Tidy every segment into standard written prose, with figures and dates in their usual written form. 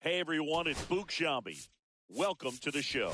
Hey everyone, it's Book Shambi. Welcome to the show.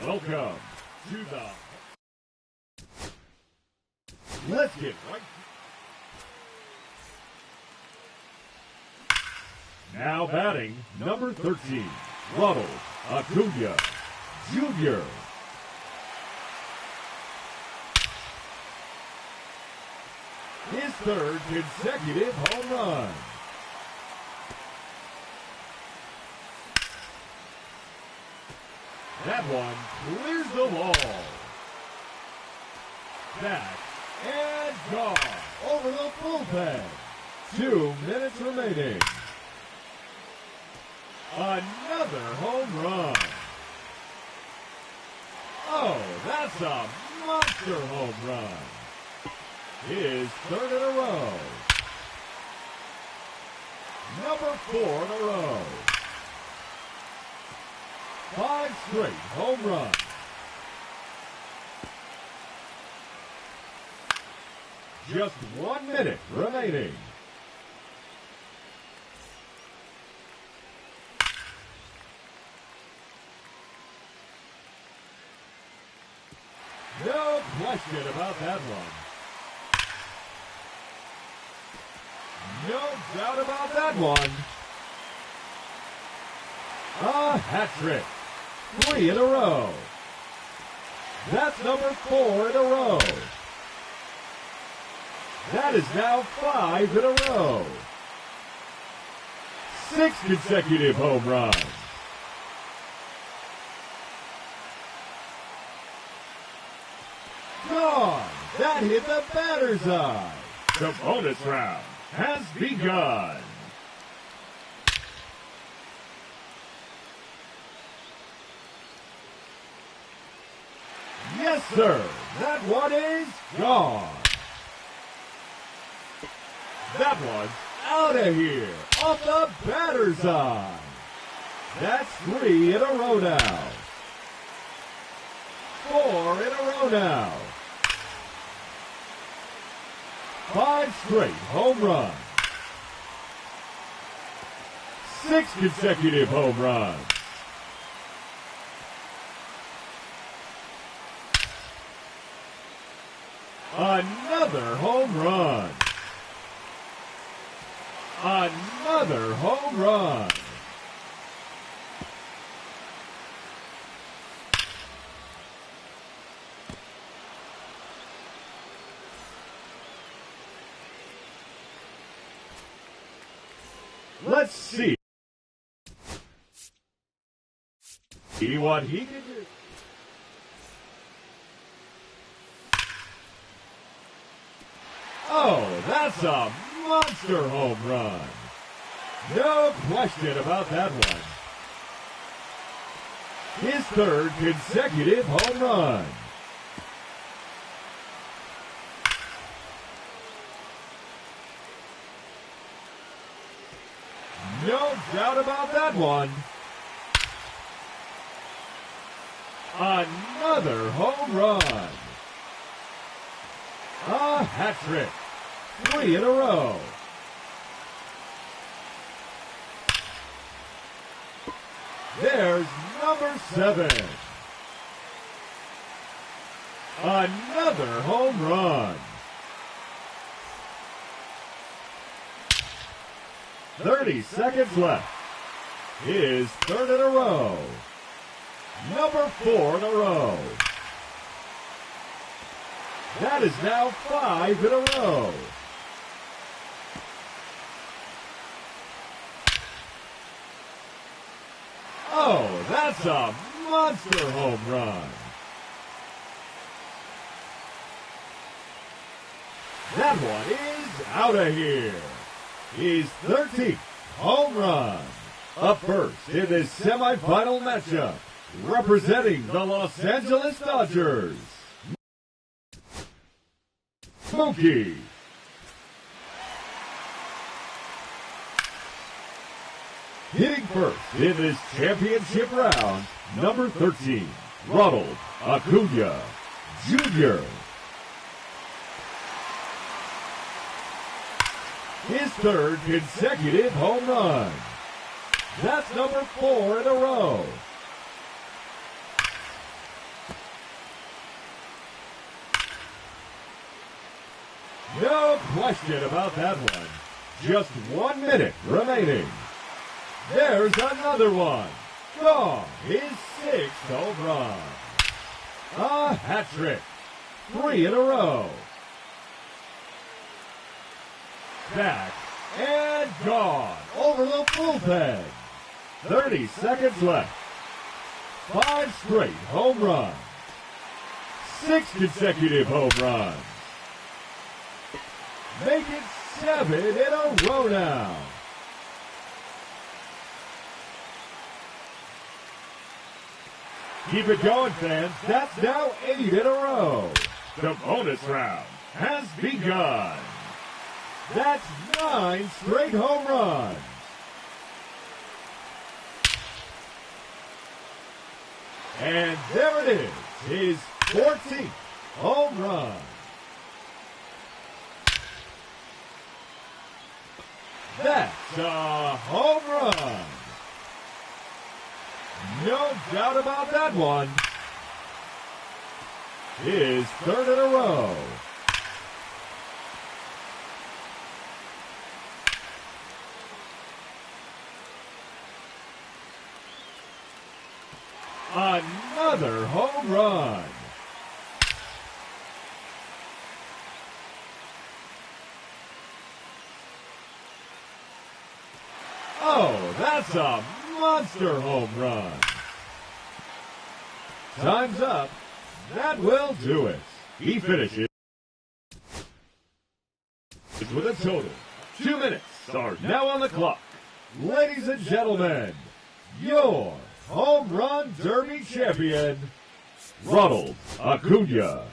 Welcome to the... Let's get right... Now batting, number 13, Ronald Acuna Jr. His third consecutive home run. That one clears the wall. Back and gone over the bullpen. 2 minutes remaining. Another home run. Oh, that's a monster home run. His third in a row. Number 4 in a row. 5 straight home runs. Just 1 minute remaining. No question about that one. No doubt about that one. A hat trick. 3 in a row. That's number 4 in a row. That is now 5 in a row. 6 consecutive home runs. Gone. That hit the batter's eye. The bonus round has begun. Yes, sir. That one is gone. That one's out of here. Off the batter's eye. That's 3 in a row now. 4 in a row now. 5 straight home runs. 6 consecutive home runs. Another home run. Another home run. Let's see what he can do. Oh, that's a monster home run. No question about that one. His third consecutive home run. No doubt about that one. Another home run. A hat trick. 3 in a row. There's number 7. Another home run. 30 seconds left. His third in a row. Number 4 in a row. That is now 5 in a row. Oh, that's a monster home run. That one is out of here. His 13th home run. Up first in this semifinal matchup, representing the Los Angeles Dodgers, Mookie. Hitting first in this championship round, number 13, Ronald Acuna Jr. His third consecutive home run. That's number 4 in a row. No question about that one. Just 1 minute remaining. There's another one. Gone. His 6th home run. A hat trick. 3 in a row. Back and gone. Over the bullpen. 30 seconds left. 5 straight home runs. 6 consecutive home runs. Make it 7 in a row now. Keep it going, fans. That's now 8 in a row. The bonus round has begun. That's 9 straight home runs. And there it is, his 14th home run. That's a home run. No doubt about that one. His third in a row. Another home run. Oh, that's a monster home run. Time's up. That will do it. He finishes with a total. 2 minutes are now on the clock. Ladies and gentlemen, your Home Run Derby champion, Ronald Acuna.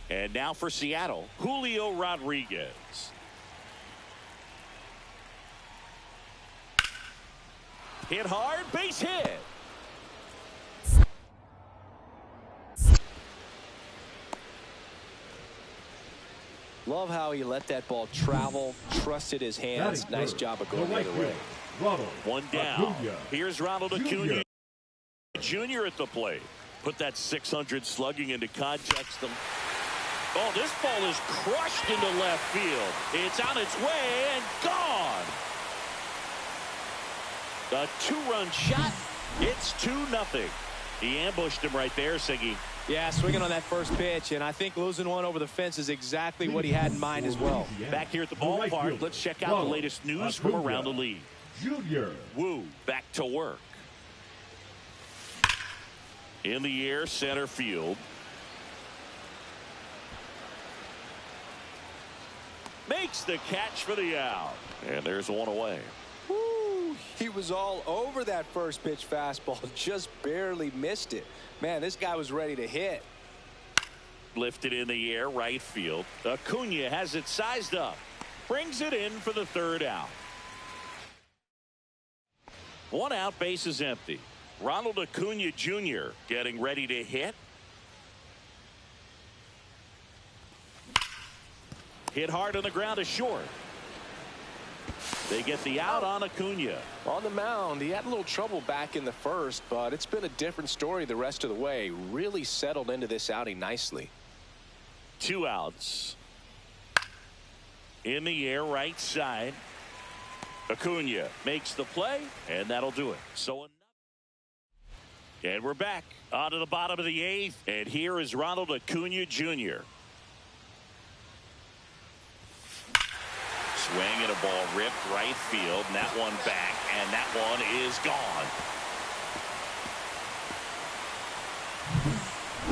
And now for Seattle, Julio Rodriguez. Hit hard, base hit. Love how he let that ball travel, trusted his hands. Nice job of going the other way. One down. Here's Ronald Acuna Jr. at the plate. Put that 600 slugging into context. Oh, this ball is crushed into left field. It's on its way and gone. A two-run shot. It's 2-0. He ambushed him right there, Siggy. Yeah, swinging on that first pitch, and I think losing one over the fence is exactly what he had in mind as well. Back here at the ballpark, let's check out the latest news from around the league. Wu back to work. In the air, center field. Makes the catch for the out. And there's one away. Woo, he was all over that first pitch fastball, just barely missed it. Man, this guy was ready to hit. Lifted in the air, right field. Acuna has it sized up. Brings it in for the third out. One out, base is empty. Ronald Acuna Jr. getting ready to hit. Hit hard on the ground to short. They get the out on Acuna. On the mound, he had a little trouble back in the first, but it's been a different story the rest of the way. Really settled into this outing nicely. 2 outs. In the air, right side. Acuna makes the play, and that'll do it. And we're back onto the bottom of the 8th, and here is Ronald Acuna Jr. Swing and a ball ripped right field, and that one back, and that one is gone.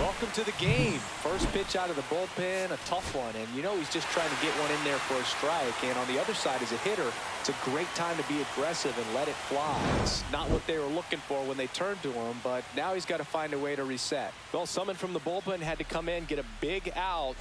Welcome to the game. First pitch out of the bullpen, a tough one, and you know he's just trying to get one in there for a strike. And on the other side, as a hitter, it's a great time to be aggressive and let it fly. It's not what they were looking for when they turned to him, but now he's got to find a way to reset. Well, someone from the bullpen had to come in, get a big out.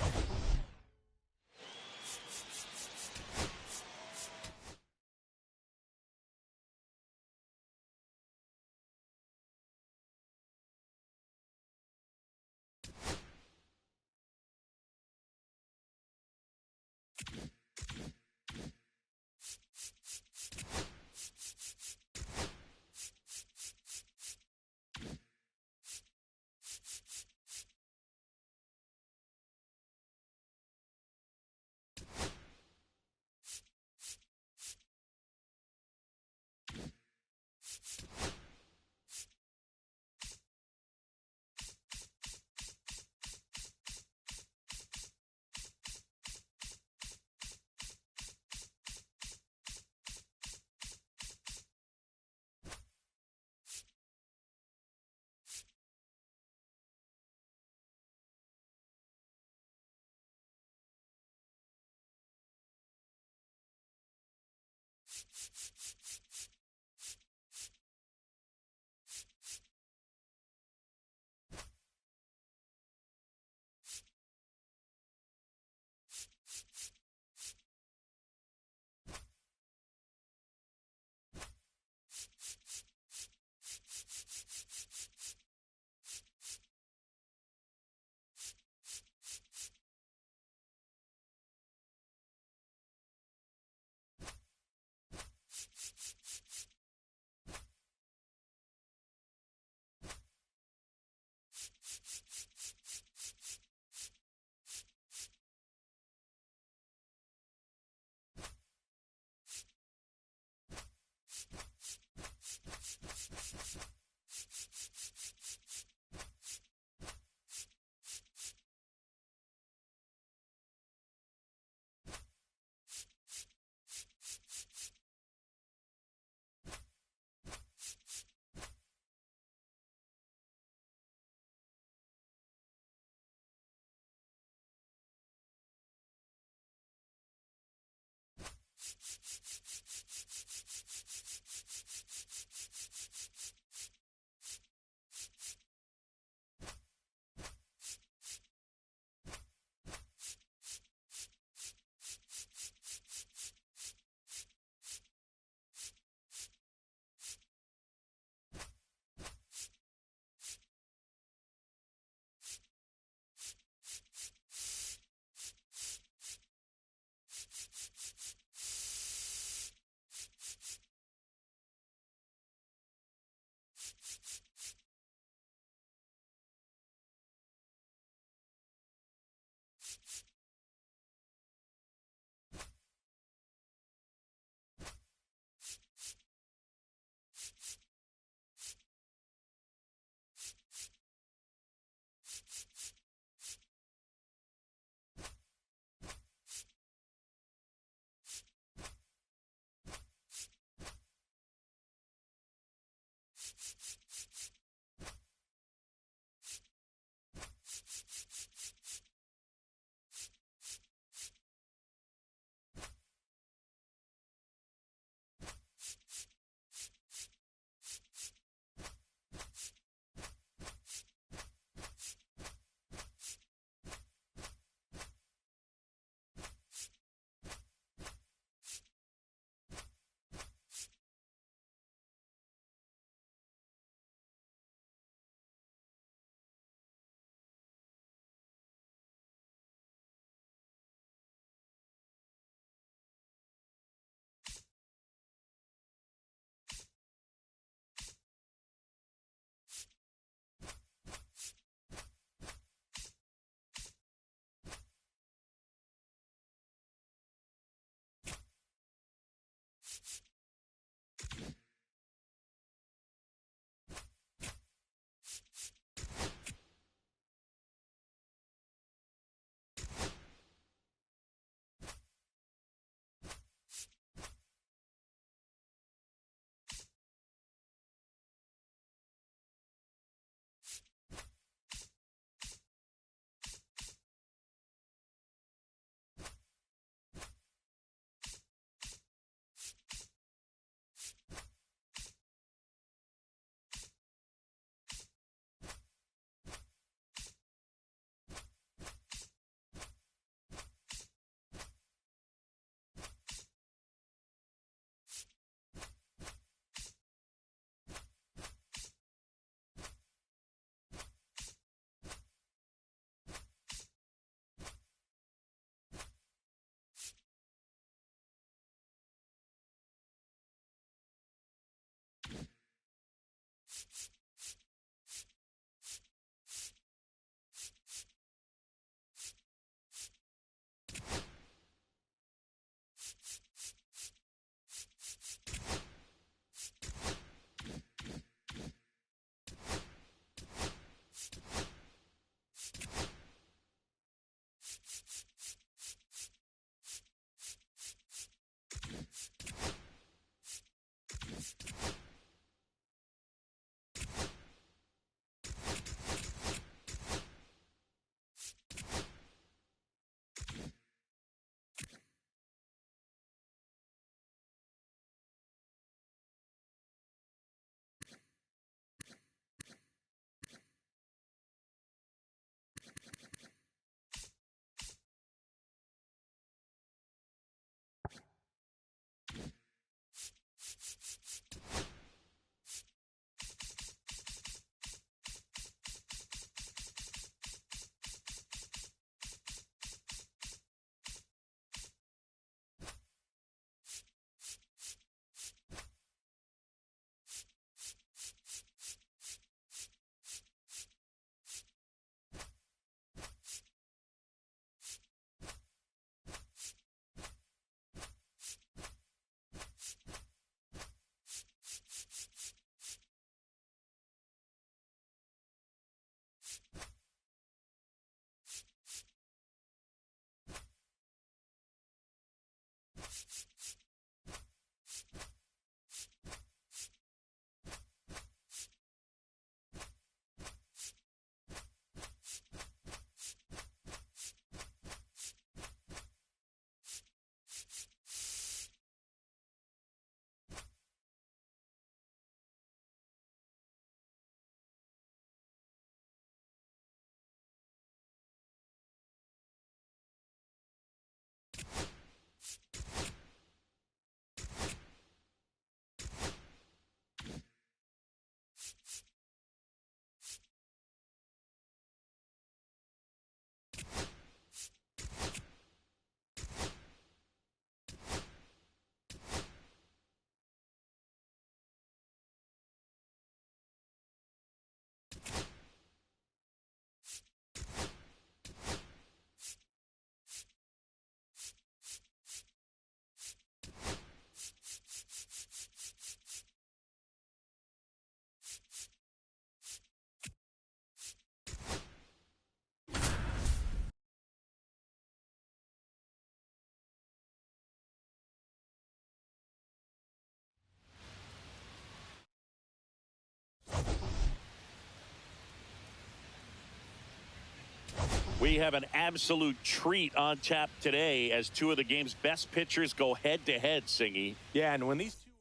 We have an absolute treat on tap today as two of the game's best pitchers go head-to-head, Singy. Yeah, and when these two...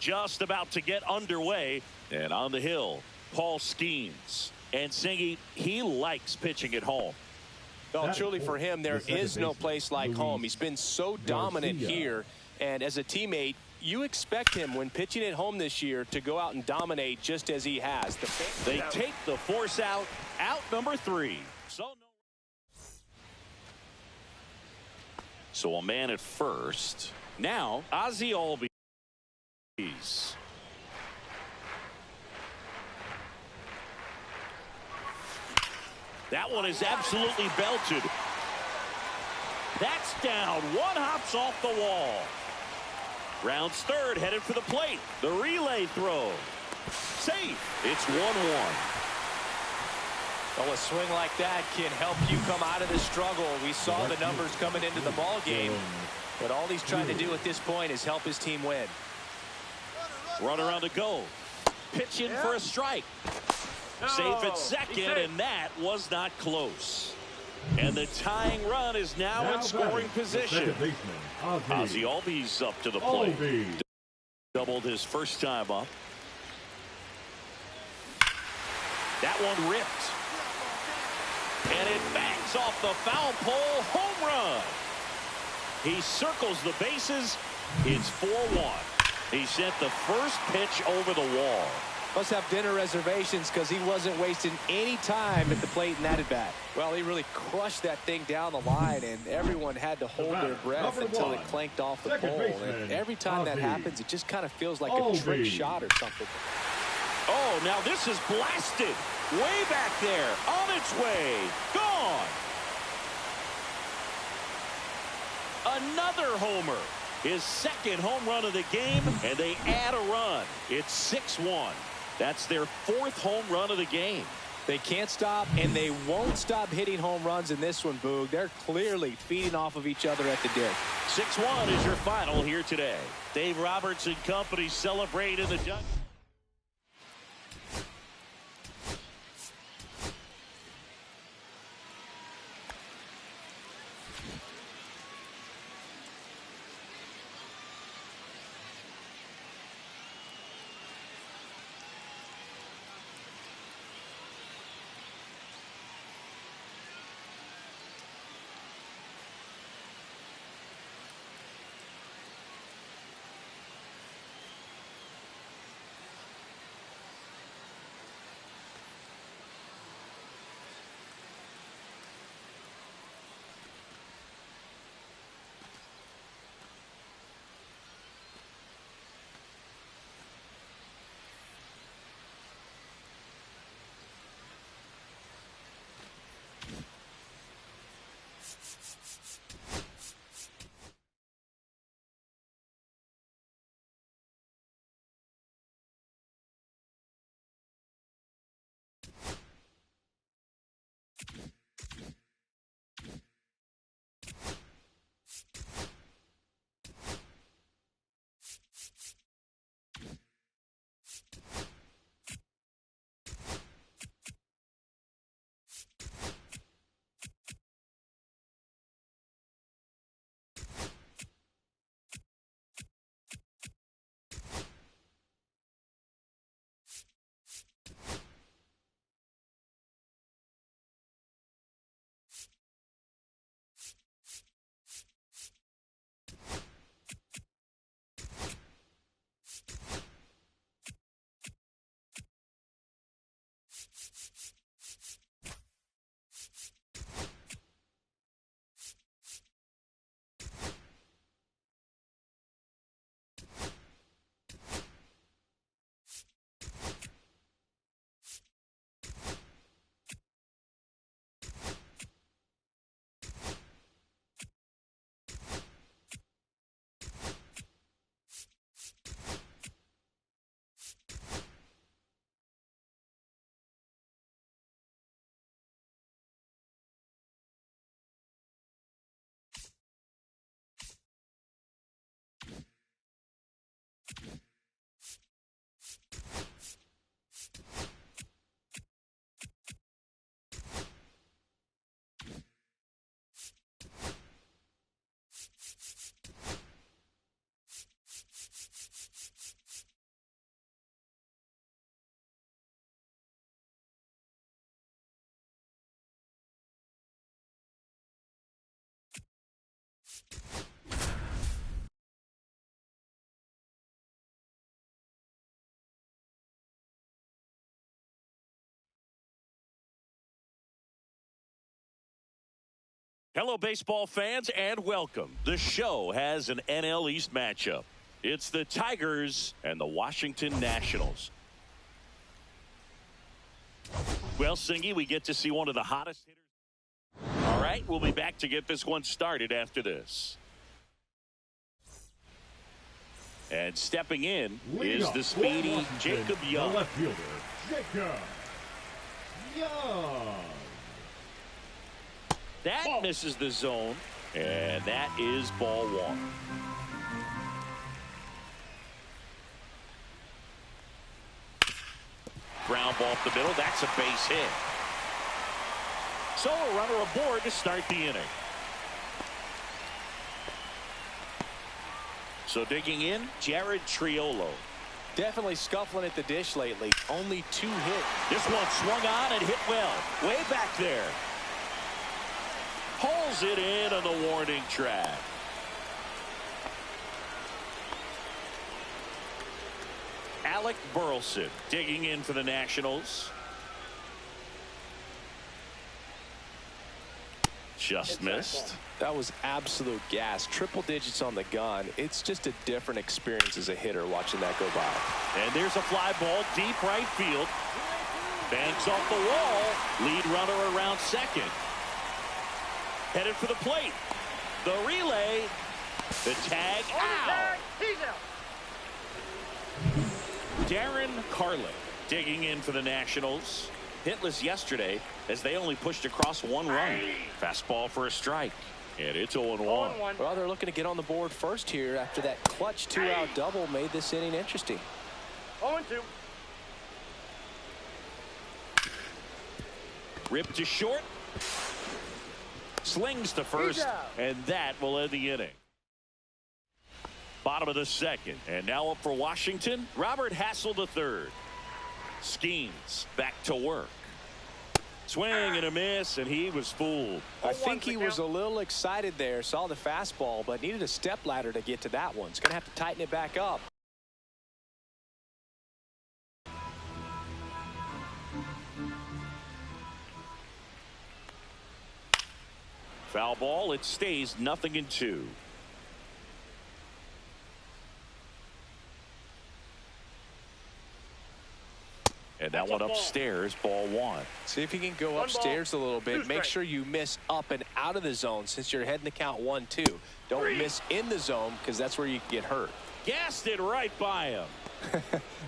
Just about to get underway, and on the hill, Paul Skeens. And Singy, he likes pitching at home. Well, truly for him, there is no place like home. He's been so dominant here, and as a teammate, you expect him when pitching at home this year to go out and dominate just as he has. They take the force out number 3. So a man at first. Now, Ozzie Albies. That one is absolutely belted. That's down. One hops off the wall. Rounds third, headed for the plate. The relay throw. Safe. It's 1-1. Well, a swing like that can help you come out of the struggle. We saw the numbers coming into the ball game, but all he's trying to do at this point is help his team win. Runner on the go. Pitch in for a strike. Safe at second, and that was not close. And the tying run is now in scoring position. Ozzie Albies up to the plate. Doubled his first time up. That one ripped. And it bangs off the foul pole. Home run. He circles the bases. It's 4-1. He sent the first pitch over the wall. Must have dinner reservations because he wasn't wasting any time at the plate in that at bat. Well, he really crushed that thing down the line, and everyone had to hold their breath until it clanked off the pole. And every time that happens, it just kind of feels like a trick shot or something. Oh, now this is blasted. Way back there. On its way. Gone. Another homer. His second home run of the game, and they add a run. It's 6-1. That's their 4th home run of the game. They can't stop, and they won't stop hitting home runs in this one, Boog. They're clearly feeding off of each other at the dick. 6-1 is your final here today. Dave Roberts and company celebrate in the jungle. Hello, baseball fans, and welcome. The show has an NL East matchup. It's the Tigers and the Washington Nationals. Well, Singy, we get to see one of the hottest hitters. All right, we'll be back to get this one started after this. And stepping in is the speedy Jacob Young. The left fielder, Jacob Young. That misses the zone, and that is ball one. Ground ball up the middle. That's a base hit. So a runner aboard to start the inning. So digging in, Jared Triolo. Definitely scuffling at the dish lately. Only 2 hits. This one swung on and hit well. Way back there. Pulls it in on the warning track. Alec Burleson digging in for the Nationals. Just missed. That was absolute gas. Triple digits on the gun. It's just a different experience as a hitter watching that go by. And there's a fly ball deep right field. Banks off the wall. Lead runner around second. Headed for the plate. The relay. The tag. Ow! Darren Carlin digging in for the Nationals. Hitless yesterday as they only pushed across 1 run. Fastball for a strike. And it's 0-1. Well, they're looking to get on the board first here after that clutch 2-out double made this inning interesting. 0-2. Rip to short. Slings to first, and that will end the inning. Bottom of the second, and now up for Washington, Robert Hassel III. Skeens back to work. Swing and a miss, and he was fooled. I think he was a little excited there, saw the fastball, but needed a step ladder to get to that one. He's going to have to tighten it back up. Foul ball. It stays 0-2. And that one upstairs, ball 1. See if you can go upstairs a little bit. Make sure you miss up and out of the zone since you're heading to count 1-2. Don't miss in the zone because that's where you can get hurt. Gassed it right by him.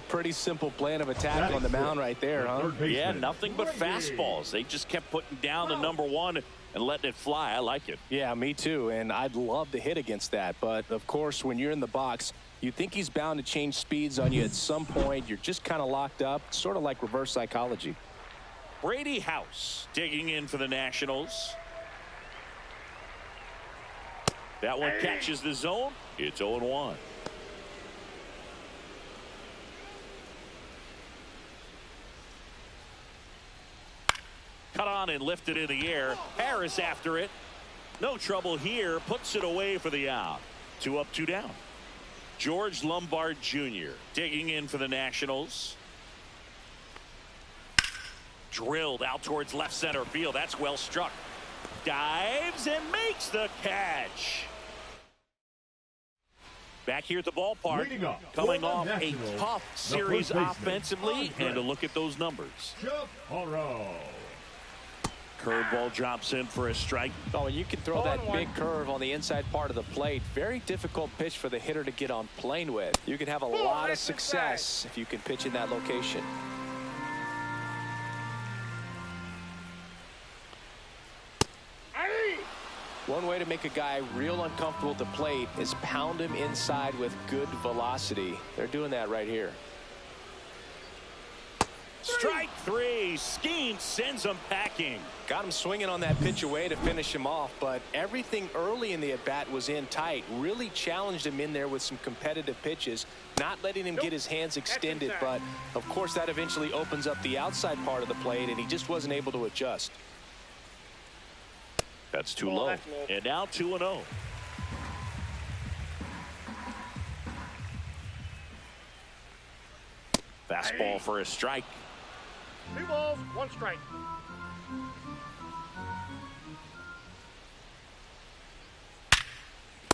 Pretty simple plan of attack on the mound right there, huh? Yeah, nothing but fastballs. They just kept putting down the number 1 and letting it fly. I like it. Yeah, me too. And I'd love to hit against that. But, of course, when you're in the box, you think he's bound to change speeds on you at some point. You're just kind of locked up, sort of like reverse psychology. Brady House digging in for the Nationals. That one catches the zone. It's 0-1. Cut on and lifted in the air. Harris after it. No trouble here. Puts it away for the out. 2 up, 2 down. George Lombard Jr. digging in for the Nationals. Drilled out towards left center field. That's well struck. Dives and makes the catch. Back here at the ballpark, coming off a tough series offensively, and to look at those numbers. Curveball drops in for a strike. Oh, and you can throw that big curve on the inside part of the plate. Very difficult pitch for the hitter to get on plane with. You can have a lot of success if you can pitch in that location. One way to make a guy real uncomfortable at the plate is pound him inside with good velocity. They're doing that right here. Strike 3. Skeens sends him packing. Got him swinging on that pitch away to finish him off, but everything early in the at-bat was in tight. Really challenged him in there with some competitive pitches, not letting him get his hands extended, but of course that eventually opens up the outside part of the plate, and he just wasn't able to adjust. That's too low. And now 2-0. Fastball for a strike. 2 balls, 1 strike.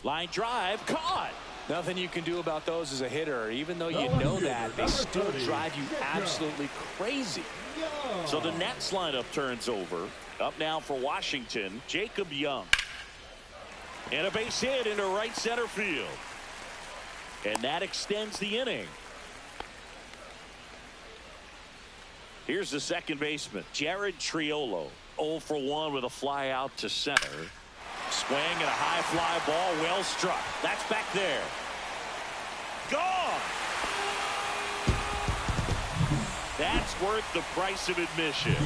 Line drive, caught. Nothing you can do about those as a hitter. Even though you know that, they still drive you absolutely crazy. So the Nats lineup turns over. Up now for Washington, Jacob Young. And a base hit into right center field. And that extends the inning. Here's the second baseman, Jared Triolo. 0 for 1 with a fly out to center. Swing and a high fly ball, well struck. That's back there. Gone. That's worth the price of admission.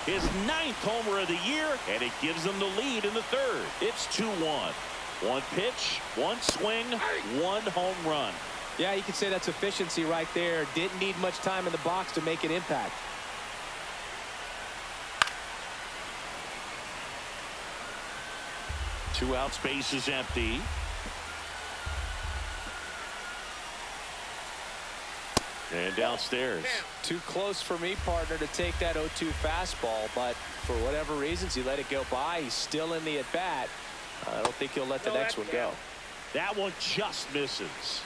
His 9th homer of the year, and it gives them the lead in the 3rd. It's 2-1. 1 pitch, 1 swing, 1 home run. Yeah, you could say that's efficiency right there. Didn't need much time in the box to make an impact. Two outs, base is empty. And downstairs. Too close for me, partner, to take that 0-2 fastball, but for whatever reasons, he let it go by. He's still in the at-bat. I don't think he'll let the next one go. That one just misses.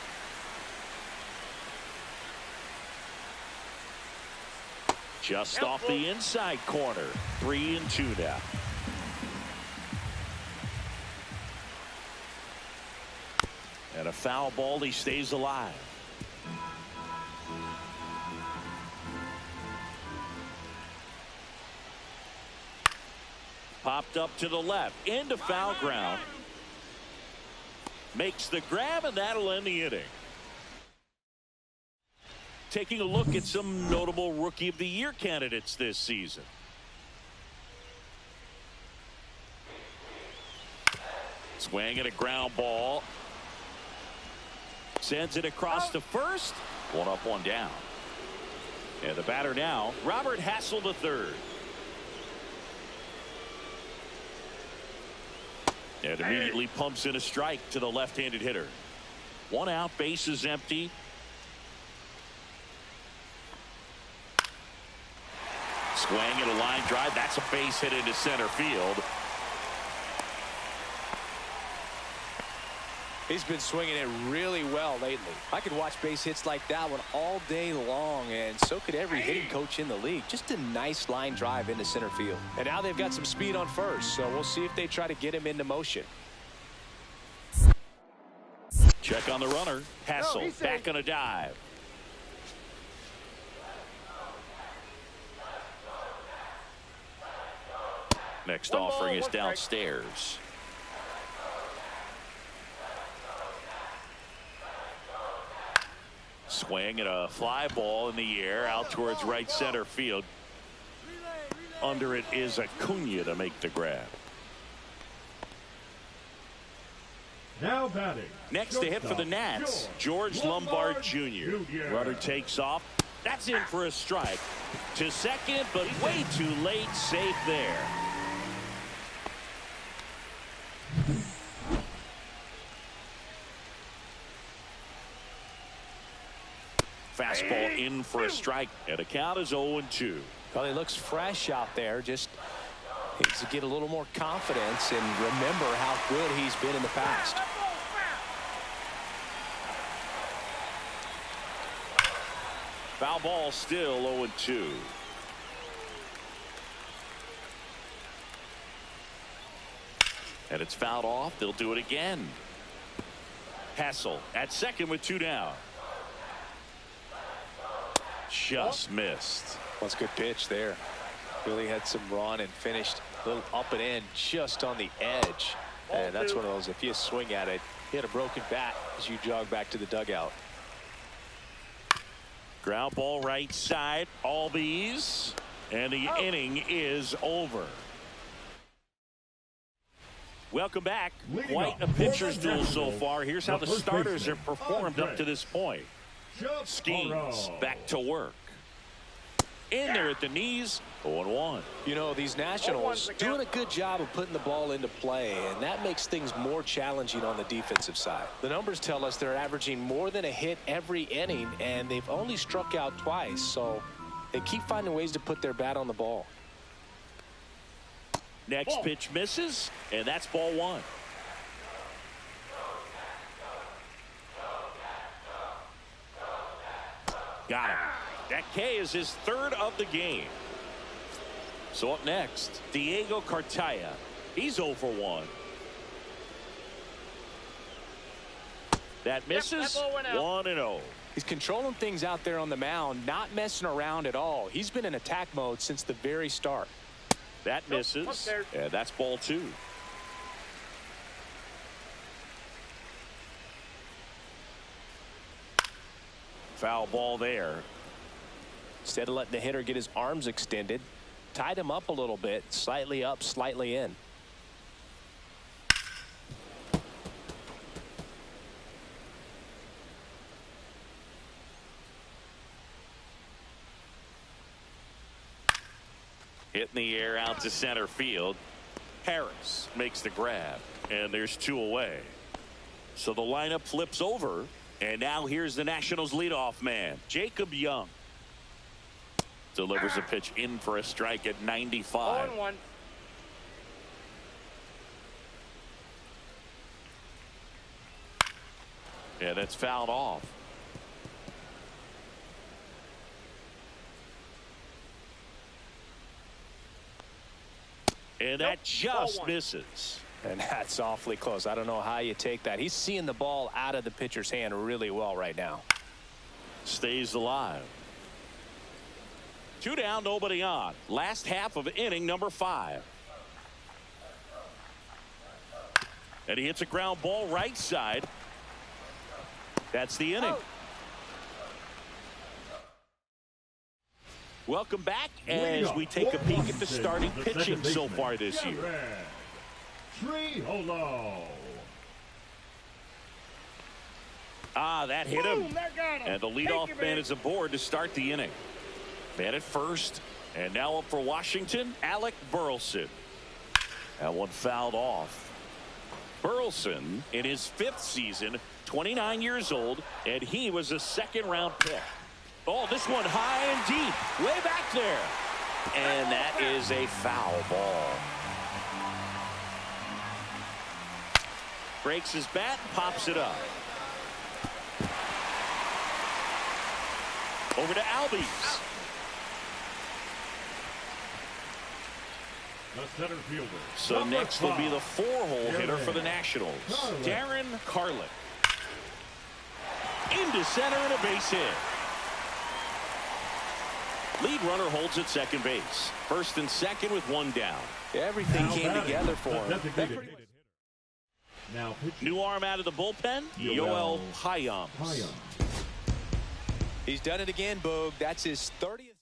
Just off the inside corner. 3-2 now. And a foul ball, he stays alive. Popped up to the left, into foul ground. Makes the grab, and that'll end the inning. Taking a look at some notable Rookie of the Year candidates this season. Swing and a ground ball. Sends it across to first. 1 up, 1 down. And the batter now, Robert Hassel III. And immediately pumps in a strike to the left-handed hitter. 1 out, base is empty. Swing and a line drive. That's a base hit into center field. He's been swinging it really well lately. I could watch base hits like that one all day long, and so could every hitting coach in the league. Just a nice line drive into center field. And now they've got some speed on first, so we'll see if they try to get him into motion. Check on the runner. Hassel back on a dive. Next offering is downstairs. Swing and a fly ball in the air out towards right center field. Under it is Acuna to make the grab. Now batting. Next to hit for the Nats, George Lombard Jr. Runner takes off. That's in for a strike. To second, but way too late. Safe there. Fastball in for a strike, and the count is 0-2. Well, he looks fresh out there. Just needs to get a little more confidence and remember how good he's been in the past. Foul ball, still 0-2. And it's fouled off. They'll do it again. Hassel at second with 2 down. Just missed. That's a good pitch there. Really had some run and finished a little up and in just on the edge. And that's one of those, if you swing at it, hit a broken bat as you jog back to the dugout. Ground ball right side, all these, and the inning is over. Welcome back. Quite a pitcher's duel so far. Here's how the starters have performed up to this point. Skeens back to work. In there at the knees, 0-1. You know, these Nationals doing a good job of putting the ball into play, and that makes things more challenging on the defensive side. The numbers tell us they're averaging more than a hit every inning, and they've only struck out twice, so they keep finding ways to put their bat on the ball. Next pitch misses, and that's ball 1. Got him. That K is his 3rd of the game. So up next, Diego Cartaya. He's 0 for 1. That misses. 1-0. He's controlling things out there on the mound, not messing around at all. He's been in attack mode since the very start. That misses. And that's ball 2. Foul ball there. Instead of letting the hitter get his arms extended, tied him up a little bit, slightly up, slightly in. Hit in the air out to center field. Harris makes the grab, and there's 2 away. So the lineup flips over, and now here's the Nationals leadoff man, Jacob Young. Delivers a pitch in for a strike at 95. 0-1. Yeah, that's fouled off. And that just misses. And that's awfully close. I don't know how you take that. He's seeing the ball out of the pitcher's hand really well right now. Stays alive. 2 down, nobody on. Last half of inning number 5. And he hits a ground ball right side. That's the inning. Welcome back as we take a peek at the starting pitching so far this year. That hit him. And the leadoff man is aboard to start the inning. Man at first, and now up for Washington, Alec Burleson. That one fouled off. Burleson in his 5th season, 29 years old, and he was a 2nd-round pick. Oh, this one high and deep, way back there. And that is a foul ball. Breaks his bat, pops it up. Over to Albies. The center fielder. So next will be the 4-hole hitter for the Nationals, Darren Carlin. Into center and a base hit. Lead runner holds at second base. First and second with 1 down. Everything came together for him. New arm out of the bullpen, Yoel Payams. He's done it again, Boog. That's his 30th.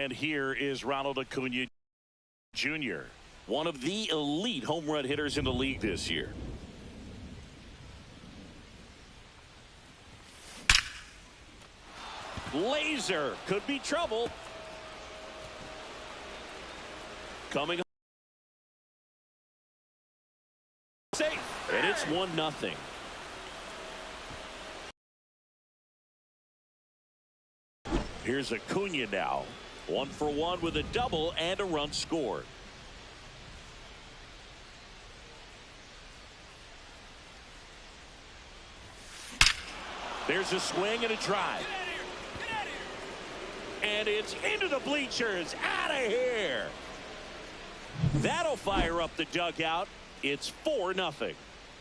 And here is Ronald Acuna Jr., one of the elite home run hitters in the league this year. Laser could be trouble. Coming safe, and it's 1-0. Here's Acuna now. 1 for 1 with a double and a run scored. There's a swing and a drive. And it's into the bleachers. Out of here. That'll fire up the dugout. It's 4-0.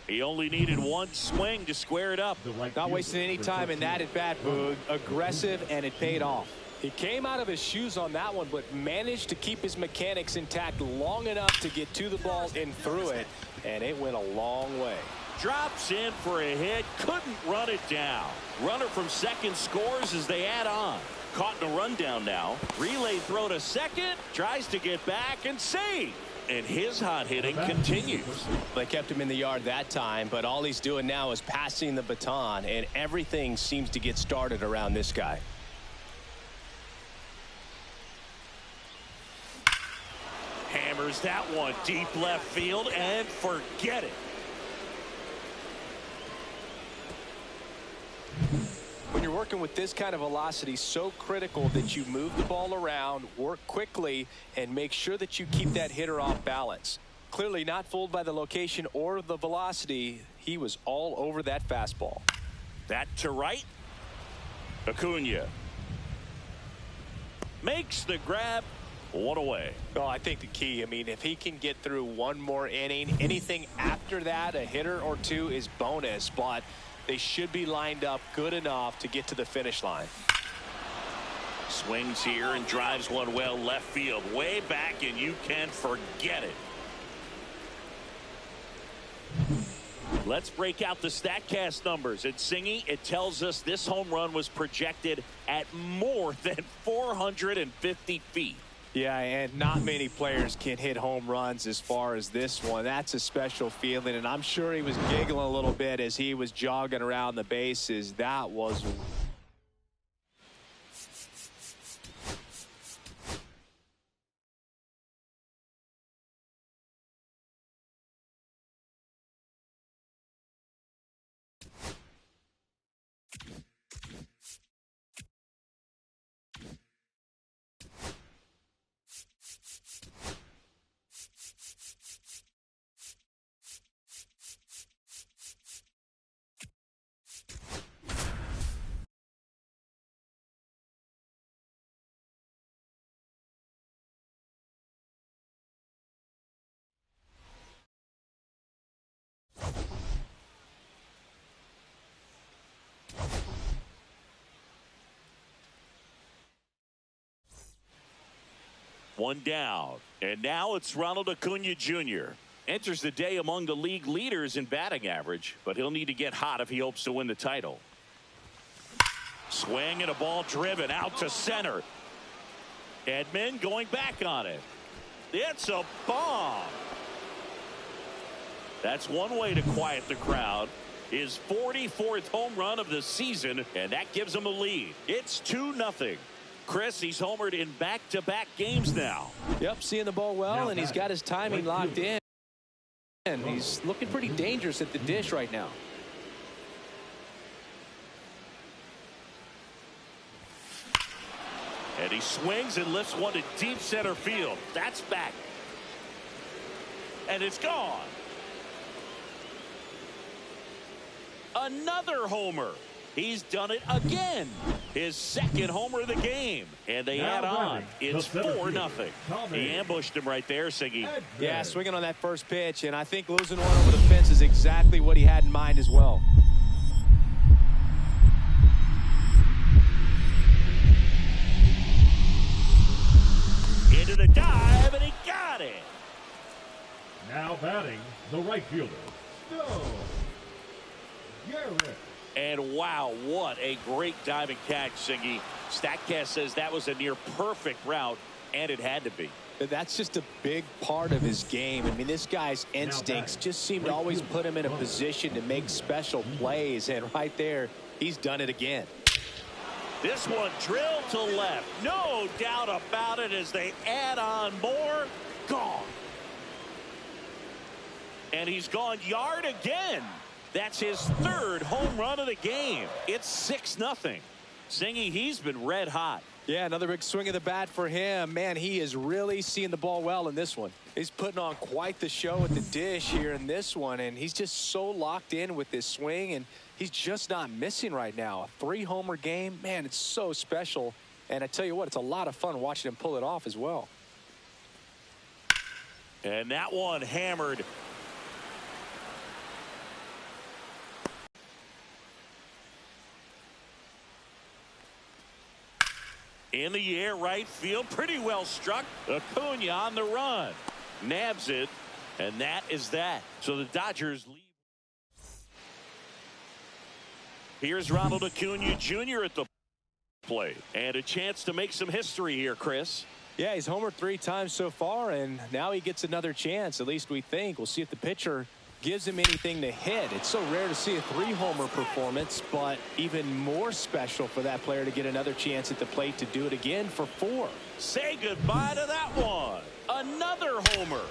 He only needed one swing to square it up. Not wasting any time in that at bat, Boog. Aggressive, and it paid off. He came out of his shoes on that one, but managed to keep his mechanics intact long enough to get to the ball and through it, and it went a long way. Drops in for a hit, couldn't run it down. Runner from second scores as they add on. Caught in a rundown now. Relay throw to second, tries to get back and save. And his hot hitting continues. They kept him in the yard that time, but all he's doing now is passing the baton, and everything seems to get started around this guy. Hammers that one deep left field and forget it. When you're working with this kind of velocity, so critical that you move the ball around, work quickly, and make sure that you keep that hitter off balance. Clearly not fooled by the location or the velocity. He was all over that fastball. That to right. Acuna makes the grab. 1 away. Oh, I think the key, I mean, if he can get through one more inning, anything after that, a hitter or two is bonus, but they should be lined up good enough to get to the finish line. Swings here and drives one well left field, way back, and you can forget it. Let's break out the StatCast numbers. At Singy, it tells us this home run was projected at more than 450 feet. Yeah, and not many players can hit home runs as far as this one. That's a special feeling, and I'm sure he was giggling a little bit as he was jogging around the bases. That was... One down, and now it's Ronald Acuna Jr. Enters the day among the league leaders in batting average, but he'll need to get hot if he hopes to win the title. Swing and a ball driven out to center. Edman going back on it. It's a bomb. That's one way to quiet the crowd. His 44th home run of the season, and that gives him a lead. It's 2-0. Chris, he's homered in back-to-back games now. Yep, seeing the ball well, and he's got his timing locked in. And he's looking pretty dangerous at the dish right now. And he swings and lifts one to deep center field. That's back. And it's gone. Another homer. He's done it again. His second homer of the game. And they add on. It's 4-0. He ambushed him right there, Siggy. Yeah, swinging on that first pitch. And I think losing one over the fence is exactly what he had in mind as well. Into the dive, and he got it. Now batting, the right fielder, Stone Garrett. And wow, what a great diving catch, Siggy. StatCast says that was a near perfect route, and it had to be. That's just a big part of his game. I mean, this guy's instincts just seem to always put him in a position to make special plays, and right there, he's done it again. This one drilled to left. No doubt about it as they add on more. Gone. And he's gone yard again. That's his third home run of the game. It's 6-0. Zingy, he's been red hot. Yeah, another big swing of the bat for him. Man, he is really seeing the ball well in this one. He's putting on quite the show at the dish here in this one, and he's just so locked in with this swing, and he's just not missing right now. A 3-homer game, man, it's so special. And I tell you what, it's a lot of fun watching him pull it off as well. And that one hammered. In the air, right field, pretty well struck. Acuna on the run. Nabs it, and that is that. So the Dodgers lead. Here's Ronald Acuna Jr. at the plate. And a chance to make some history here, Chris. Yeah, he's homered 3 times so far, and now he gets another chance, at least we think. We'll see if the pitcher gives him anything to hit. It's so rare to see a 3-homer performance, but even more special for that player to get another chance at the plate to do it again for 4. Say goodbye to that one. Another homer.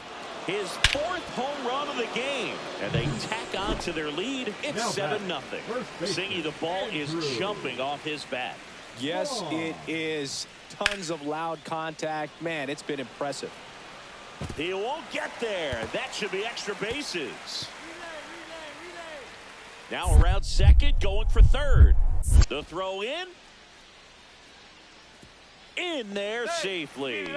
His 4th home run of the game. And they tack on to their lead. It's 7-0. Zingy, the ball is jumping off his bat. Yes, it is. Tons of loud contact. Man, it's been impressive. He won't get there. That should be extra bases. Now around second, going for third. The throw in. In there safely.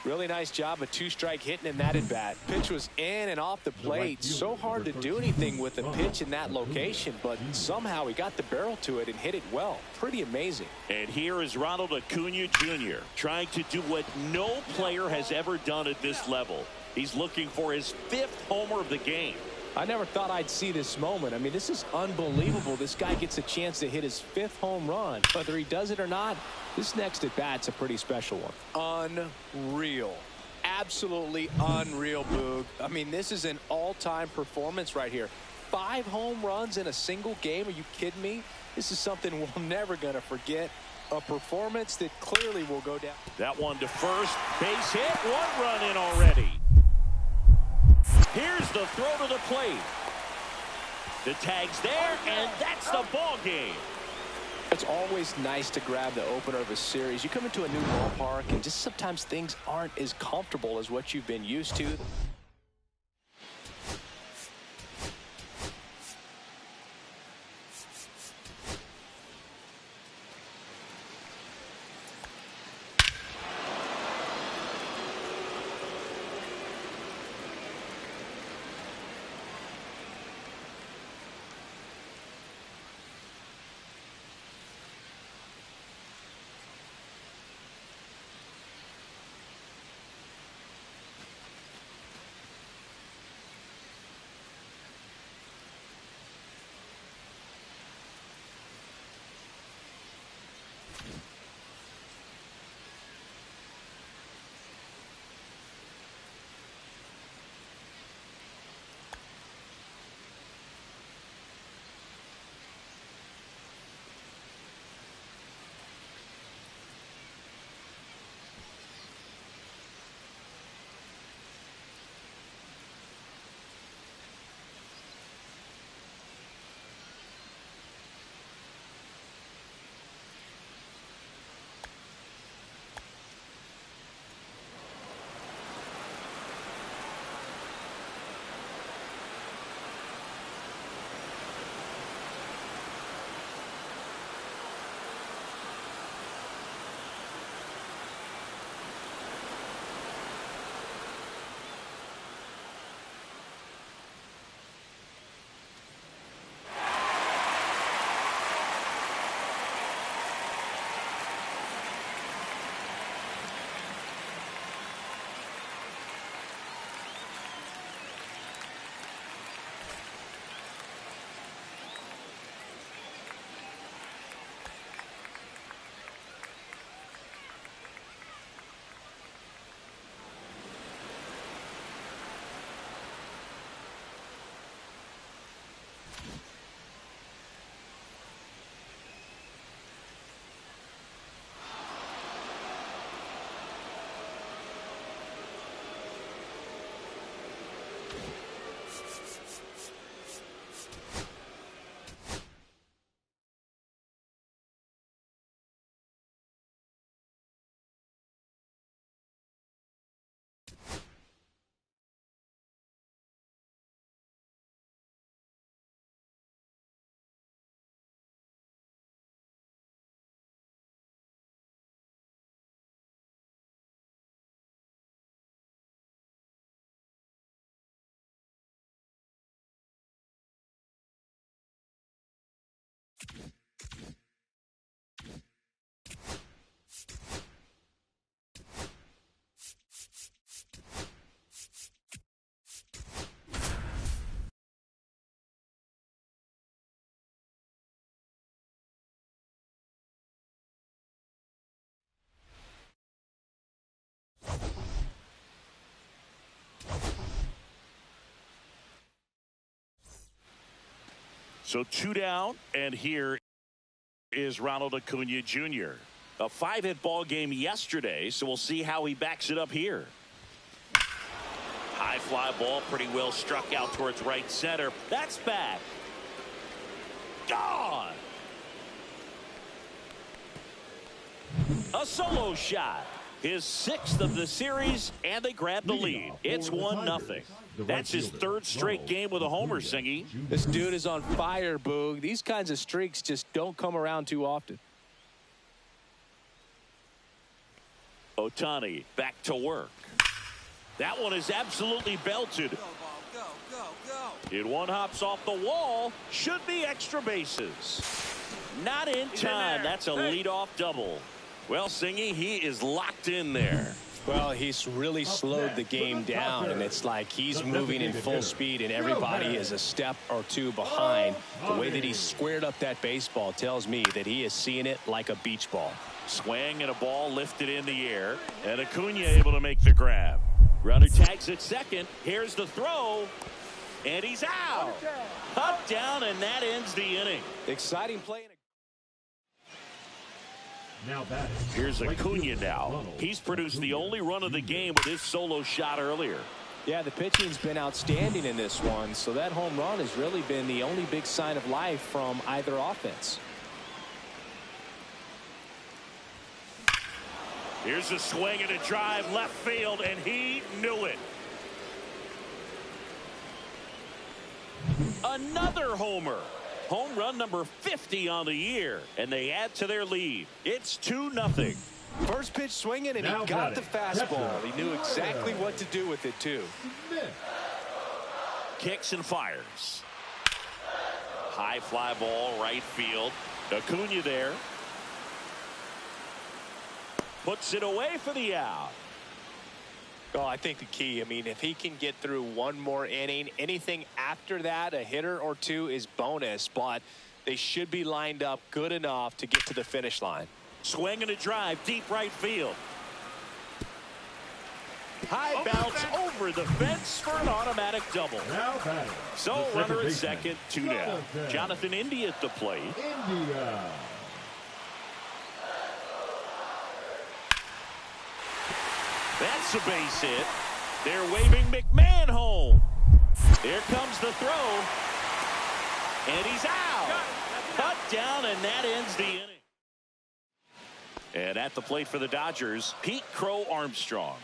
Really nice job of 2-strike hitting in that at bat. Pitch was in and off the plate. So hard to do anything with a pitch in that location, but somehow he got the barrel to it and hit it well. Pretty amazing. And here is Ronald Acuna Jr. trying to do what no player has ever done at this level. He's looking for his 5th homer of the game. I never thought I'd see this moment. I mean, this is unbelievable. This guy gets a chance to hit his 5th home run. Whether he does it or not, this next at bat's a pretty special one. Unreal. Absolutely unreal, Boog. I mean, this is an all-time performance right here. 5 home runs in a single game. Are you kidding me? This is something we're never going to forget. A performance that clearly will go down. That one to first. Base hit. 1 run in already. Here's the throw to the plate. The tag's there, and that's the ball game. It's always nice to grab the opener of a series. You come into a new ballpark, and just sometimes things aren't as comfortable as what you've been used to. So 2 down, and here is Ronald Acuna Jr. A 5-hit ball game yesterday, so we'll see how he backs it up here. High fly ball, pretty well struck out towards right center. That's back. Gone. A solo shot. His 6th of the series, and they grab the lead. It's 1-0. That's his 3rd straight game with a homer, Singy. This dude is on fire, Boog. These kinds of streaks just don't come around too often. Ohtani back to work. That one is absolutely belted. It one hops off the wall. Should be extra bases. Not in time. That's a leadoff double. Well, Singy, he is locked in there. Well, he's really slowed the game down, and it's like he's moving in full speed, and everybody is a step or two behind. The way that he squared up that baseball tells me that he is seeing it like a beach ball. Swing and a ball lifted in the air, and Acuna able to make the grab. Runner tags at second. Here's the throw, and he's out. Up, down, and that ends the inning. Exciting play. Now batting. Here's Acuna now. He's produced the only run of the game with his solo shot earlier. Yeah, the pitching's been outstanding in this one, so that home run has really been the only big sign of life from either offense. Here's a swing and a drive left field, and he knew it. Another homer. Home run number 50 on the year, and they add to their lead. It's 2-0. First pitch swinging, and he got the fastball. He knew exactly what to do with it, too. Kicks and fires. High fly ball, right field. Acuna there. Puts it away for the out. Oh, I think the key, I mean, if he can get through one more inning, anything after that, a hitter or two is bonus, but they should be lined up good enough to get to the finish line. Swing and a drive, deep right field. High bounce over the fence for an automatic double. So runner at second, 2 down. Jonathan India at the plate. India. That's a base hit. They're waving McMahon home. Here comes the throw. And he's out. Cut down, and that ends the inning. And at the plate for the Dodgers, Pete Crow Armstrong.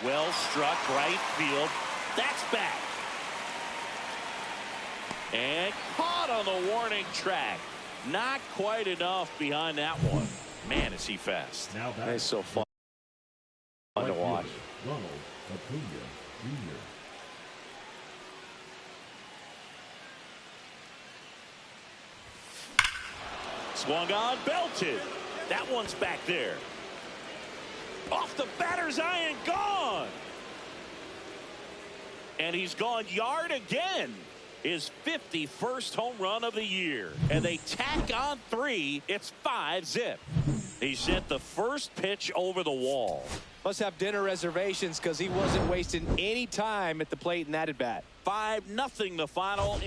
Well struck right field. That's back. And caught on the warning track. Not quite enough behind that one. Man, is he fast. Now He's so fun to watch. Ronald Acuna Jr. Swung on, belted. That one's back there. Off the batter's eye and gone. And he's gone yard again. His 51st home run of the year. And they tack on 3. It's 5-zip. He sent the first pitch over the wall. Must have dinner reservations because he wasn't wasting any time at the plate in that at bat. 5-0 the final.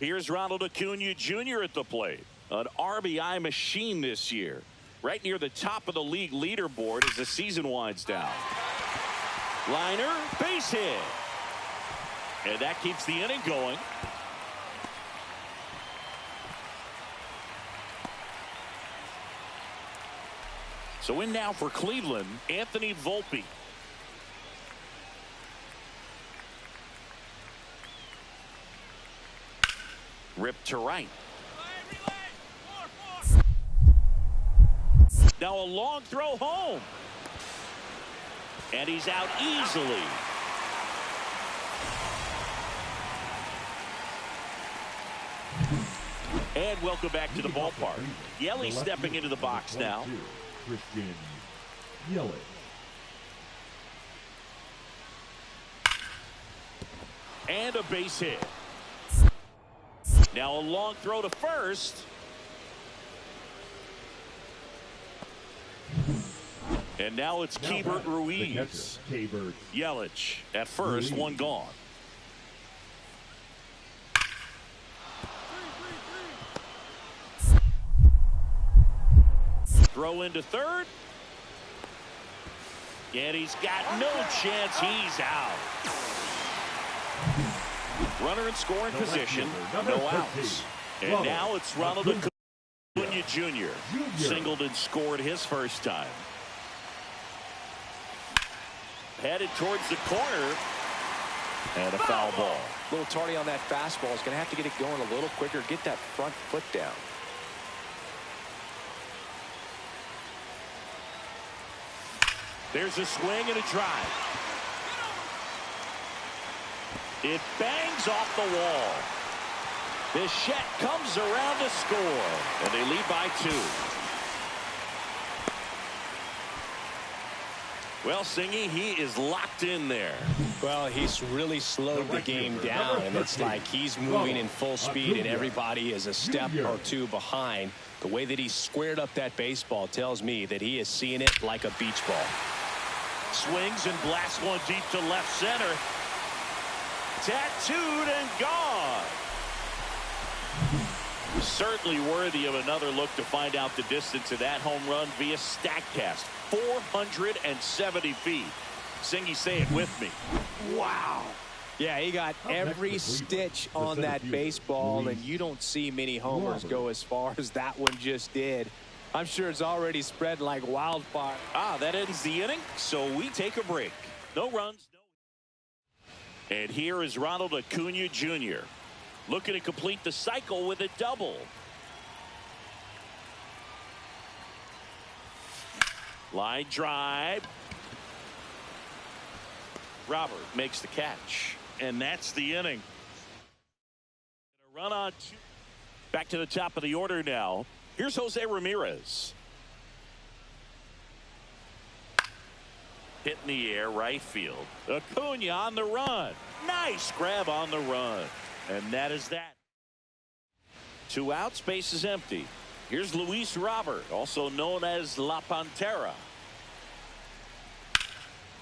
Here's Ronald Acuna Jr. at the plate. An RBI machine this year. Right near the top of the league leaderboard as the season winds down. Liner, base hit. And that keeps the inning going. So in now for Cleveland, Anthony Volpe. Ripped to right. Now a long throw home. And he's out easily. And welcome back to the ballpark. Yelly stepping into the box now. Christian Yelich. And a base hit. Now a long throw to first. And now it's Keibert Ruiz. Yelich at first, one gone. Throw into third. And he's got no chance. He's out. Runner in scoring position. No outs. And now it's Ronald Acuna Jr. Singled and scored his first time. Headed towards the corner. And a foul ball. A little tardy on that fastball. He's going to have to get it going a little quicker. Get that front foot down. There's a swing and a drive. It bangs off the wall. Bichette comes around to score. And they lead by 2. Well, Singy, he is locked in there. Well, he's really slowed the game down, and it's like he's moving in full speed, and everybody is a step or two behind. The way that he squared up that baseball tells me that he is seeing it like a beach ball. Swings and blasts one deep to left center. Tattooed and gone. Certainly worthy of another look to find out the distance of that home run via StatCast. 470 feet. Singy, say it with me. Wow. Yeah, he got every stitch on that baseball, and you don't see many homers go as far as that one just did. I'm sure it's already spread like wildfire. That ends the inning, so we take a break. No runs. No. And here is Ronald Acuna Jr. looking to complete the cycle with a double. Line drive. Robert makes the catch, and that's the inning. A run on 2. Back to the top of the order now. Here's Jose Ramirez. Hit in the air, right field. Acuna on the run. Nice grab on the run. And that is that. 2 outs, base is empty. Here's Luis Robert, also known as La Pantera.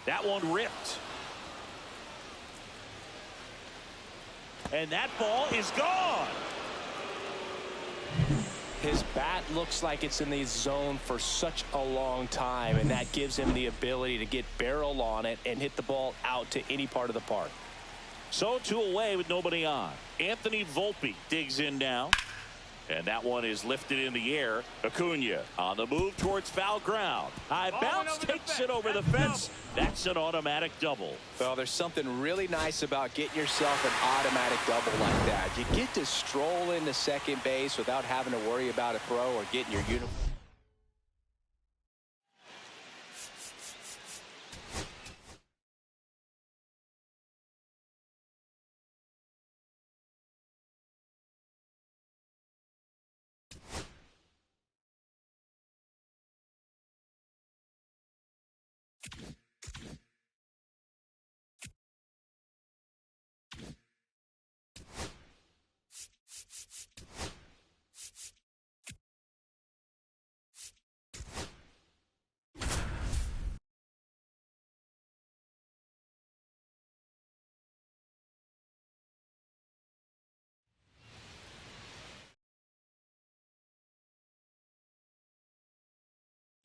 That one ripped. And that ball is gone. His bat looks like it's in the zone for such a long time, and that gives him the ability to get barrel on it and hit the ball out to any part of the park. So 2 away with nobody on. Anthony Volpe digs in now. And that one is lifted in the air. Acuna on the move towards foul ground. High bounce takes it over the fence. That's an automatic double. Well, there's something really nice about getting yourself an automatic double like that. You get to stroll into second base without having to worry about a throw or getting your uniform.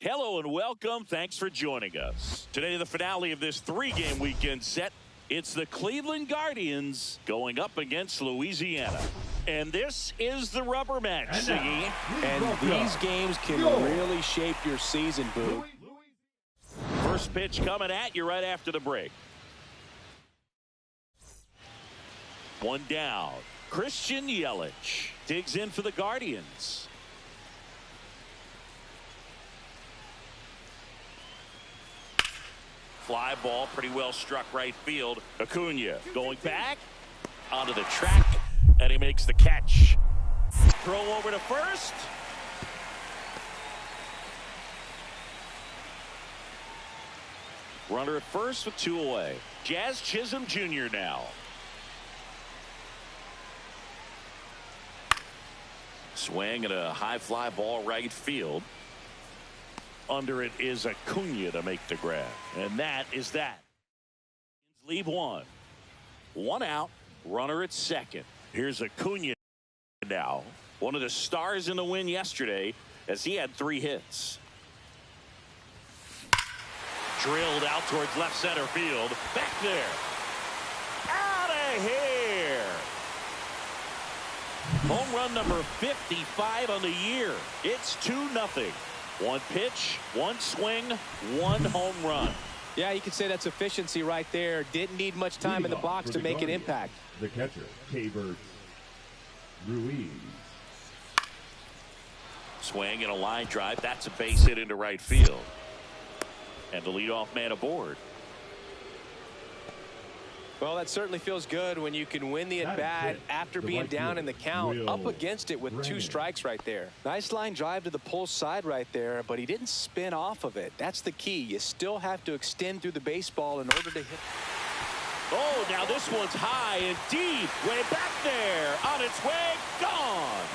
Hello and welcome. Thanks for joining us. Today, the finale of this 3-game weekend set. It's the Cleveland Guardians going up against Louisiana. And this is the rubber match, Siggy. And these games can really shape your season, Boo. First pitch coming at you right after the break. One down. Christian Yelich digs in for the Guardians. Fly ball, pretty well struck right field. Acuna going back onto the track, and he makes the catch. Throw over to first. Runner at first with 2 away. Jazz Chisholm Jr. now. Swing at a high fly ball right field. Under it is Acuna to make the grab. And that is that. Leave one. 1 out. Runner at second. Here's Acuna now. One of the stars in the win yesterday as he had 3 hits. Drilled out towards left center field. Back there. Out of here. Home run number 55 on the year. It's 2-0. 1 pitch, 1 swing, 1 home run. Yeah, you could say that's efficiency right there. Didn't need much time in the box to make an impact. The catcher, K-Bert Ruiz. Swing and a line drive. That's a base hit into right field. And the leadoff man aboard. Well, that certainly feels good when you can win the at-bat after being down in the count, up against it with 2 strikes right there. Nice line drive to the pull side right there, but he didn't spin off of it. That's the key. You still have to extend through the baseball in order to hit. Oh, now this one's high and deep. Way back there. On its way. Gone.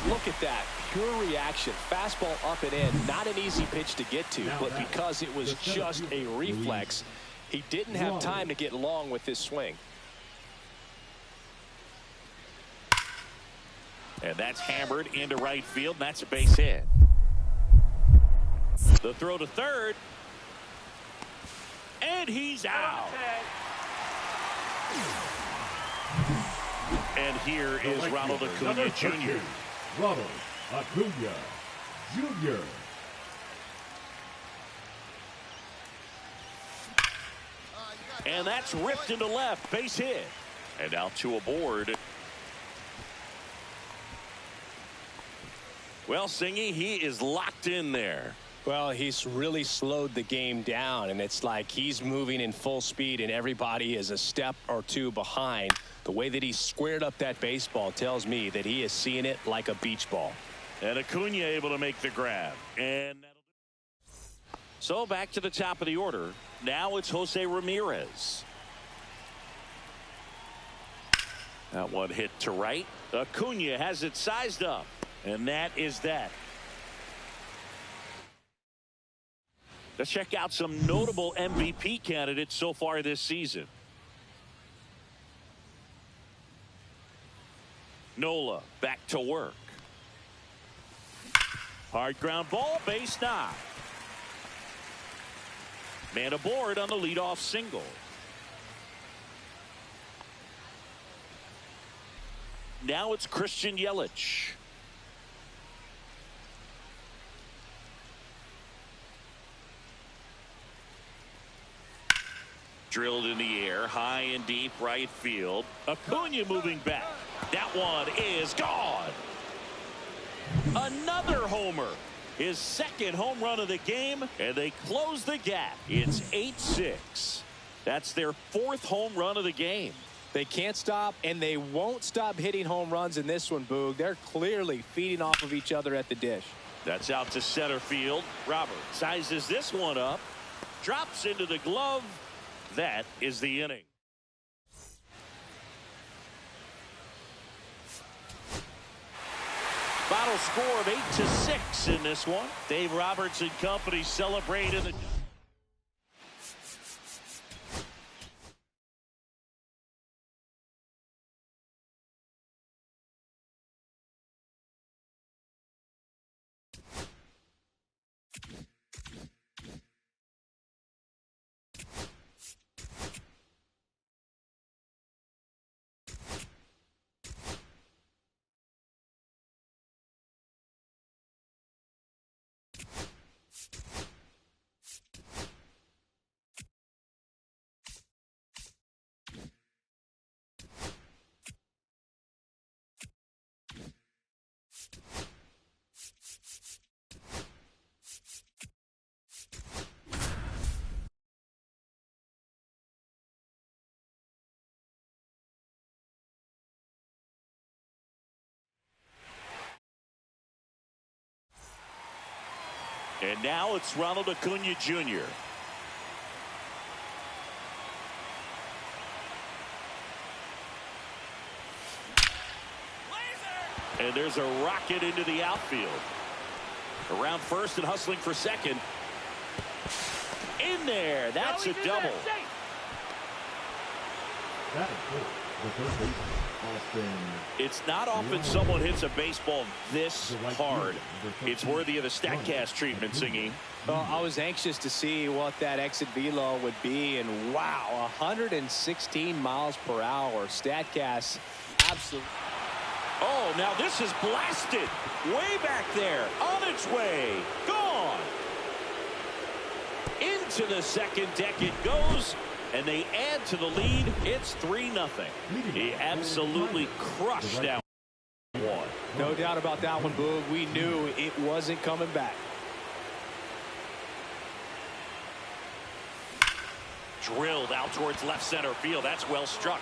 Look at that. Pure reaction. Fastball up and in. Not an easy pitch to get to, but because it was just a reflex, he didn't have time to get long with his swing. And that's hammered into right field. And that's a base hit. The throw to third. And he's out. And here is Ronald Acuna Jr. Ronald Acuna Jr. And that's ripped into left. Base hit. And now 2 aboard. Well, Singy, he is locked in there. Well, he's really slowed the game down, and it's like he's moving in full speed, and everybody is a step or 2 behind. The way that he squared up that baseball tells me that he is seeing it like a beach ball. And Acuna able to make the grab. And so back to the top of the order. Now it's Jose Ramirez. That one hit to right. Acuna has it sized up. And that is that. Let's check out some notable MVP candidates so far this season. Nola back to work. Hard ground ball, base knock. Man aboard on the leadoff single. Now it's Christian Yelich. Drilled in the air, high and deep right field. Acuna moving back. That one is gone. Another homer. His 2nd home run of the game, and they close the gap. It's 8-6. That's their 4th home run of the game. They can't stop, and they won't stop hitting home runs in this one, Boog. They're clearly feeding off of each other at the dish. That's out to center field. Robert sizes this one up. Drops into the glove. That is the inning. Final score of 8-6 in this one. Dave Roberts and company celebrate in the And now it's Ronald Acuna Jr. And there's a rocket into the outfield. Around first and hustling for second. In there. That's a double. That is good. The first baseman, Austin. It's not often someone hits a baseball this hard. It's worthy of a StatCast treatment, Singy. Well, I was anxious to see what that exit velo would be, and wow, 116 miles per hour. StatCast, absolutely. Oh, now this is blasted. Way back there. On its way. Gone. Into the second deck it goes. And they add to the lead. It's 3-0. He absolutely crushed that one. No doubt about that one, Boog. We knew it wasn't coming back. Drilled out towards left center field. That's well struck.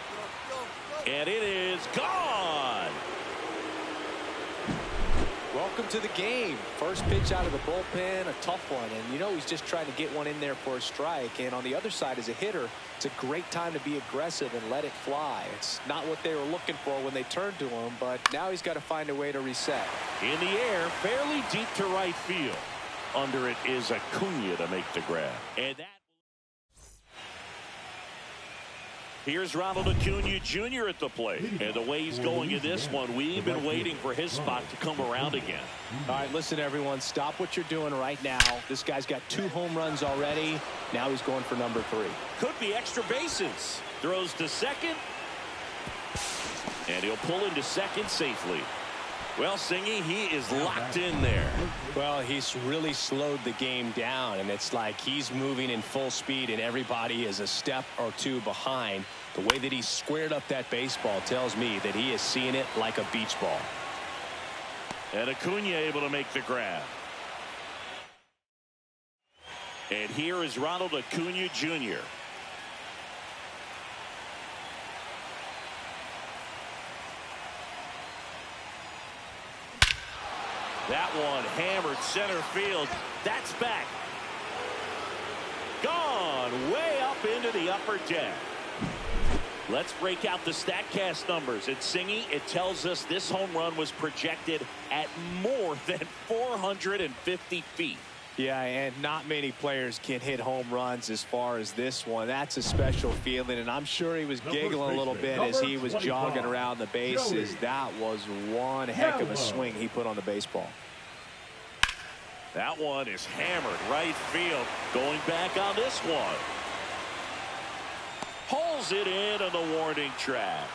And it is gone. Welcome to the game. First pitch out of the bullpen, a tough one. And you know he's just trying to get one in there for a strike. And on the other side, as a hitter, it's a great time to be aggressive and let it fly. It's not what they were looking for when they turned to him, but now he's got to find a way to reset. In the air, fairly deep to right field. Under it is Acuna to make the grab. And that. Here's Ronald Acuna Jr. at the plate. And the way he's going in this one, we've been waiting for his spot to come around again. All right, listen, everyone. Stop what you're doing right now. This guy's got 2 home runs already. Now he's going for number 3. Could be extra bases. Throws to second. And he'll pull into second safely. Well, Singy, he is locked in there. Well, he's really slowed the game down, and it's like he's moving in full speed, and everybody is a step or 2 behind. The way that he squared up that baseball tells me that he is seeing it like a beach ball. And Acuna able to make the grab. And here is Ronald Acuna Jr. That one hammered center field. That's back. Gone way up into the upper deck. Let's break out the StatCast numbers. At Singy, it tells us this home run was projected at more than 450 feet. Yeah, and not many players can hit home runs as far as this one. That's a special feeling, and I'm sure he was giggling a little bit as he was jogging around the bases. That was one heck of a swing he put on the baseball. That one is hammered right field. Going back on this one. Pulls it in on the warning track.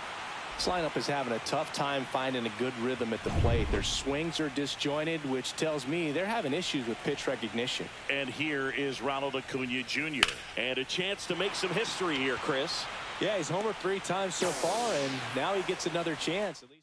This lineup is having a tough time finding a good rhythm at the plate. Their swings are disjointed, which tells me they're having issues with pitch recognition. And here is Ronald Acuna Jr. And a chance to make some history here, Chris. Yeah, he's homered 3 times so far, and now he gets another chance. At least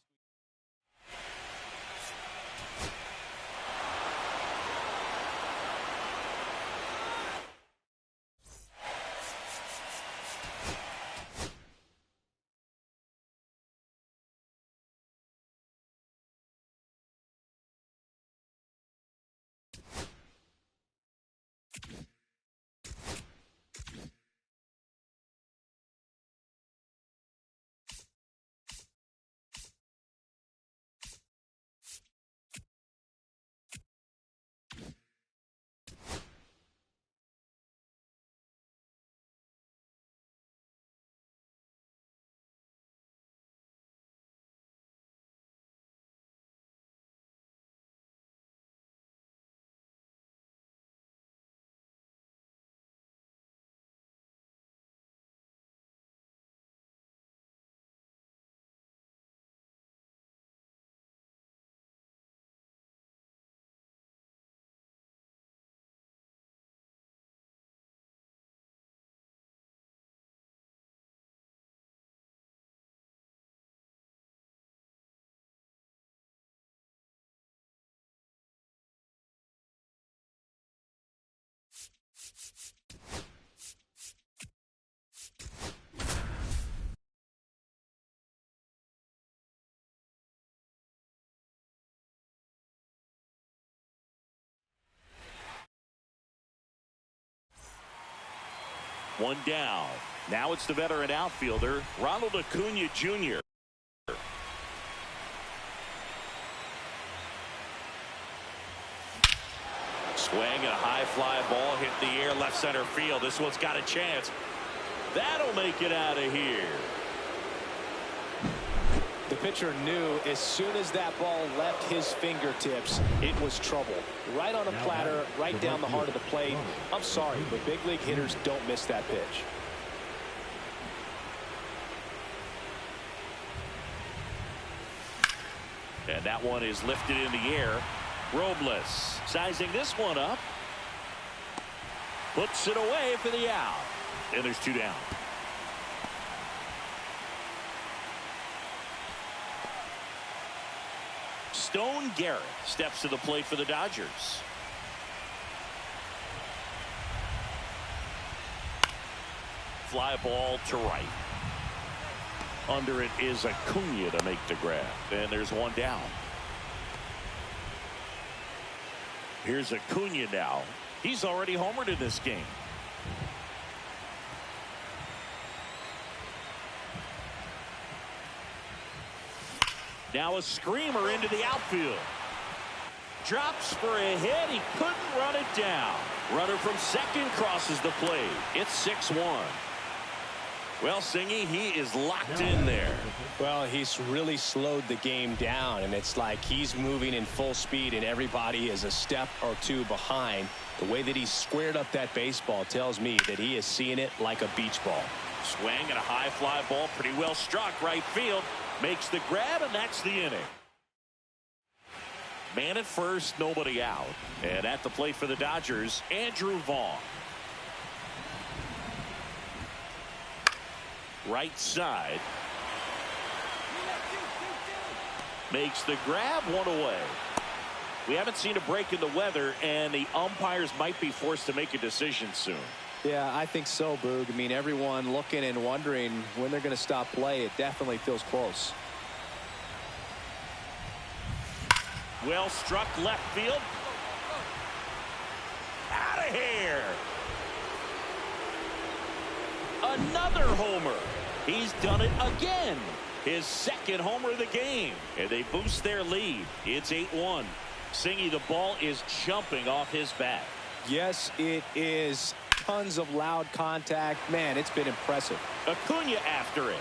One down. Now it's the veteran outfielder, Ronald Acuna Jr. Swing and a high fly ball hit the air left center field. This one's got a chance. That'll make it out of here. The pitcher knew as soon as that ball left his fingertips, it was trouble. Right on a platter, right down the heart of the plate. I'm sorry, but big league hitters don't miss that pitch. And that one is lifted in the air. Robles sizing this one up. Puts it away for the out. And there's two down. Stone Garrett steps to the plate for the Dodgers. Fly ball to right. Under it is Acuna to make the grab. And there's one down. Here's Acuna now. He's already homered in this game. Now a screamer into the outfield. Drops for a hit. He couldn't run it down. Runner from second crosses the plate. It's 6-1. Well, Singy, he is locked in there. Well, he's really slowed the game down, and it's like he's moving in full speed, and everybody is a step or two behind. The way that he squared up that baseball tells me that he is seeing it like a beach ball. Swing and a high fly ball, pretty well struck right field. Makes the grab, and that's the inning. Man at first, nobody out. And at the plate for the Dodgers, Andrew Vaughn. Right side. Makes the grab, one away. We haven't seen a break in the weather, and the umpires might be forced to make a decision soon. Yeah, I think so, Boog. I mean, everyone looking and wondering when they're going to stop play. It definitely feels close. Well struck left field. Out of here. Another homer. He's done it again. His second homer of the game. And they boost their lead. It's 8-1. Singy, the ball is jumping off his bat. Yes, it is. Tons of loud contact. Man, it's been impressive. Acuna after it.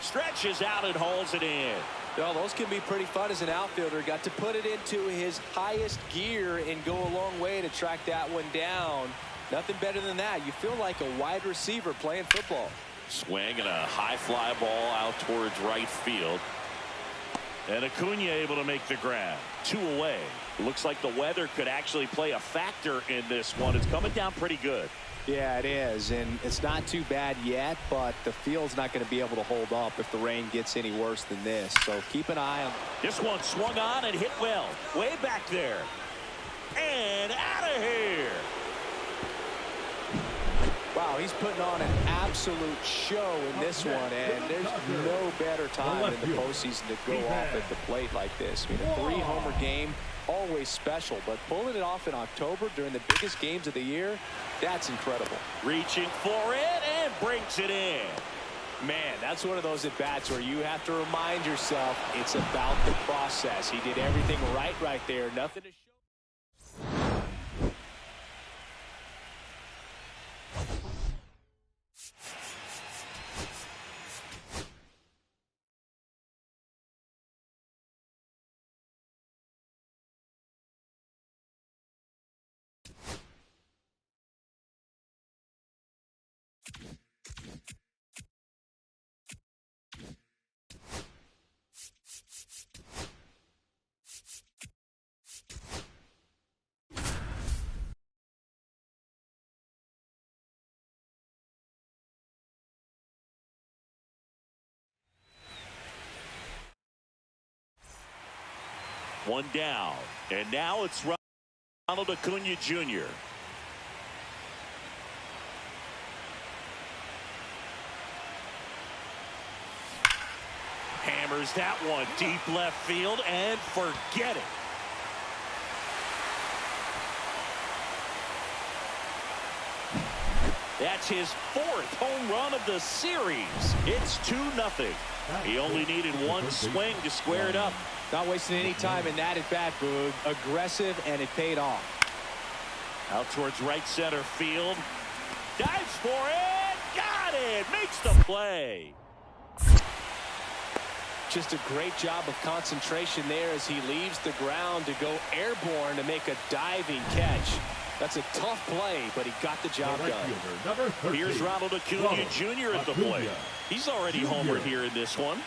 Stretches out and hauls it in. Well, those can be pretty fun as an outfielder. Got to put it into his highest gear and go a long way to track that one down. Nothing better than that. You feel like a wide receiver playing football. Swing and a high fly ball out towards right field. And Acuna able to make the grab. 2 away. Looks like the weather could actually play a factor in this one. It's coming down pretty good. Yeah, it is. And it's not too bad yet, but the field's not going to be able to hold up if the rain gets any worse than this. So keep an eye on. This one swung on and hit well. Way back there. And out of here. Wow, he's putting on an absolute show in this one, and there's no better time in the postseason to go off at the plate like this. I mean, a 3-homer game, always special, but pulling it off in October during the biggest games of the year, that's incredible. Reaching for it and brings it in. Man, that's one of those at-bats where you have to remind yourself it's about the process. He did everything right there. Nothing to show. One down. And now it's Ronald Acuna Jr. Hammers that one deep left field and forget it. That's his 4th home run of the series. It's 2-0. He only needed one swing to square it up. Not wasting any time in that at bat, Boog. Aggressive, and it paid off. Out towards right center field. Dives for it. Got it. Makes the play. Just a great job of concentration there as he leaves the ground to go airborne to make a diving catch. That's a tough play, but he got the job done. Here's Ronald Acuna Jr. at the plate. He's already homered here in this one.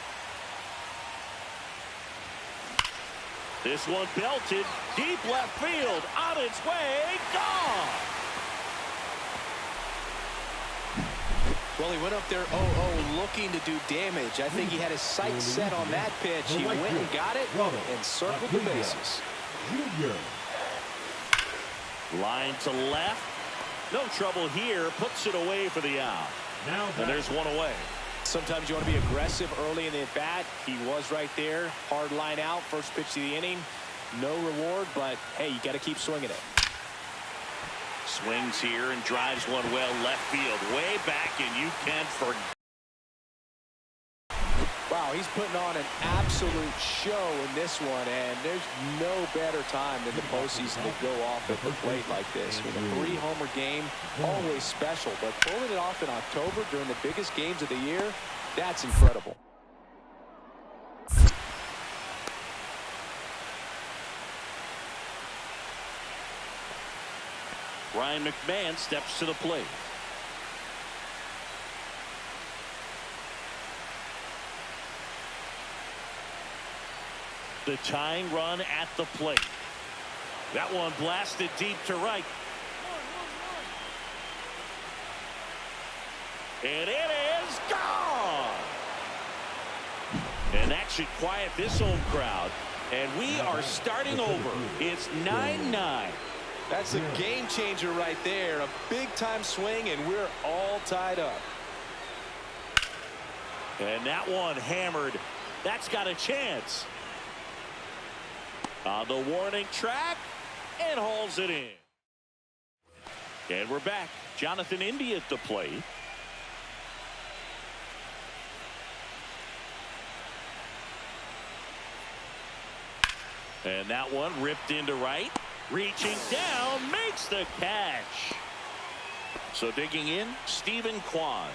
This one belted deep left field. On its way. Gone. Well, he went up there 0-0 looking to do damage. I think he had his sights set on that pitch. He went and got it and circled the bases. Line to left. No trouble here. Puts it away for the out. And there's one away. Sometimes you want to be aggressive early in the at-bat. He was right there. Hard line out. First pitch of the inning. No reward, but, hey, you got to keep swinging it. Swings here and drives one well left field. Way back, and you can't forget. Wow, he's putting on an absolute show in this one, and there's no better time than the postseason to go off at the plate like this. With a 3-homer game, always special, but pulling it off in October during the biggest games of the year, that's incredible. Ryan McMahon steps to the plate. The tying run at the plate. That one blasted deep to right. And it is gone. And that should quiet this home crowd. And we are starting over. It's 9-9. That's a game changer right there. A big-time swing, and we're all tied up. And that one hammered. That's got a chance. On the warning track, and hauls it in. And we're back. Jonathan India at the plate. And that one ripped into right. Reaching down, makes the catch. So digging in, Stephen Kwan.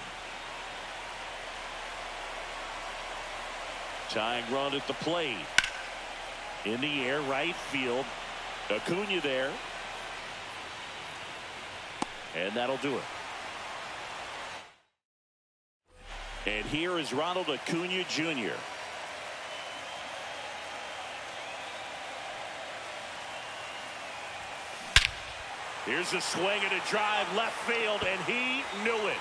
Tying run at the plate. In the air, right field. Acuna there. And that'll do it. And here is Ronald Acuna Jr. Here's a swing and a drive left field, and he knew it.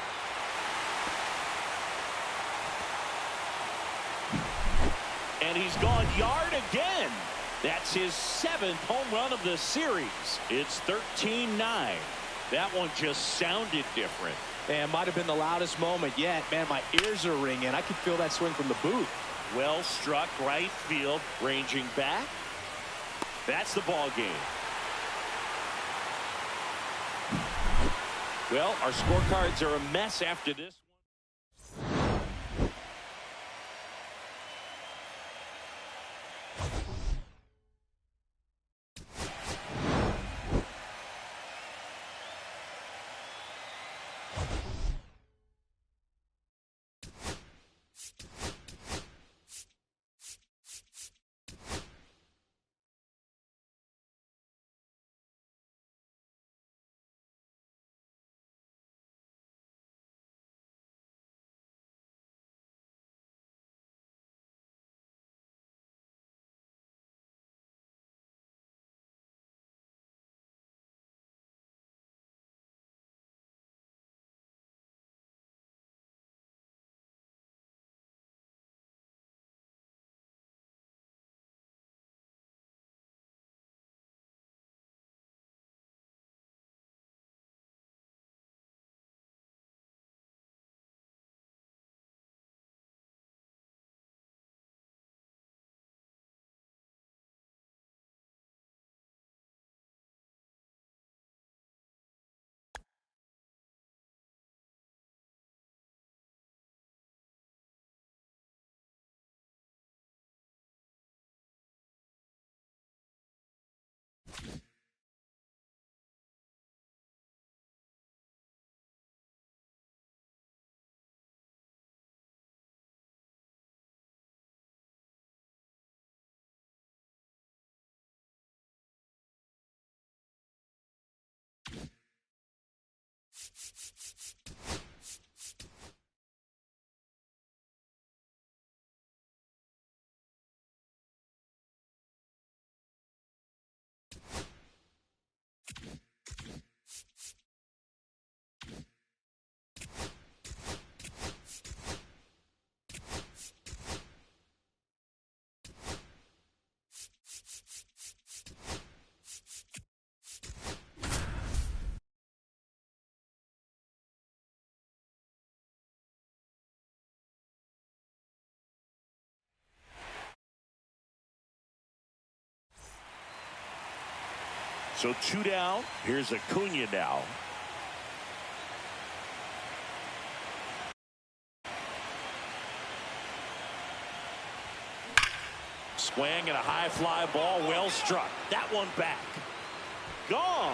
And he's gone yard again. That's his 7th home run of the series. It's 13-9. That one just sounded different. Man, might have been the loudest moment yet. Man, my ears are ringing. I could feel that swing from the booth. Well struck right field, ranging back. That's the ball game. Well, our scorecards are a mess after this. So 2 down. Here's Acuna now. Swing and a high fly ball, well struck. That one back. Gone.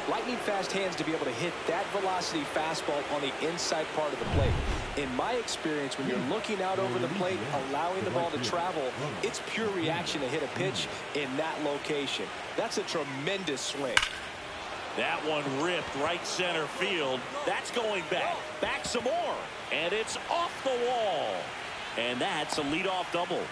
Lightning fast hands to be able to hit that velocity fastball on the inside part of the plate. In my experience, when you're looking out over the plate, allowing the ball to travel, it's pure reaction to hit a pitch in that location. That's a tremendous swing. That one ripped right center field. That's going back. Back some more. And it's off the wall. And that's a leadoff double.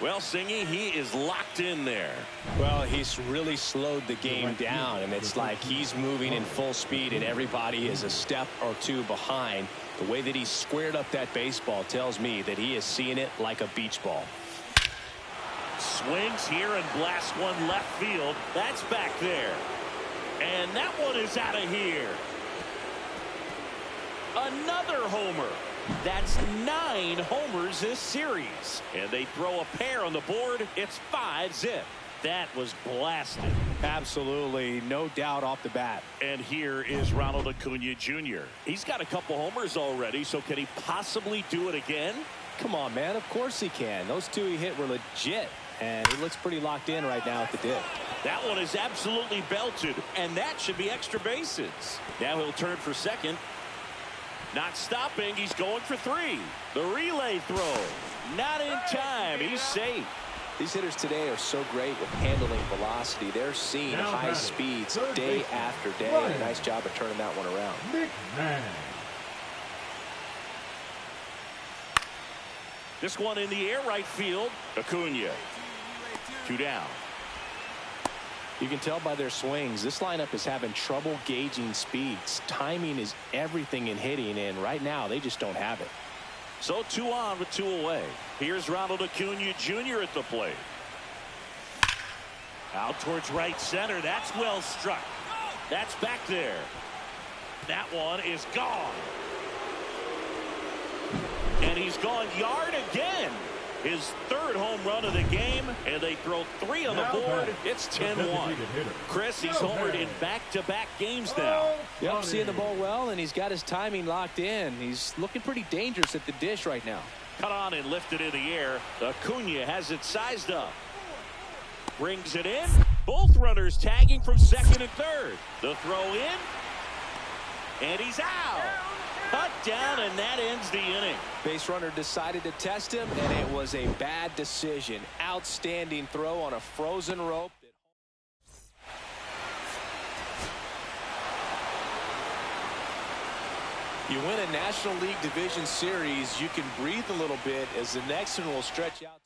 Well, Singy, he is locked in there. Well, he's really slowed the game down, and it's like he's moving in full speed, and everybody is a step or two behind. The way that he squared up that baseball tells me that he is seeing it like a beach ball. Swings here and blasts one left field. That's back there. And that one is out of here. Another homer. That's 9 homers this series. And they throw a pair on the board. It's 5-zip. That was blasted. Absolutely, no doubt off the bat. And here is Ronald Acuna Jr. He's got a couple homers already, so can he possibly do it again? Come on, man. Of course he can. Those 2 he hit were legit. And he looks pretty locked in right now at the dip. That one is absolutely belted, and that should be extra bases. Now he'll turn for second. Not stopping. He's going for 3. The relay throw. Not in time. He's safe. These hitters today are so great with handling velocity. They're seeing high speeds day after day. And a nice job of turning that one around. McMahon. This one in the air, right field. Acuna. 2 down. You can tell by their swings, this lineup is having trouble gauging speeds. Timing is everything in hitting, and right now they just don't have it. So 2 on with 2 away. Here's Ronald Acuna Jr. at the plate. Out towards right center. That's well struck. That's back there. That one is gone. And he's gone yard again. His 3rd home run of the game, and they throw 3 on the board. It's 10-1. Chris, he's homered in back-to-back games now. Yep, seeing the ball well, and he's got his timing locked in. He's looking pretty dangerous at the dish right now. Cut on and lifted in the air. Acuna has it sized up. Brings it in. Both runners tagging from second and third. The throw in. And he's out. Cut down, and that ends the inning. Base runner decided to test him, and it was a bad decision. Outstanding throw on a frozen rope. You win a National League Division Series, you can breathe a little bit as the next one will stretch out.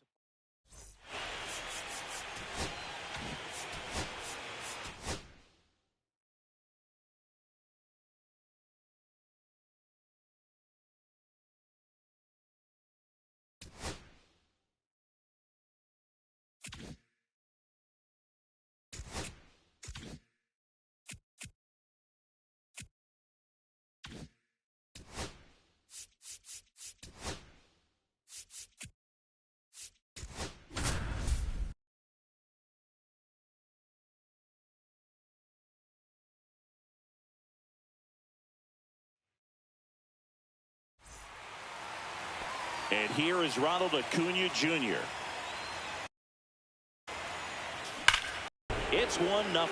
And here is Ronald Acuna Jr. It's 1-0.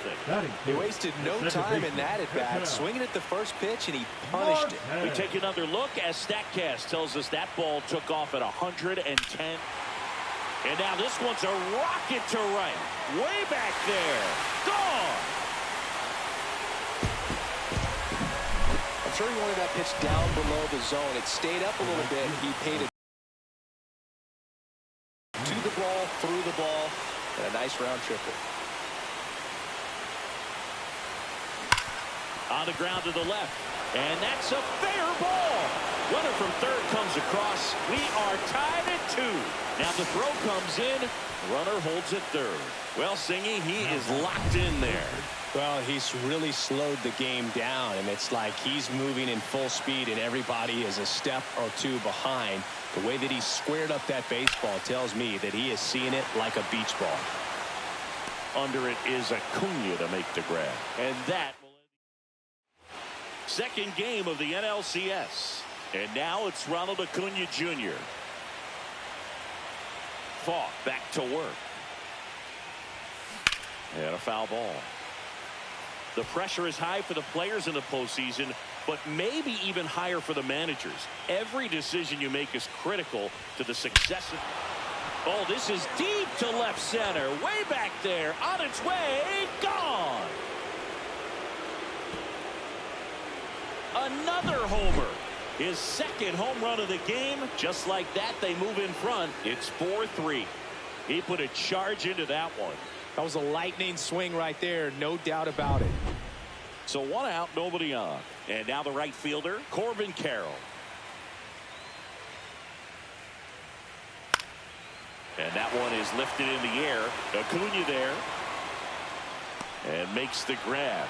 He wasted no time in that at bat, swinging at the first pitch, and he punished it. We take another look as StatCast tells us that ball took off at 110. And now this one's a rocket to right. Way back there. Gone. I'm sure he wanted that pitch down below the zone. It stayed up a little bit. He paid it to the ball, through the ball, and a nice round triple. On the ground to the left. And that's a fair ball. Runner from third comes across. We are tied at 2. Now the throw comes in. Runner holds at third. Well, Singy, he is locked in there. Well, he's really slowed the game down, and it's like he's moving in full speed, and everybody is a step or 2 behind. The way that he squared up that baseball tells me that he is seeing it like a beach ball. Under it is Acuna to make the grab. And that will end the second game of the NLCS. And now it's Ronald Acuna Jr. Fought back to work. And a foul ball. The pressure is high for the players in the postseason, but maybe even higher for the managers. Every decision you make is critical to the success of... Oh, this is deep to left center. Way back there. On its way. Gone. Another homer. His second home run of the game. Just like that, they move in front. It's 4-3. He put a charge into that one. That was a lightning swing right there. No doubt about it. So one out, nobody on. And now the right fielder, Corbin Carroll. And that one is lifted in the air. Acuna there. And makes the grab.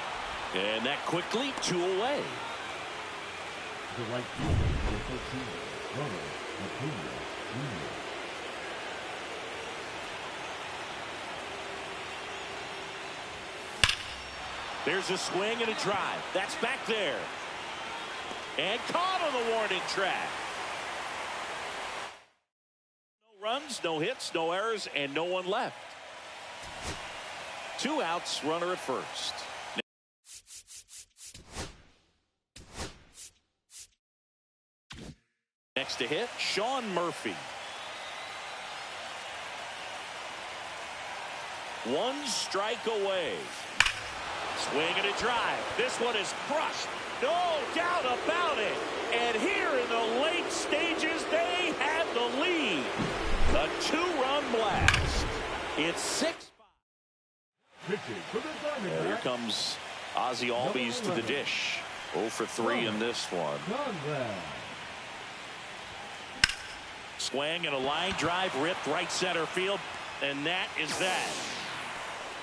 And that quickly, 2 away. The right fielder, number 13, Ronald Acuna Jr. There's a swing and a drive. That's back there. And caught on the warning track. No runs, no hits, no errors, and no one left. 2 outs, runner at first. Next to hit, Sean Murphy. 1 strike away. Swing and a drive. This one is crushed. No doubt about it. And here in the late stages, they have the lead. A 2-run blast. It's 6-5. And here comes Ozzie Albies to the dish. 0 for 3 in this one. Swing and a line drive ripped right center field. And that is that.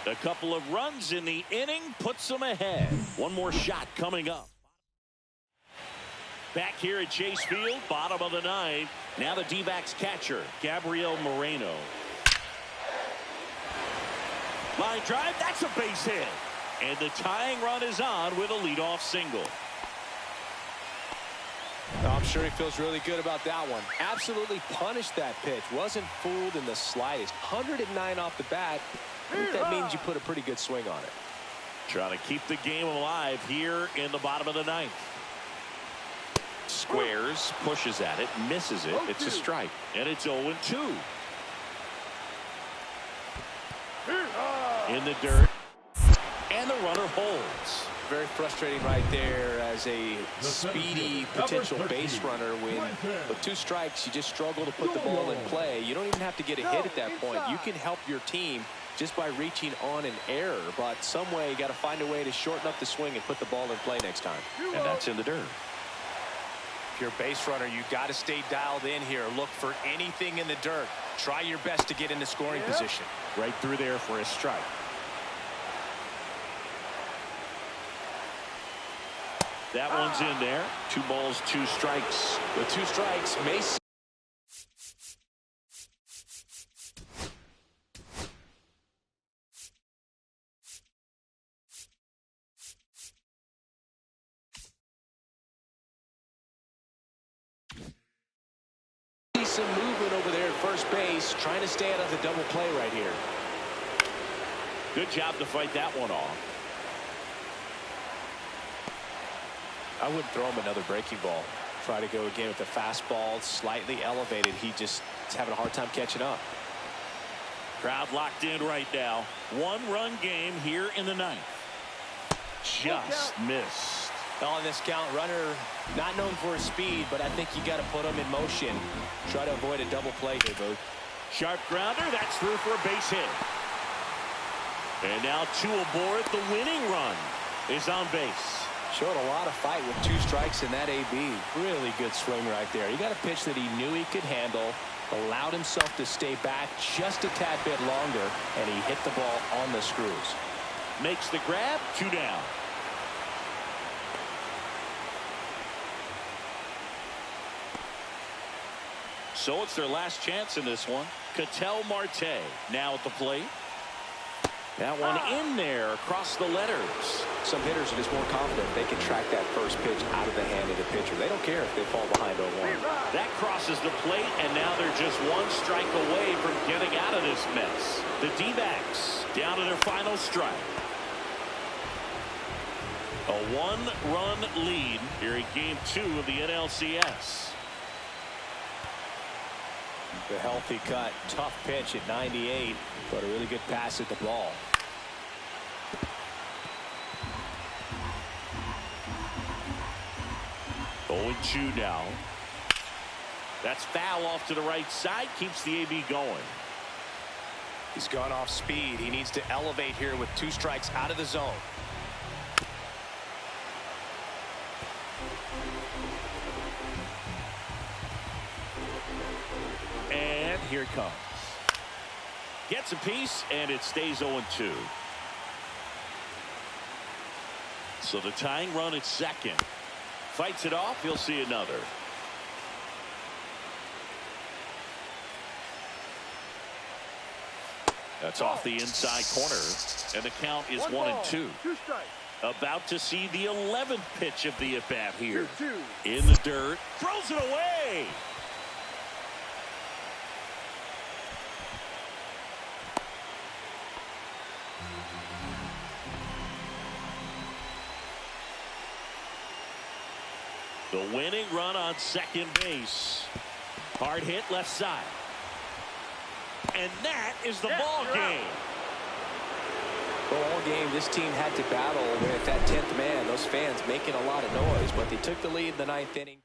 A couple of runs in the inning puts them ahead. One more shot coming up. Back here at Chase Field, bottom of the 9th. Now the D-backs catcher, Gabriel Moreno. Line drive, that's a base hit. And the tying run is on with a leadoff single. I'm sure he feels really good about that one. Absolutely punished that pitch. Wasn't fooled in the slightest. 109 off the bat. I think that means you put a pretty good swing on it. Trying to keep the game alive here in the bottom of the 9th. Squares, pushes at it, misses it. It's a strike. And it's 0-2. In the dirt. And the runner holds. Very frustrating right there as a speedy potential base runner when with 2 strikes you just struggle to put the ball in play. You don't even have to get a hit at that point. You can help your team just by reaching on an error, but some way you got to find a way to shorten up the swing and put the ball in play next time. And that's in the dirt. If you're a base runner, you got to stay dialed in here. Look for anything in the dirt. Try your best to get into scoring position. Right through there for a strike. That one's in there. 2 balls, 2 strikes. The 2 strikes may see some movement over there at first base, trying to stay out of the double play right here. Good job to fight that one off. I wouldn't throw him another breaking ball. Try to go again with the fastball slightly elevated. He just is having a hard time catching up. Crowd locked in right now. 1-run game here in the 9th. Just missed. On this count, runner not known for his speed, but I think you got to put him in motion. Try to avoid a double play here, Booth. Sharp grounder. That's through for a base hit. And now 2 aboard. The winning run is on base. Showed a lot of fight with 2 strikes in that AB. Really good swing right there. He got a pitch that he knew he could handle, allowed himself to stay back just a tad bit longer, and he hit the ball on the screws. Makes the grab. 2 down. So it's their last chance in this one. Ketel Marte now at the plate. That one in there across the letters. Some hitters are just more confident they can track that first pitch out of the hand of the pitcher. They don't care if they fall behind 0-1. That crosses the plate, and now they're just one strike away from getting out of this mess. The D-backs down to their final strike. A one-run lead here in Game 2 of the NLCS. The healthy cut, tough pitch at 98, but a really good pass at the ball. Oh, 0-2 now. That's foul off to the right side, keeps the AB going. He's gone off speed. He needs to elevate here with 2 strikes out of the zone. And here it comes. Gets a piece, and it stays 0-2. So the tying run at second. Fights it off. He'll see another. That's off the inside corner, and the count is 1-2. 2 strikes. About to see the 11th pitch of the at-bat here. 2-2. In the dirt. Throws it away. The winning run on second base. Hard hit left side. And that is the ball game. Well, all game, this team had to battle with that 10th man. Those fans making a lot of noise, but they took the lead in the 9th inning.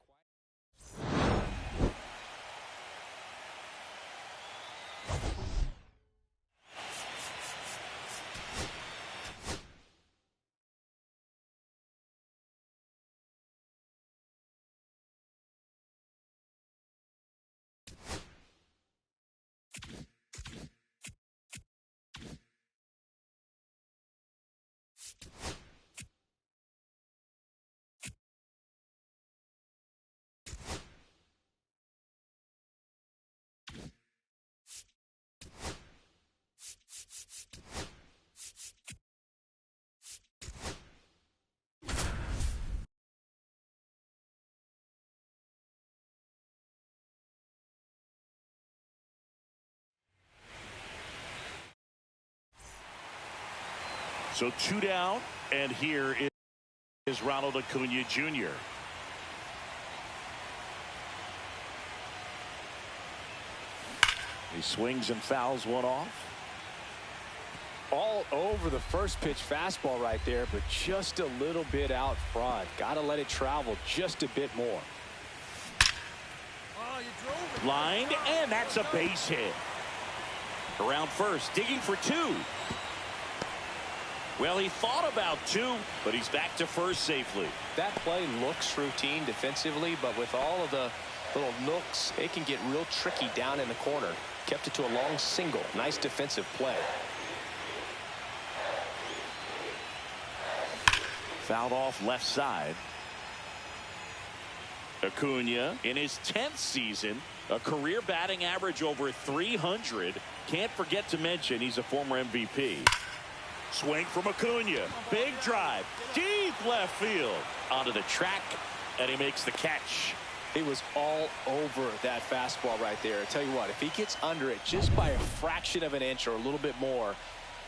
So 2 down, and here is Ronald Acuna Jr. He swings and fouls one off. All over the first pitch fastball right there, but just a little bit out front. Got to let it travel just a bit more. Lined, and that's a base hit. Around first, digging for 2. Well, he thought about 2, but he's back to first safely. That play looks routine defensively, but with all of the little nooks, it can get real tricky down in the corner. Kept it to a long single. Nice defensive play. Fouled off left side. Acuna in his 10th season, a career batting average over 300. Can't forget to mention he's a former MVP. Swing from Acuna. Big drive. Deep left field. Onto the track, and he makes the catch. He was all over that fastball right there. I tell you what, if he gets under it just by a fraction of an inch or a little bit more,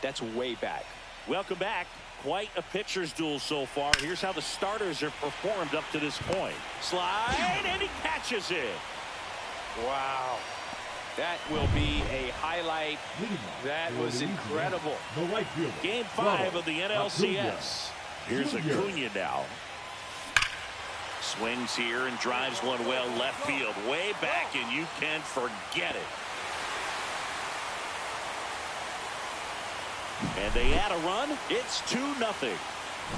that's way back. Welcome back. Quite a pitcher's duel so far. Here's how the starters have performed up to this point. Slide, and he catches it. Wow. That will be a highlight. That was incredible. Game 5 of the NLCS. Here's Acuna now. Swings here and drives one well left field. Way back, and you can forget it. And they add a run. It's 2-0.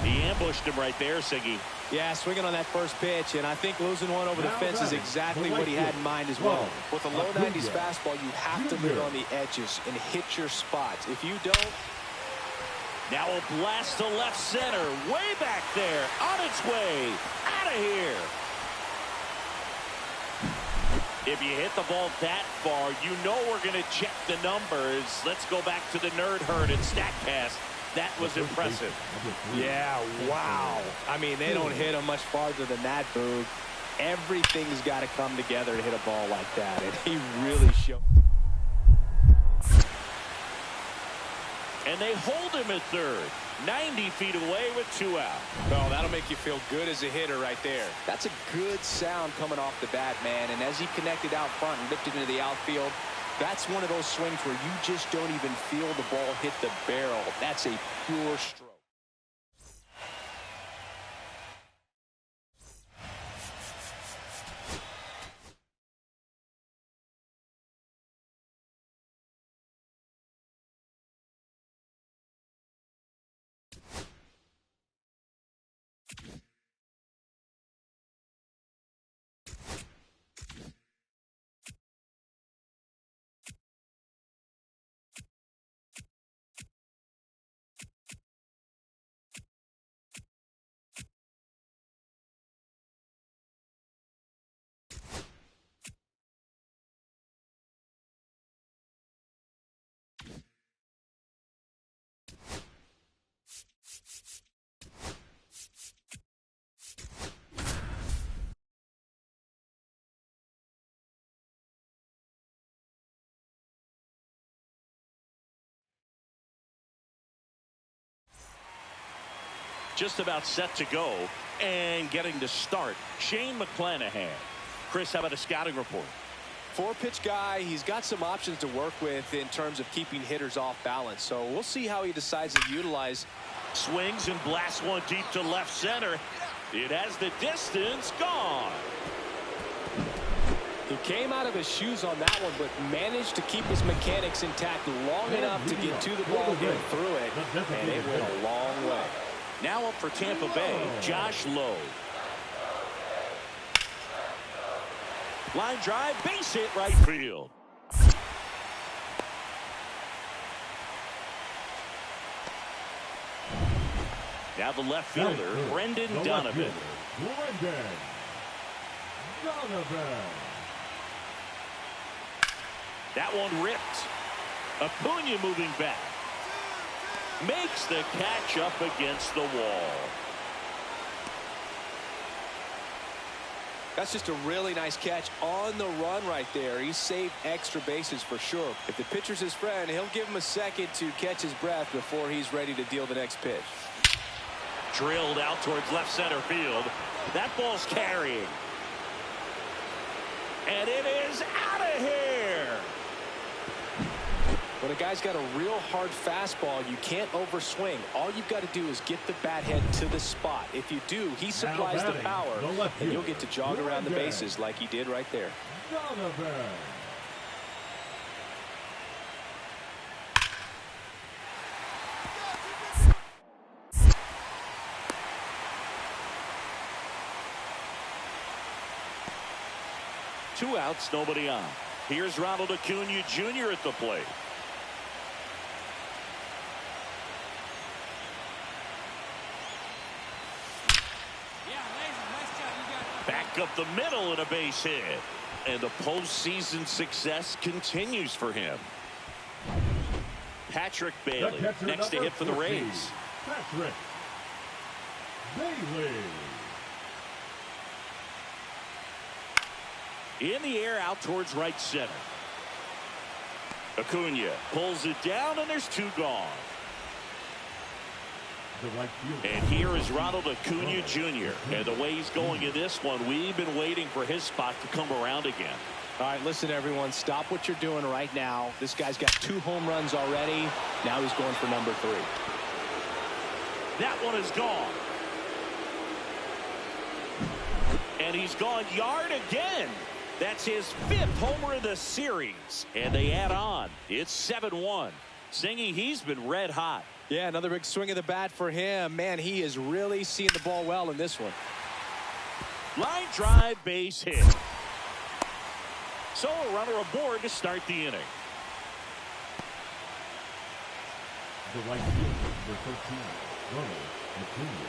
He ambushed him right there, Siggy. Yeah, swinging on that first pitch, and I think losing one over the fence is exactly what he had in mind as well. With a low 90s fastball, you have to live on the edges and hit your spots. If you don't... Now a blast to left center, way back there, on its way, out of here. If you hit the ball that far, you know we're going to check the numbers. Let's go back to the nerd herd and StatCast. That was impressive. Yeah, wow. I mean, they don't hit him much farther than that, Boog. Everything's got to come together to hit a ball like that, and he really showed. And they hold him at third, 90 feet away with 2 out. Oh, that'll make you feel good as a hitter right there. That's a good sound coming off the bat, man. And as he connected out front and lifted into the outfield, that's one of those swings where you just don't even feel the ball hit the barrel. That's a pure stroke. Just about set to go and getting to start, Shane McClanahan. Chris, how about a scouting report? 4-pitch guy. He's got some options to work with in terms of keeping hitters off balance. So we'll see how he decides to utilize. Swings and blasts one deep to left center. It has the distance gone. He came out of his shoes on that one, but managed to keep his mechanics intact long enough to get to the ball, get through it, and it went a long way. Now up for Tampa Bay, Josh Lowe. Line drive, base hit right field. Now the left fielder, Brendan Donovan. That one ripped. Acuna moving back. Makes the catch up against the wall. That's just a really nice catch on the run right there. He saved extra bases for sure. If the pitcher's his friend, he'll give him a second to catch his breath before he's ready to deal the next pitch. Drilled out towards left center field. That ball's carrying. And it is out of here. When a guy's got a real hard fastball, you can't overswing. All you've got to do is get the bat head to the spot. If you do, he supplies the power, and you'll get to jog around the bases like he did right there. Donovan. Two outs, nobody on. Here's Ronald Acuna Jr. at the plate. Back up the middle and a base hit. And the postseason success continues for him. Patrick Bailey next to hit for the Rays. Patrick Bailey. In the air out towards right center. Acuna pulls it down and there's two gone. And here is Ronald Acuna Jr. And the way he's going in this one, we've been waiting for his spot to come around again. All right, listen, everyone, stop what you're doing right now. This guy's got 2 home runs already. Now he's going for number 3. That one is gone. And he's gone yard again. That's his 5th homer of the series. And they add on. It's 7-1. Singy, he's been red hot. Yeah, another big swing of the bat for him. Man, he is really seeing the ball well in this one. Line drive, base hit. So a runner aboard to start the inning. The right fielder, number 13, Ronald Acuna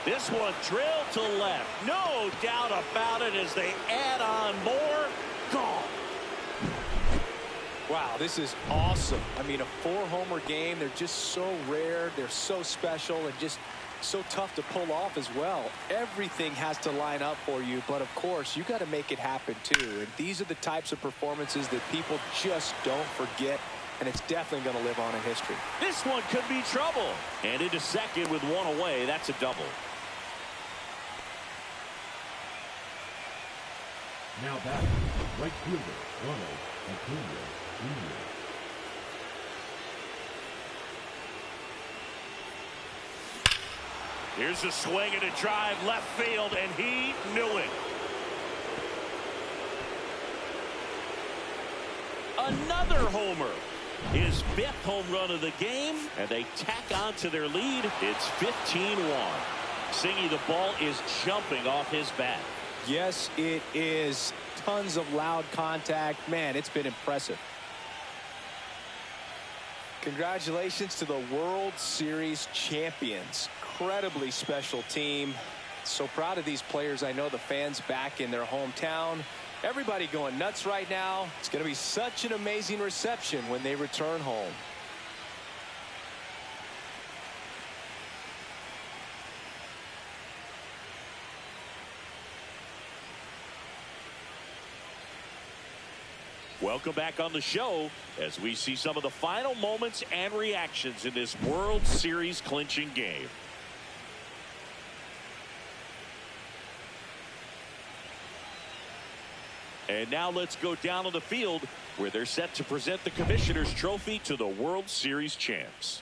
Jr. This one drilled to left. No doubt about it as they add on more. Gone. Wow, this is awesome. I mean, a 4-homer game. They're just so rare. They're so special and just so tough to pull off as well. Everything has to line up for you, but of course, you got to make it happen too. And these are the types of performances that people just don't forget, and it's definitely going to live on in history. This one could be trouble. And into second with one away. That's a double. Now back, right fielder, Ronald Acuna Jr. Here's a swing and a drive left field, and he knew it. Another homer. His 5th home run of the game, and they tack on to their lead. It's 15-1. Singy, the ball is jumping off his bat. Yes, it is. Tons of loud contact. Man, it's been impressive. Congratulations to the World Series champions. Incredibly special team. So proud of these players. I know the fans back in their hometown. Everybody going nuts right now. It's going to be such an amazing reception when they return home. Welcome back on the show as we see some of the final moments and reactions in this World Series clinching game. And now let's go down on the field where they're set to present the Commissioner's Trophy to the World Series champs.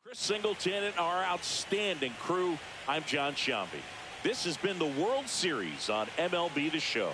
Chris Singleton and our outstanding crew, I'm John Shambi. This has been the World Series on MLB The Show.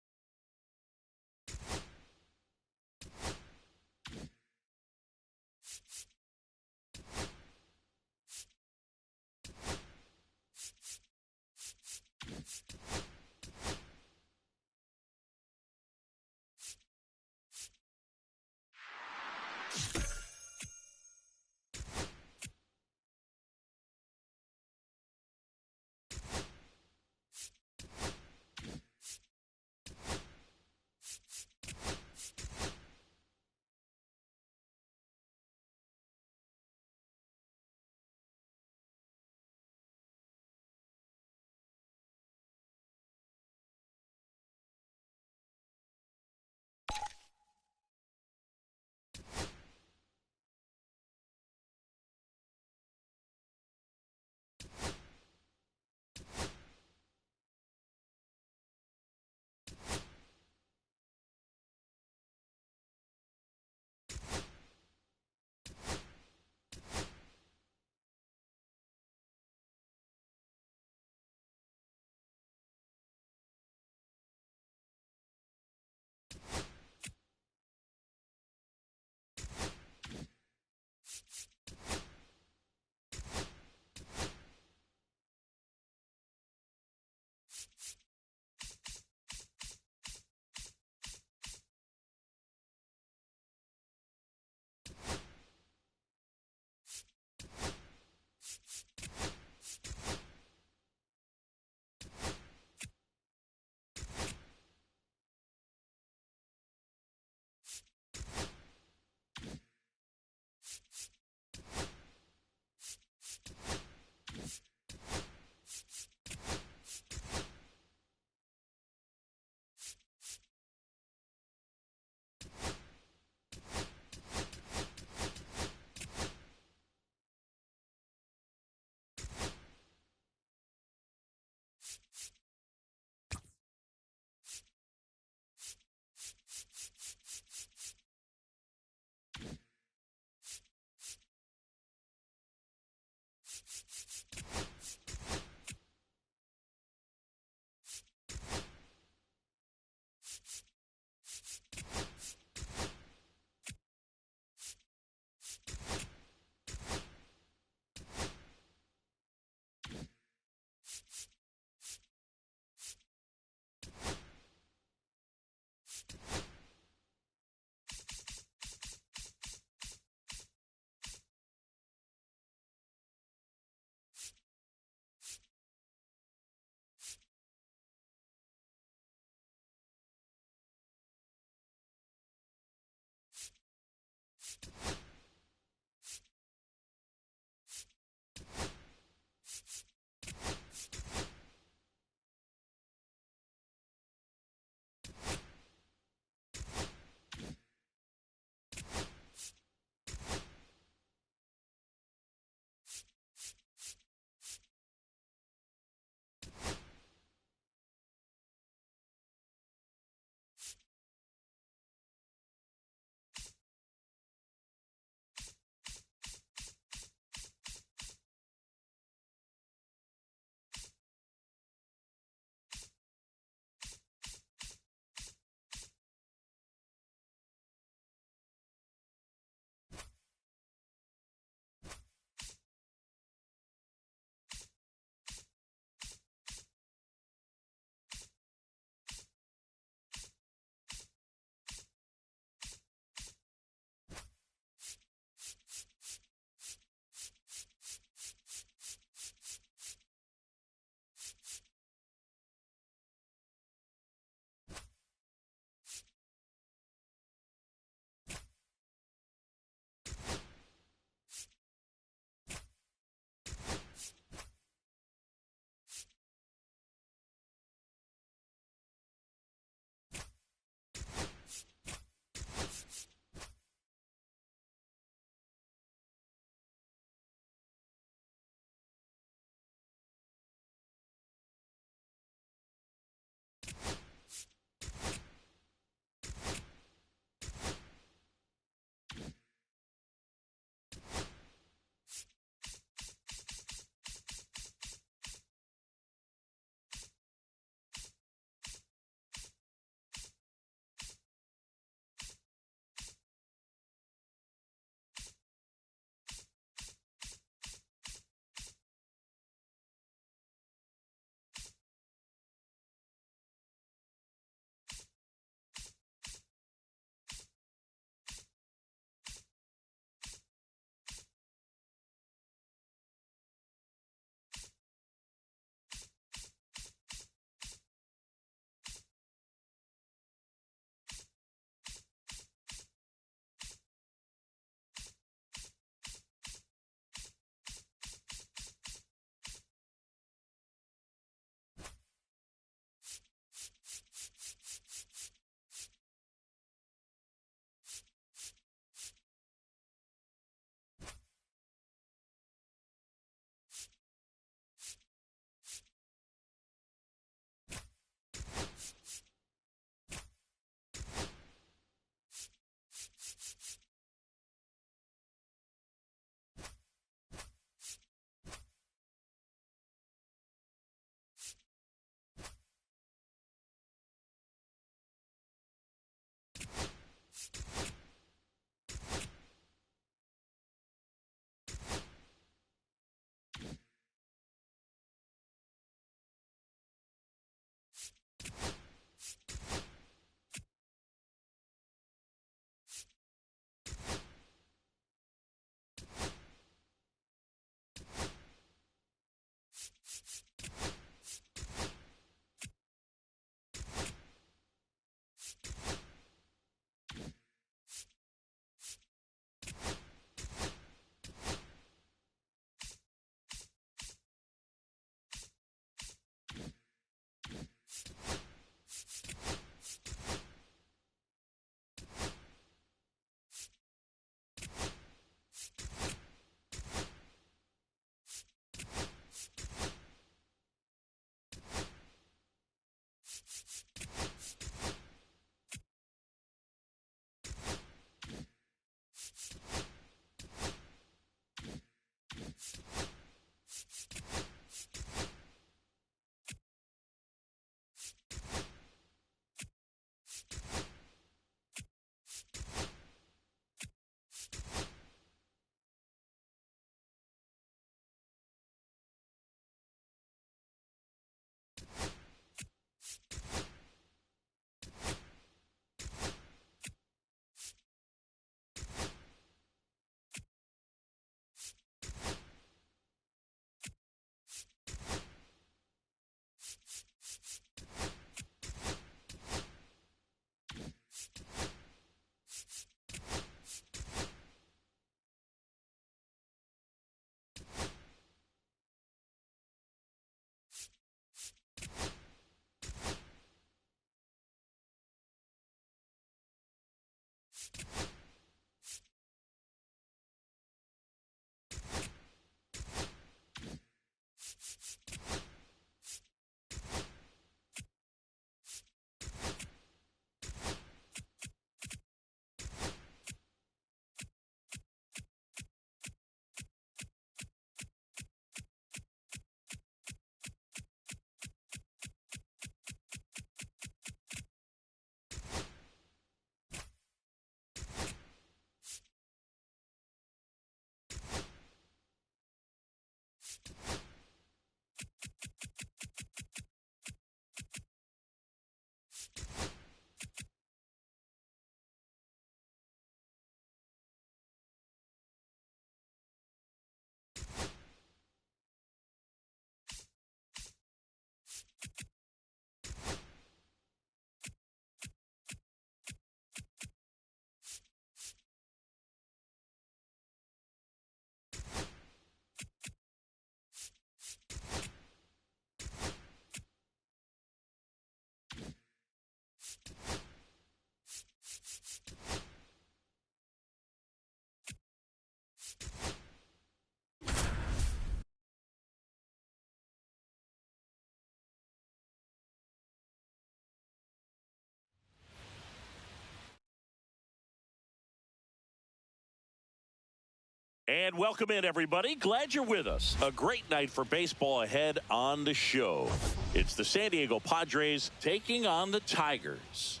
And welcome in, everybody. Glad you're with us. A great night for baseball ahead on the show. It's the San Diego Padres taking on the Tigers.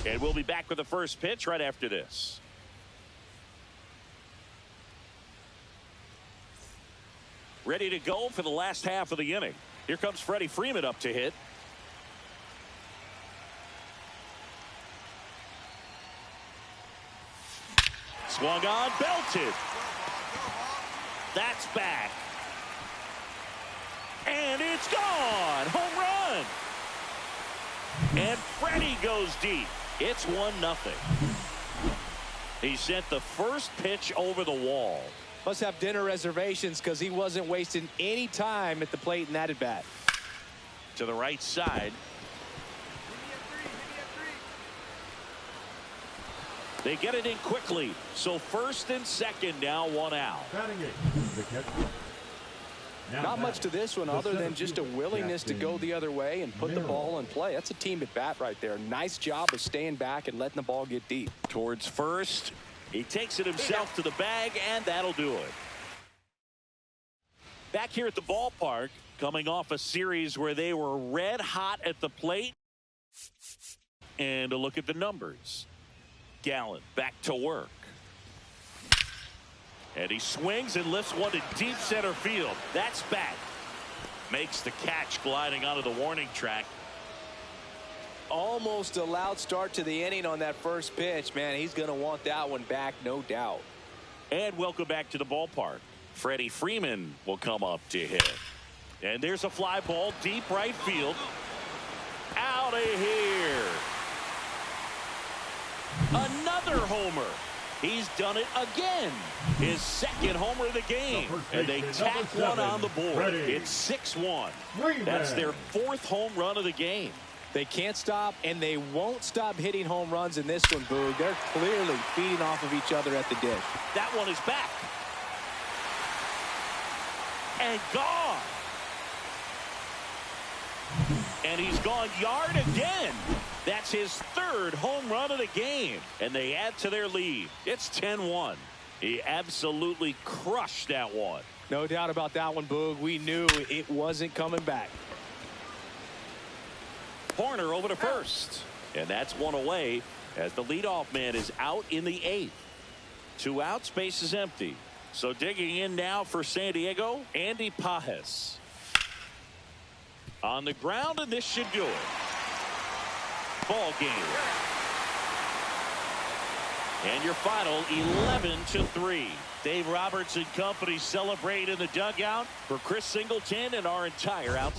And we'll be back with the first pitch right after this. Ready to go for the last half of the inning. Here comes Freddie Freeman up to hit. Swung on, belted. That's back. And it's gone. Home run. And Freddie goes deep. It's 1-0. He sent the first pitch over the wall. Must have dinner reservations because he wasn't wasting any time at the plate in that at bat. To the right side. They get it in quickly. So first and second now, 1 out. Not much to this one other than just a willingness to go the other way and put the ball in play. That's a team at bat right there. Nice job of staying back and letting the ball get deep. Towards first. He takes it himself to the bag, and that'll do it. Back here at the ballpark, coming off a series where they were red hot at the plate. And a look at the numbers. Gallen back to work. And he swings and lifts one to deep center field. That's back. Makes the catch gliding onto the warning track. Almost a loud start to the inning on that first pitch. Man, he's going to want that one back, no doubt. And welcome back to the ballpark. Freddie Freeman will come up to hit. And there's a fly ball deep right field. Out of here. Another homer. He's done it again. His second homer of the game. And they tack one on the board. It's 6-1. That's their fourth home run of the game. They can't stop, and they won't stop hitting home runs in this one, Boog. They're clearly feeding off of each other at the dish. That one is back. And gone. And he's gone yard again. That's his third home run of the game. And they add to their lead. It's 10-1. He absolutely crushed that one. No doubt about that one, Boog. We knew it wasn't coming back. Horner over to first. And that's one away as the leadoff man is out in the 8th. 2 outs, base is empty. So digging in now for San Diego, Andy Pajes. On the ground, and this should do it. Ball game. And your final 11-3. Dave Roberts and company celebrate in the dugout. For Chris Singleton and our entire out.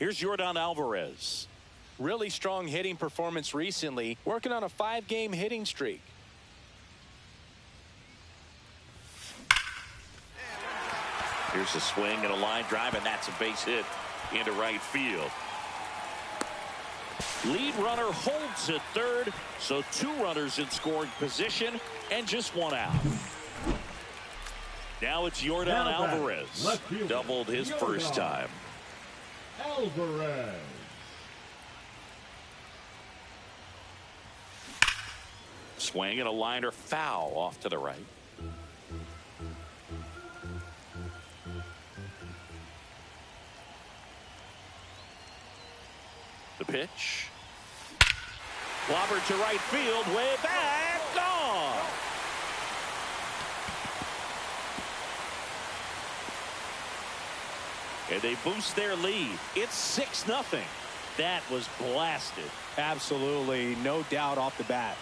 Here's Yordan Alvarez. Really strong hitting performance recently, working on a 5-game hitting streak. Here's a swing and a line drive, and that's a base hit into right field. Lead runner holds at third, so 2 runners in scoring position and just 1 out. Now it's Yordan Alvarez. Doubled his first time. Alvarez. Swing and a liner foul off to the right. The pitch. Clobbered to right field, way back, gone. And they boost their lead. It's 6-0. That was blasted. Absolutely, no doubt off the bat.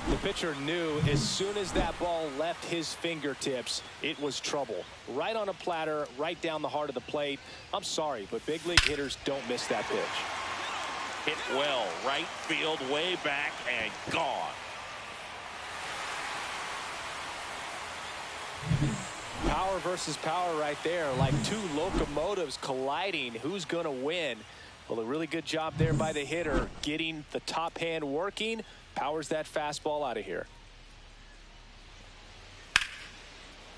The pitcher knew as soon as that ball left his fingertips, it was trouble. Right on a platter, right down the heart of the plate. I'm sorry, but big league hitters don't miss that pitch. Hit well, right field, way back, and gone. Power versus power right there, like 2 locomotives colliding. Who's going to win? Well, a really good job there by the hitter, getting the top hand working. Powers that fastball out of here.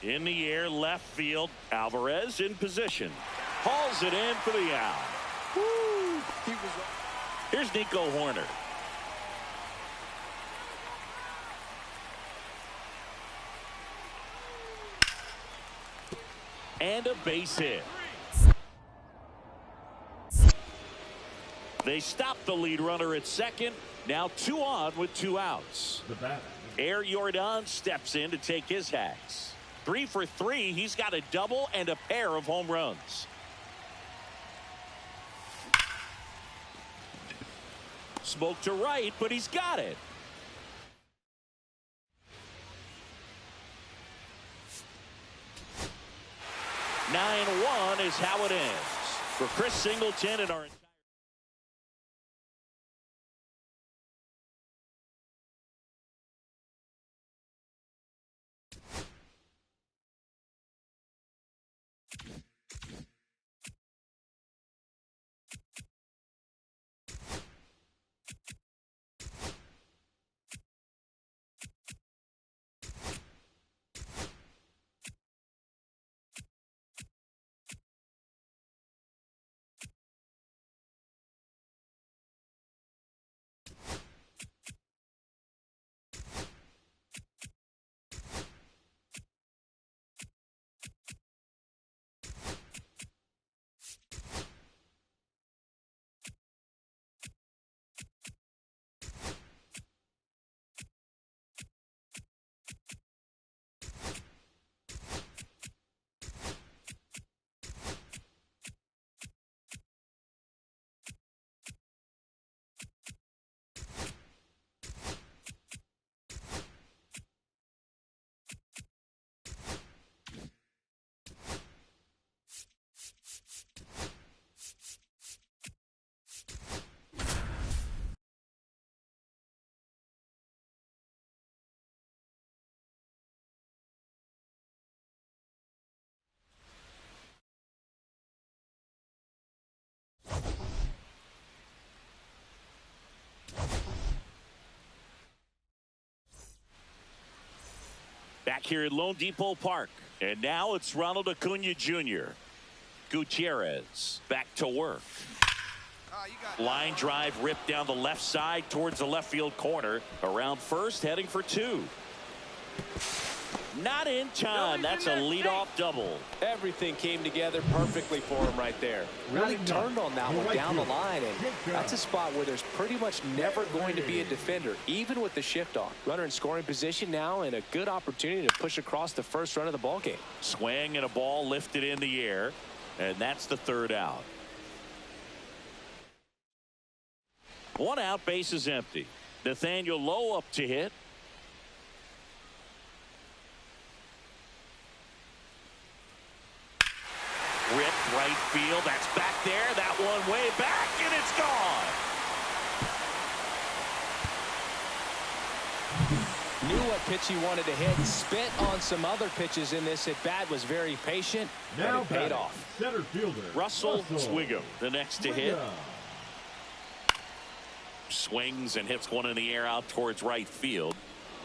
In the air, left field. Alvarez in position. Hauls it in for the out. Woo! Here's Nico Horner. And a base hit. They stop the lead runner at second. Now 2 on with 2 outs. Air Yordan steps in to take his hacks. 3 for 3. He's got a double and a pair of home runs. Smoke to right, but he's got it. (9-1) is how it ends. For Chris Singleton and our back here at Lone Depot Park. And now it's Ronald Acuna Jr. Gutierrez back to work. Line drive ripped down the left side towards the left field corner. Around first, heading for 2. Not in time. That's a leadoff double. Everything came together perfectly for him right there. Really turned on that one down the line, and that's a spot where there's pretty much never going to be a defender, even with the shift on. Runner in scoring position now, and a good opportunity to push across the first run of the ball game. Swing and a ball lifted in the air, and that's the third out. One out, base is empty. Nathaniel Lowe up to hit. Ripped right field. That's back there. That one way back, and it's gone. Knew what pitch he wanted to hit. Spit on some other pitches in this at bat. Was very patient. Now and it paid off. Center fielder Russell Swigum, the next to hit. Swings and hits one in the air out towards right field.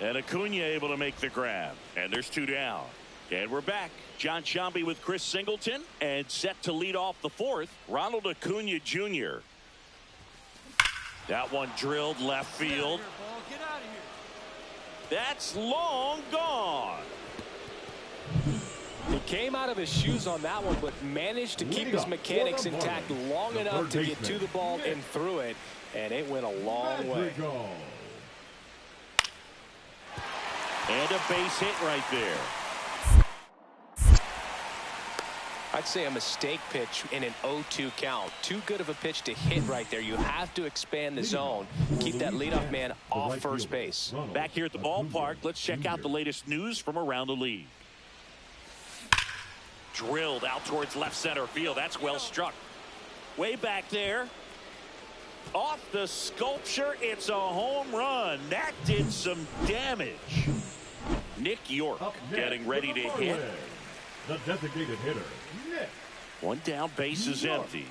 And Acuna able to make the grab. And there's two down. And we're back. John Sciambi with Chris Singleton. And set to lead off the fourth, Ronald Acuna Jr. That one drilled left field. Get out of here. That's long gone. He came out of his shoes on that one, but managed to keep his mechanics intact long enough to get to the ball and through it. And it went a long way. And a base hit right there. I'd say a mistake pitch in an 0-2 count. Too good of a pitch to hit right there. You have to expand the zone. Keep that leadoff man off first base. Back here at the ballpark, let's check out the latest news from around the league. Drilled out towards left center field. That's well struck. Way back there. Off the sculpture, it's a home run. That did some damage. Nick York getting ready to hit. The designated hitter, Nick. One down, base is empty.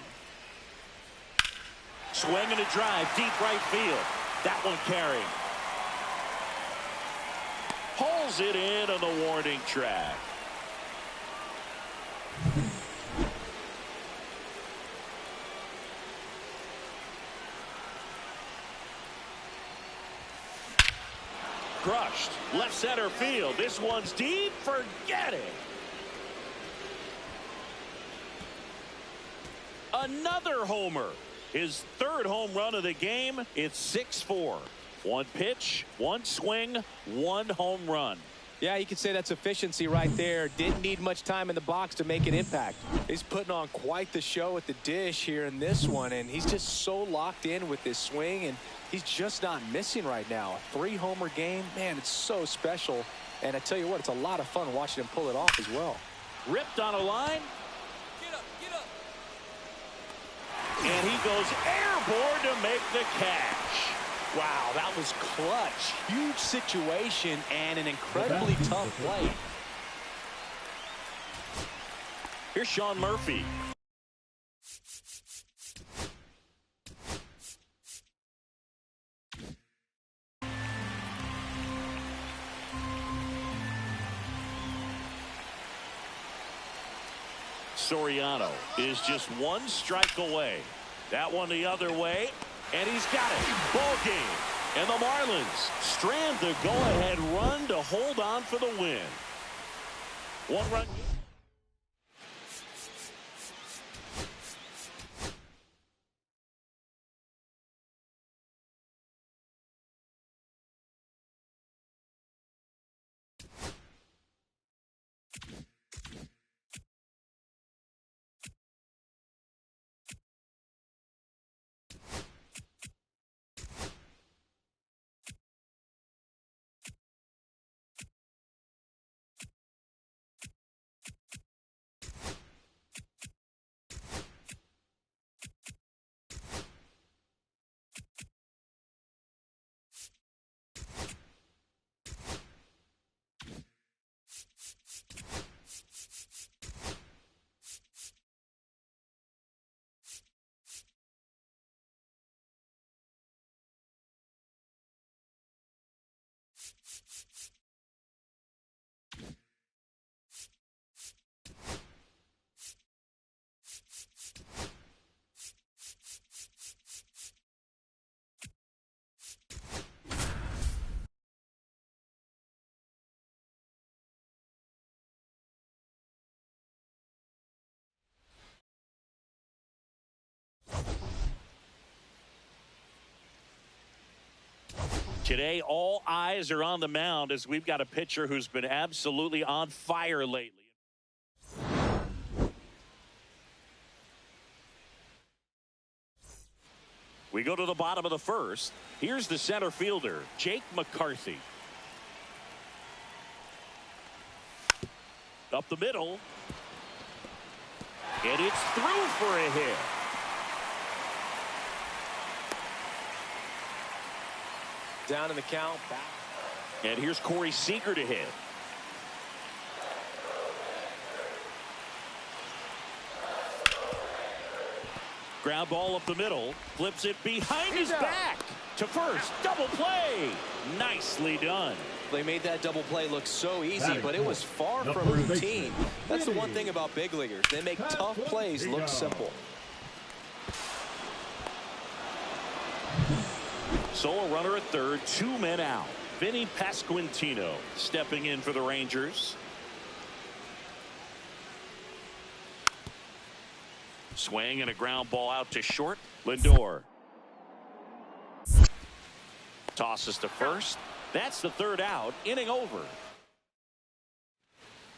Swing and a drive, deep right field. That one carrying. Pulls it in on the warning track. Crushed. Left center field. This one's deep. Forget it. Another homer. His third home run of the game. It's 6-4. One pitch, one swing, one home run. Yeah, you could say that's efficiency right there. Didn't need much time in the box to make an impact. He's putting on quite the show at the dish here in this one, and he's just so locked in with this swing, and he's just not missing right now. A 3-homer game, man, it's so special. And I tell you what, it's a lot of fun watching him pull it off as well. Ripped on a line. Get up, get up. And he goes airborne to make the catch. Wow, that was clutch. Huge situation and an incredibly tough play. Here's Sean Murphy. Soriano is just one strike away. That one the other way. And he's got it. Ball game. And the Marlins strand the go-ahead run to hold on for the win. One run. Today, all eyes are on the mound as we've got a pitcher who's been absolutely on fire lately. We go to the bottom of the first. Here's the center fielder, Jake McCarthy. Up the middle. And it's through for a hit. Down in the count. Back. And here's Corey Seager to hit. Ground ball up the middle. Flips it behind his back. To first. Double play. Nicely done. They made that double play look so easy, but it was far from routine. That's the one thing about big leaguers. They make tough plays look simple. Solo runner at third, 2 men out. Vinny Pasquantino stepping in for the Rangers. Swing and a ground ball out to short. Lindor tosses to first. That's the third out. Inning over.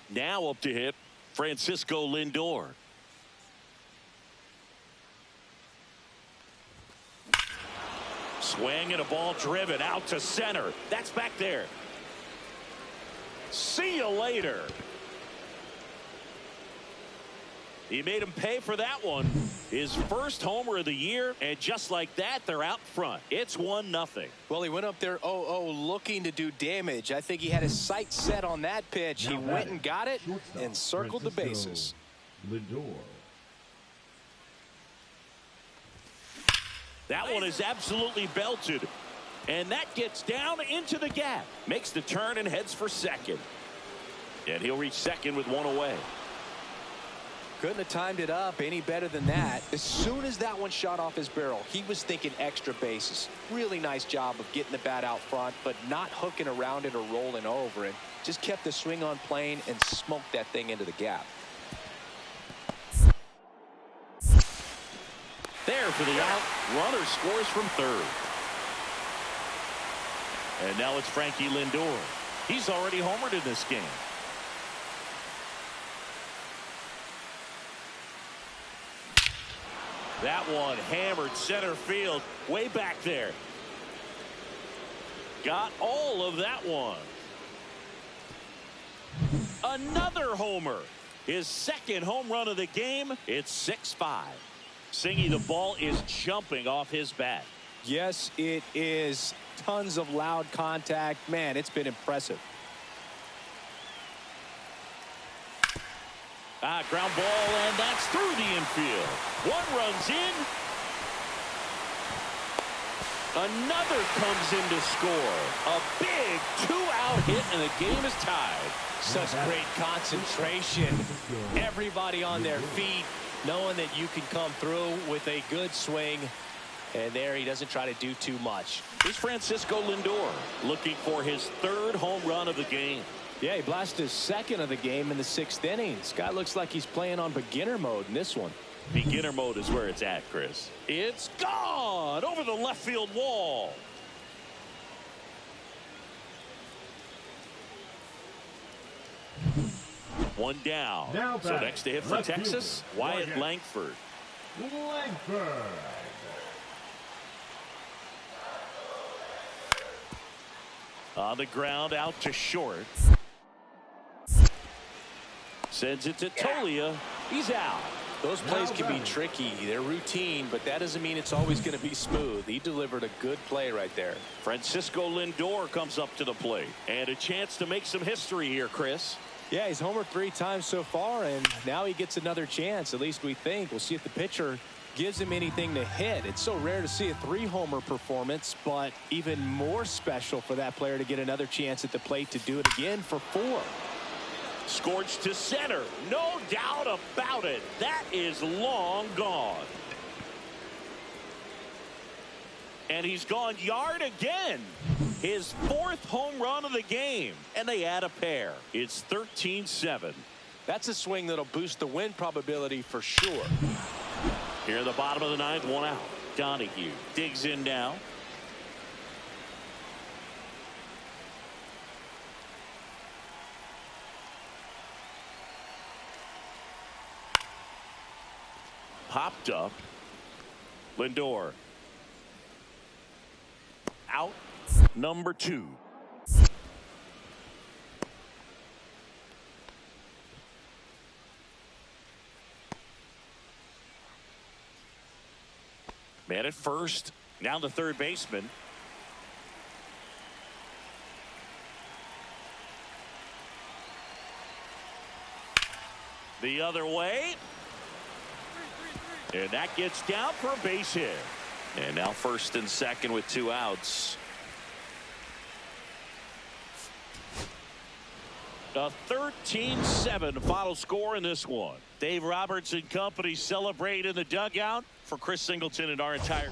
Now up to hit Francisco Lindor. Swing and a ball driven out to center. That's back there. See you later. He made him pay for that one. His first homer of the year, and just like that, they're out front. It's 1-0. Well, he went up there 0-0 looking to do damage. I think he had his sights set on that pitch. He went and got it and circled the bases. Lindor. That one is absolutely belted. And that gets down into the gap. Makes the turn and heads for second. And he'll reach second with one away. Couldn't have timed it up any better than that. As soon as that one shot off his barrel, he was thinking extra bases. Really nice job of getting the bat out front, but not hooking around it or rolling over it. Just kept the swing on plane and smoked that thing into the gap. There for the out. Runner scores from third. And now it's Frankie Lindor. He's already homered in this game. That one hammered center field way back there. Got all of that one. Another homer. His second home run of the game. It's 6-5. Singy, the ball is jumping off his bat. Yes, it is. Tons of loud contact. Man, it's been impressive. Ground ball, and that's through the infield. One runs in. Another comes in to score. A big 2-out hit, and the game is tied. Such great concentration. Everybody on their feet, knowing that you can come through with a good swing. And there he doesn't try to do too much. Here's Francisco Lindor looking for his third home run of the game. Yeah, he blasted his second of the game in the 6th inning. This guy looks like he's playing on beginner mode in this one. Beginner mode is where it's at, Chris. It's gone over the left field wall. One down. So next to hit for Texas, Wyatt Langford. On the ground out to short. Sends it to Tolia. He's out. Those plays can be tricky. They're routine, but that doesn't mean it's always going to be smooth. He delivered a good play right there. Francisco Lindor comes up to the plate. And a chance to make some history here, Chris. Yeah, he's homered 3 times so far, and now he gets another chance. At least we think. We'll see if the pitcher gives him anything to hit. It's so rare to see a 3-homer performance, but even more special for that player to get another chance at the plate to do it again for 4. Scorched to center. No doubt about it. That is long gone. And he's gone yard again. His 4th home run of the game. And they add a pair. It's 13-7. That's a swing that'll boost the win probability for sure. Here in the bottom of the 9th, 1 out. Donahue digs in now. popped up. Lindor. Out. Number 2. Man at first. Now the third baseman. The other way. And that gets down for a base hit. And now first and second with 2 outs. A 13-7 final score in this one. Dave Roberts and company celebrate in the dugout. For Chris Singleton and our entire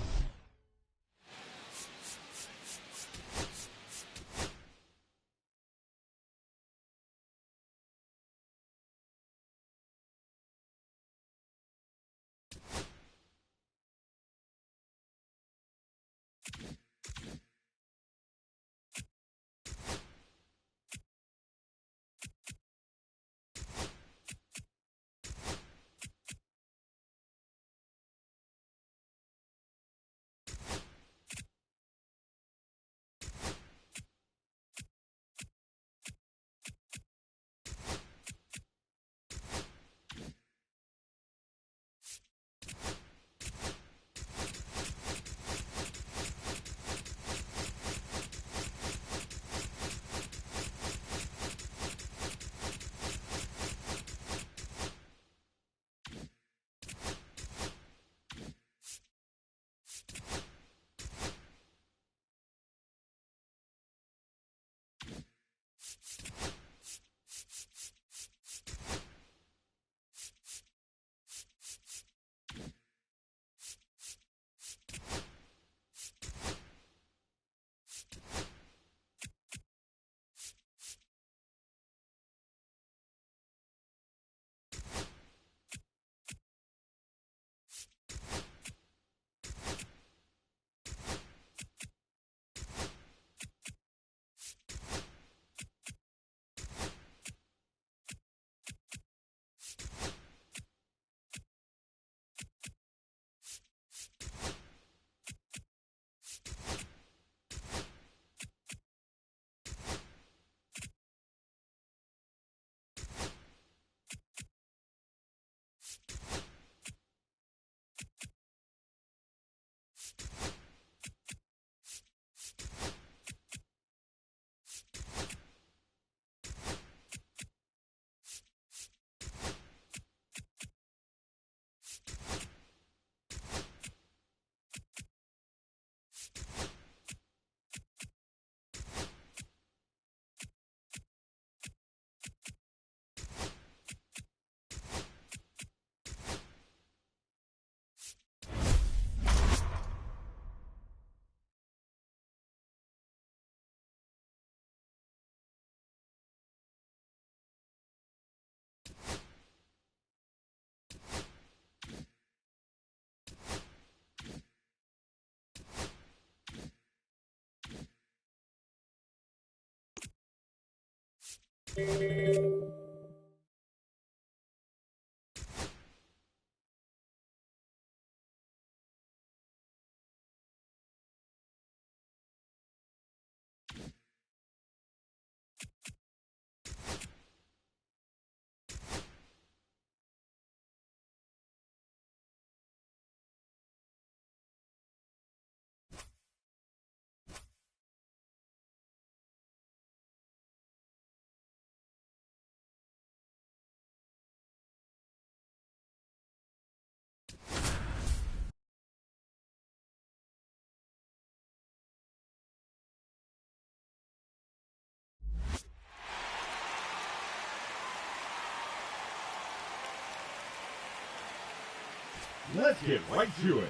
Let's get right to it.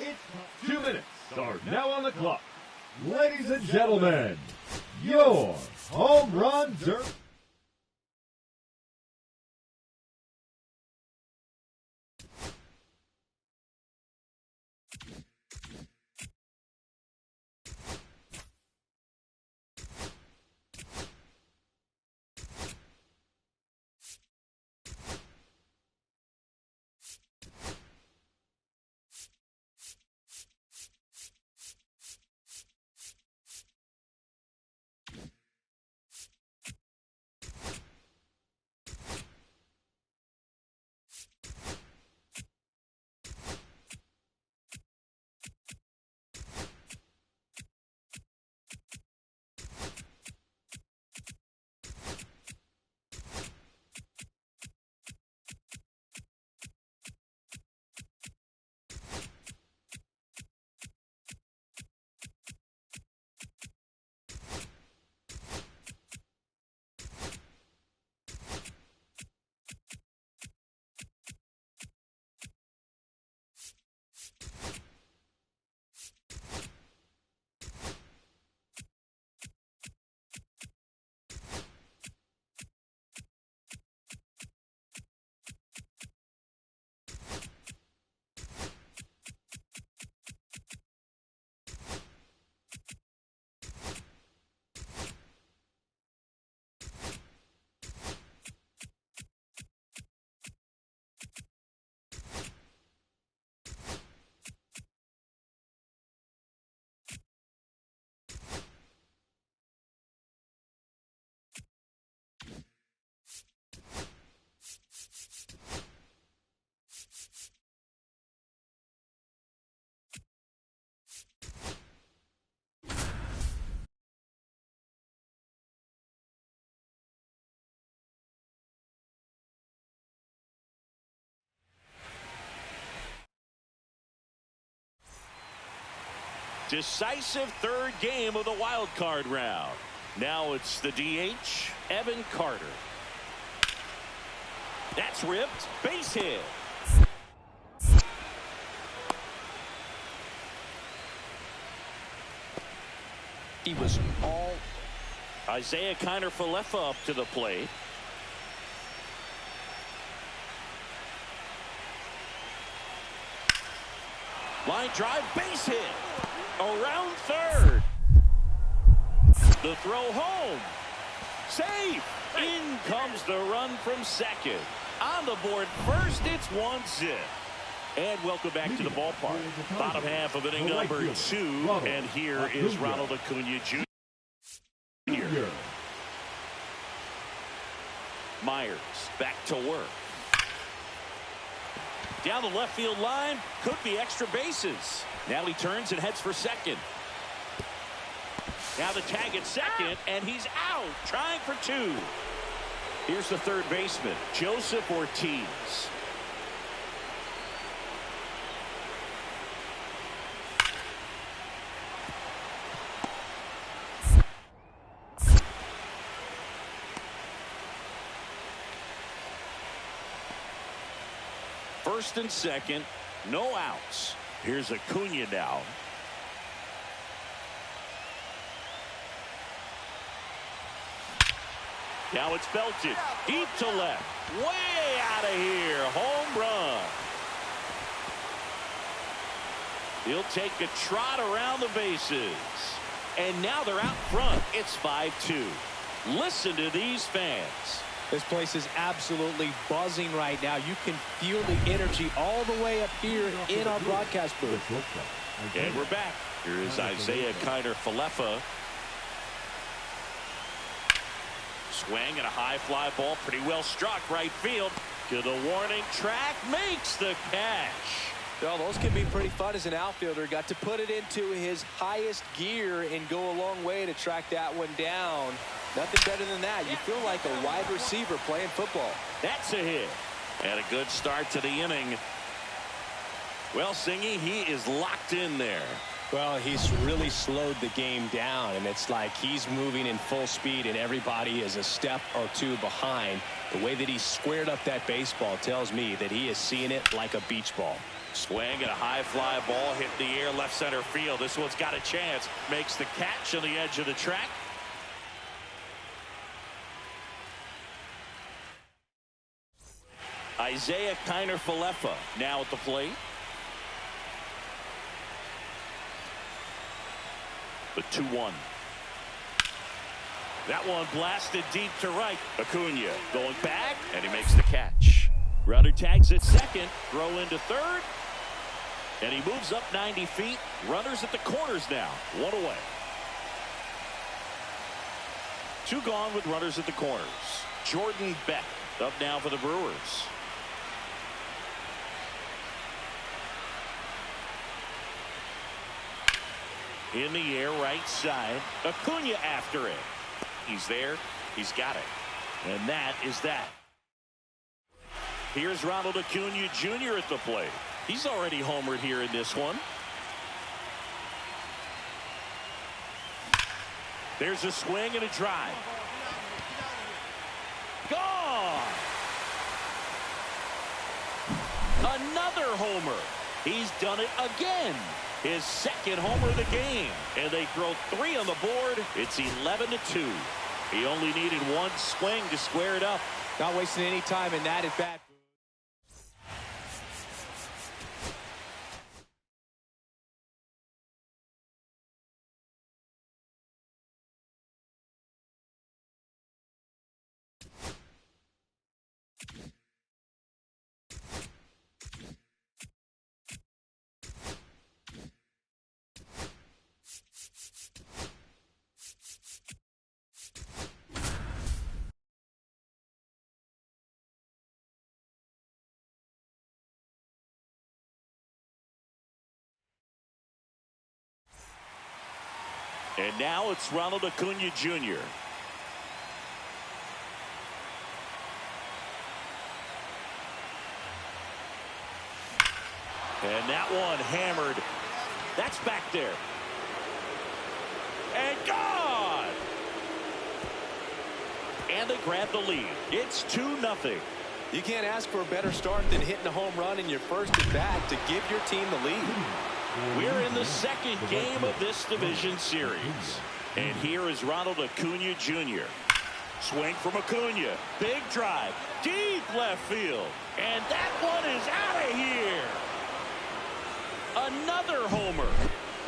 It's 2 minutes are now on the clock. Ladies and gentlemen, your home run derby. Decisive third game of the wild card round. Now it's the DH, Evan Carter. That's ripped. Base hit. He was all. Isaiah Kiner-Falefa up to the plate. Line drive, base hit. Around third. The throw home. Safe. In comes the run from second. On the board first, it's 1-0. And welcome back to the ballpark. Bottom half of inning number 2. And here is Ronald Acuna Jr. Myers back to work. Down the left field line. Could be extra bases. Now he turns and heads for second. Now the tag at second, and he's out, trying for 2. Here's the third baseman, Joseph Ortiz. First and second, no outs. Here's Acuna now. Now it's belted deep to left, way out of here. Home run. He'll take a trot around the bases, and now they're out front. It's 5-2. Listen to these fans. This place is absolutely buzzing right now. You can feel the energy all the way up here in our broadcast booth. And we're back. Here is Isaiah Kiner-Falefa. Swing and a high fly ball, pretty well struck right field. To the warning track, makes the catch. Well, those can be pretty fun as an outfielder. Got to put it into his highest gear and go a long way to track that one down. Nothing better than that. You feel like a wide receiver playing football. That's a hit. And a good start to the inning. Well, Singy, he is locked in there. Well, he's really slowed the game down, and it's like he's moving in full speed, and everybody is a step or 2 behind. The way that he squared up that baseball tells me that he is seeing it like a beach ball. Swing and a high fly ball hit the air left center field. This one's got a chance. Makes the catch on the edge of the track. Isaiah Kiner-Falefa now at the plate. The 2-1. That one blasted deep to right. Acuna going back, and he makes the catch. Runner tags at second, throw into third, and he moves up 90 feet. Runners at the corners now, 1 away. 2 gone with runners at the corners. Jordan Beck up now for the Brewers. In the air, right side. Acuna after it. He's there. He's got it. And that is that. Here's Ronald Acuna Jr. at the plate. He's already homered here in this one. There's a swing and a drive. Gone! Another homer. He's done it again. His second homer of the game. And they throw 3 on the board. It's 11-2. He only needed 1 swing to square it up. Not wasting any time in that at bat. And now it's Ronald Acuna Jr. And that one hammered. That's back there. Gone! And they grab the lead. It's 2-0. You can't ask for a better start than hitting a home run in your first at bat to give your team the lead. We're in the second game of this division series. And here is Ronald Acuna Jr. Swing from Acuna. Big drive. Deep left field. And that one is out of here. Another homer.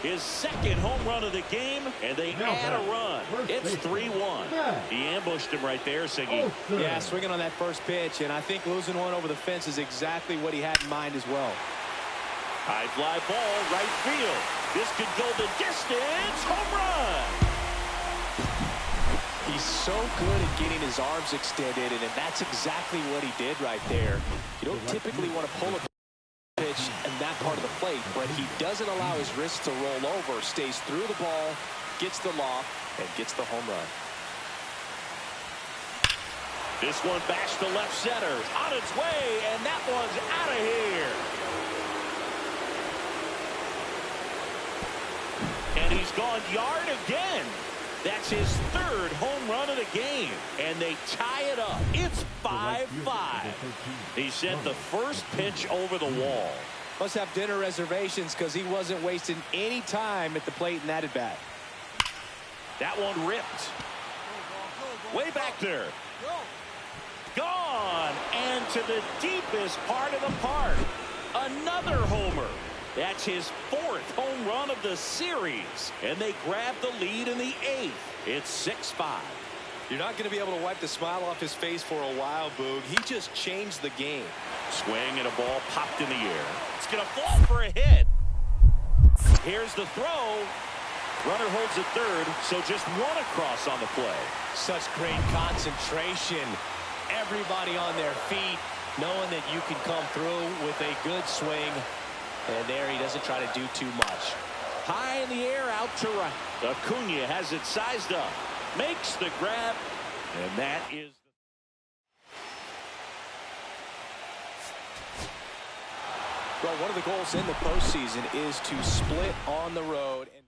His second home run of the game, and they add a run. It's 3-1. He ambushed him right there, Siggy. Yeah, swinging on that first pitch, and I think losing one over the fence is exactly what he had in mind as well. High fly ball, right field. This could go the distance. Home run. He's so good at getting his arms extended, and that's exactly what he did right there. You don't typically want to pull a pitch in that part of the plate, but he doesn't allow his wrist to roll over, stays through the ball, gets the loft, and gets the home run. This one bashed to left center, on its way, and that one's out of here. And he's gone yard again. That's his third home run of the game, and they tie it up. It's 5-5. He sent the first pitch over the wall. Must have dinner reservations because he wasn't wasting any time at the plate in that at bat. That one ripped. Way back there. Gone, and to the deepest part of the park. Another homer. That's his fourth home run of the series, and they grab the lead in the eighth. It's 6-5. You're not going to be able to wipe the smile off his face for a while, Boog. He just changed the game. Swing and a ball popped in the air. It's going to fall for a hit. Here's the throw. Runner holds at third, so just one across on the play. Such great concentration. Everybody on their feet, knowing that you can come through with a good swing. And there he doesn't try to do too much. High in the air, out to right. Acuna has it sized up. Makes the grab. And that is... Well, one of the goals in the postseason is to split on the road. And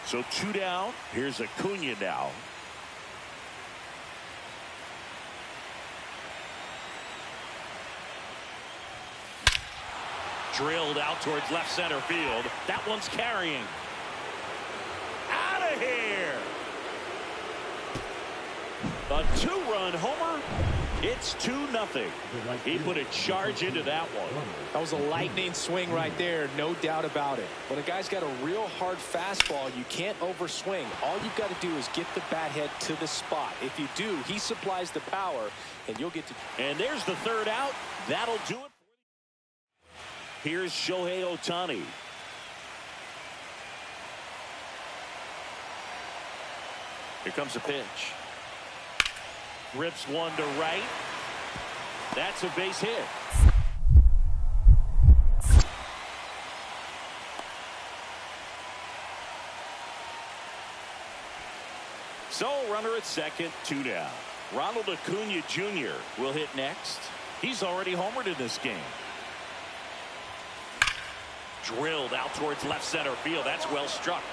So 2 down. Here's Acuna now. Drilled out towards left center field. That one's carrying. Out of here. A 2-run homer. It's 2-0. He put a charge into that one. that was a lightning swing right there, no doubt about it. When a guy's got a real hard fastball, you can't overswing. All you've got to do is get the bat head to the spot. If you do, he supplies the power, and you'll get to... And there's the third out. That'll do it. Here's Shohei Ohtani. Here comes a pitch. Rips one to right. That's a base hit. So runner at second, 2 down. Ronald Acuna Jr. will hit next. He's already homered in this game. Drilled out towards left center field. That's well struck.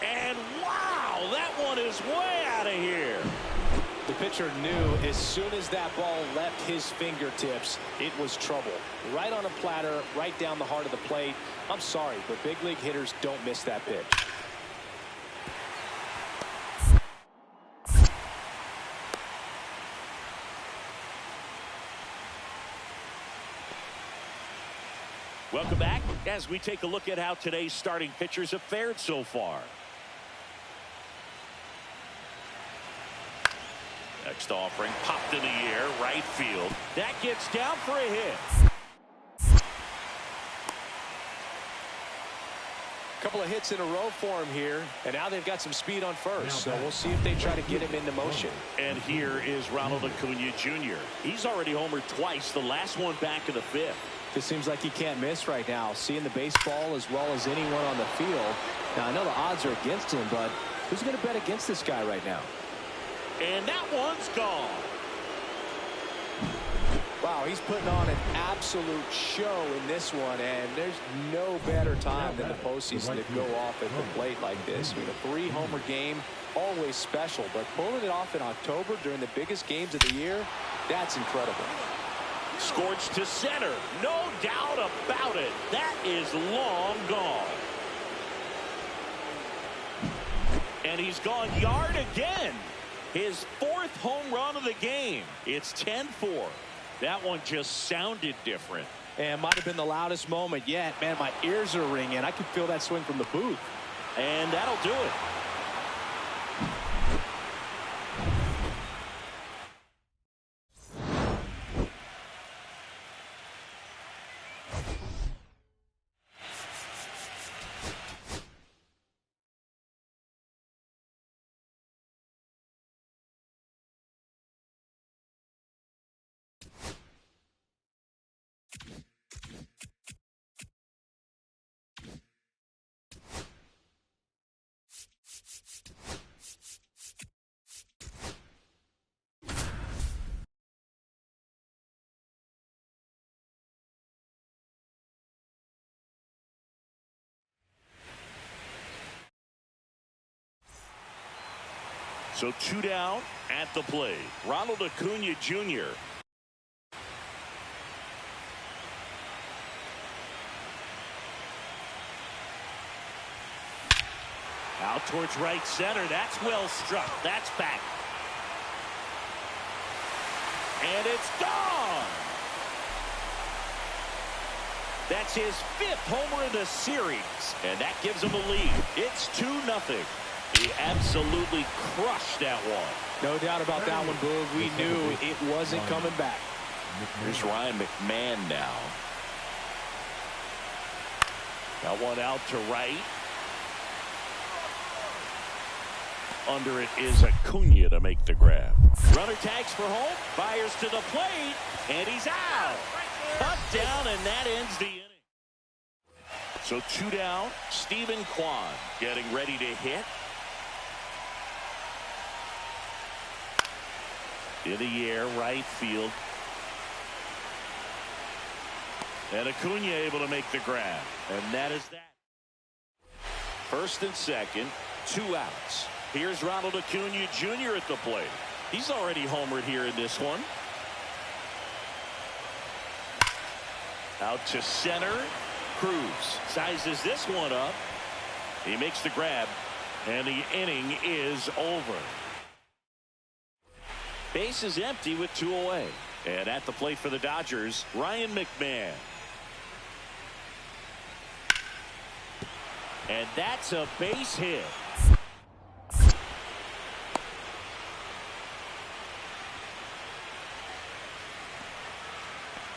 And wow, that one is way out of here. The pitcher knew as soon as that ball left his fingertips, it was trouble. Right on a platter, right down the heart of the plate. I'm sorry, but big league hitters don't miss that pitch. Welcome back as we take a look at how today's starting pitchers have fared so far. Next offering popped in the air, right field. That gets down for a hit. Couple of hits in a row for him here, and now they've got some speed on first, so we'll see if they try to get him into motion. And here is Ronald Acuna Jr. He's already homered twice, the last one back in the fifth. It seems like he can't miss right now, seeing the baseball as well as anyone on the field. Now, I know the odds are against him, but who's going to bet against this guy right now? And that one's gone. Wow, he's putting on an absolute show in this one, and there's no better time than the postseason to go off at the plate like this. I mean, a 3-homer game, always special, but pulling it off in October during the biggest games of the year, that's incredible. Scorched to center. No doubt about it. That is long gone. And he's gone yard again. His 4th home run of the game. It's 10-4. That one just sounded different. And might have been the loudest moment yet. Man, my ears are ringing. I can feel that swing from the booth. And that'll do it. So 2 down at the plate. Ronald Acuna Jr. Out towards right center. That's well struck. That's back. And it's gone. That's his 5th homer in the series. And that gives him a lead. It's 2-0. He absolutely crushed that one. No doubt about that one, Boog. We knew it wasn't coming back. Here's Ryan McMahon now. Got one out to right. Under it is Acuna to make the grab. Runner tags for home. Fires to the plate. And he's out. Cut down, and that ends the inning. So 2 down. Stephen Kwan getting ready to hit. In the air, right field. And Acuna able to make the grab. And that is that. First and second, 2 outs. Here's Ronald Acuna Jr. at the plate. He's already homered here in this one. Out to center. Cruz sizes this one up. He makes the grab. And the inning is over. Base is empty with 2 away. And at the plate for the Dodgers, Ryan McMahon. And that's a base hit.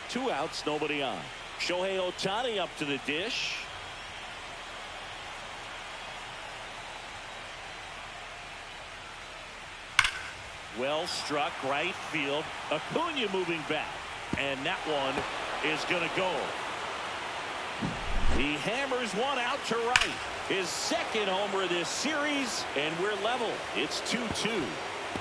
Two outs, nobody on. Shohei Ohtani up to the dish. Well struck right field. Acuna moving back. And that one is going to go. He hammers one out to right. His 2nd homer of this series, and we're level. It's 2-2.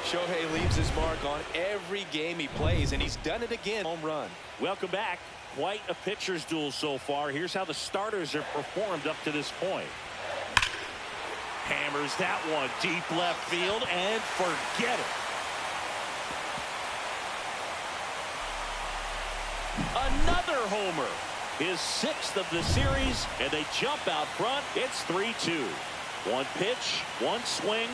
Shohei leaves his mark on every game he plays, and he's done it again. Home run. Welcome back. Quite a pitcher's duel so far. Here's how the starters have performed up to this point. Hammers that one deep left field, and forget it. Another homer. His 6th of the series, and they jump out front. It's 3-2. 1 pitch, 1 swing,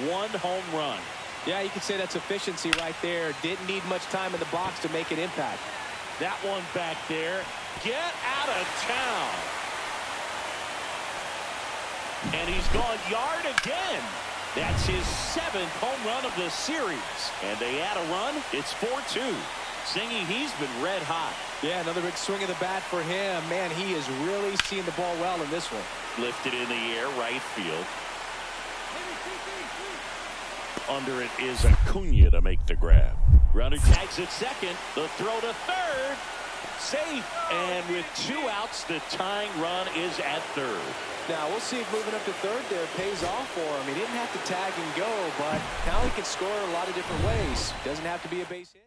1 home run. Yeah, you could say that's efficiency right there. Didn't need much time in the box to make an impact. That one back there, get out of town. And he's gone yard again. That's his 7th home run of the series. And they add a run. It's 4-2. Singy, he's been red hot. Yeah, another big swing of the bat for him. Man, he is really seeing the ball well in this one. Lifted in the air, right field. Under it is Acuna to make the grab. Runner tags at second. The throw to third. Safe. And with 2 outs, the tying run is at third. Now, we'll see if moving up to third there pays off for him. He didn't have to tag and go, but now he can score a lot of different ways. Doesn't have to be a base hit.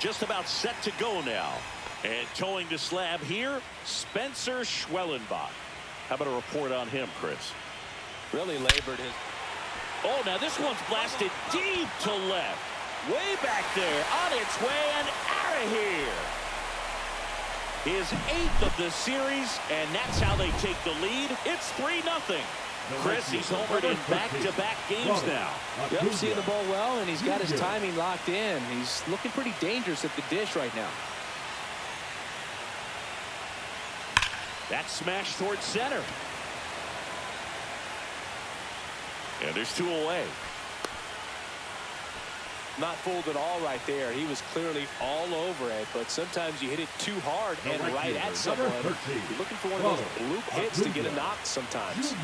Just about set to go now. And towing the slab here, Spencer Schwellenbach. How about a report on him, Chris? Really labored his. Oh, now this one's blasted deep to left. Way back there, on its way and out of here. His 8th of the series, and that's how they take the lead. It's 3-0. Chris, he's homered in back-to-back games now. Yep, seeing the ball well, and he's got his timing locked in. He's looking pretty dangerous at the dish right now. That smash towards center. And there's 2 away. Not fooled at all right there. He was clearly all over it, but sometimes you hit it too hard and right at someone. You're looking for one of those bloop hits to get a knock sometimes.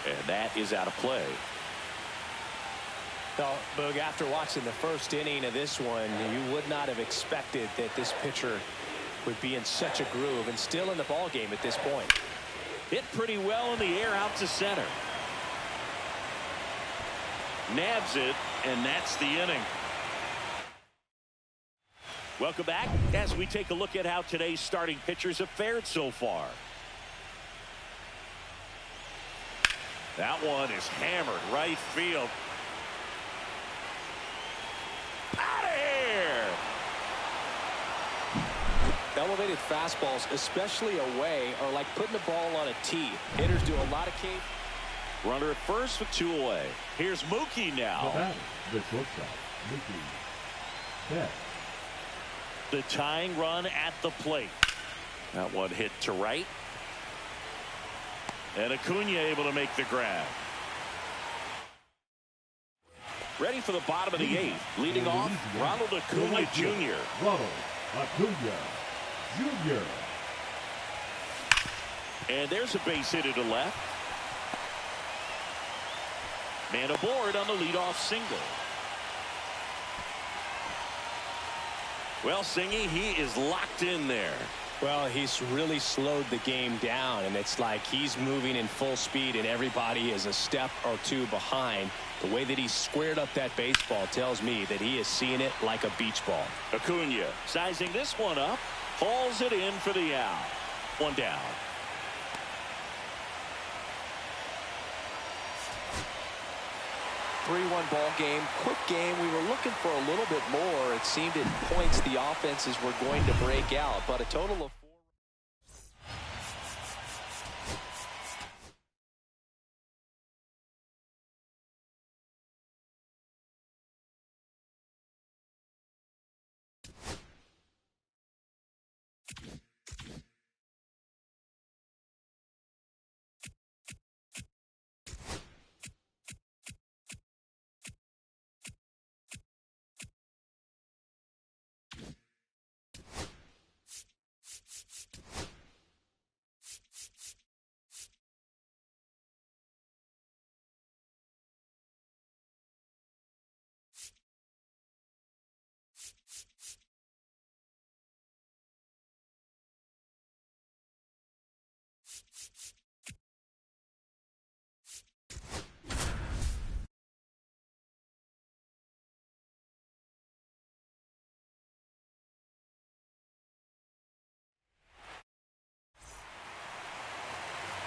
And that is out of play. Now, Boog, after watching the first inning of this one, you would not have expected that this pitcher would be in such a groove and still in the ball game at this point. Hit pretty well in the air out to center. Nabs it, and that's the inning. Welcome back as we take a look at how today's starting pitchers have fared so far. That one is hammered right field. Out of here! Elevated fastballs, especially away, are like putting the ball on a tee. Hitters do a lot of key. Runner at first with 2 away. Here's Mookie now. The shortstop, Mookie Betts. The tying run at the plate. That one hit to right. And Acuna able to make the grab. Ready for the bottom of the 8th. Leading off, Ronald Acuna Jr. Ronald Acuna Jr. And there's a base hit to left. Man aboard on the leadoff single. Well, Singy, he is locked in there. Well, he's really slowed the game down, and it's like he's moving in full speed, and everybody is a step or two behind. The way that he squared up that baseball tells me that he is seeing it like a beach ball. Acuna sizing this one up, hauls it in for the out. One down. Three-one ball game, quick game. We were looking for a little bit more. It seemed at points the offenses were going to break out, but a total of 4.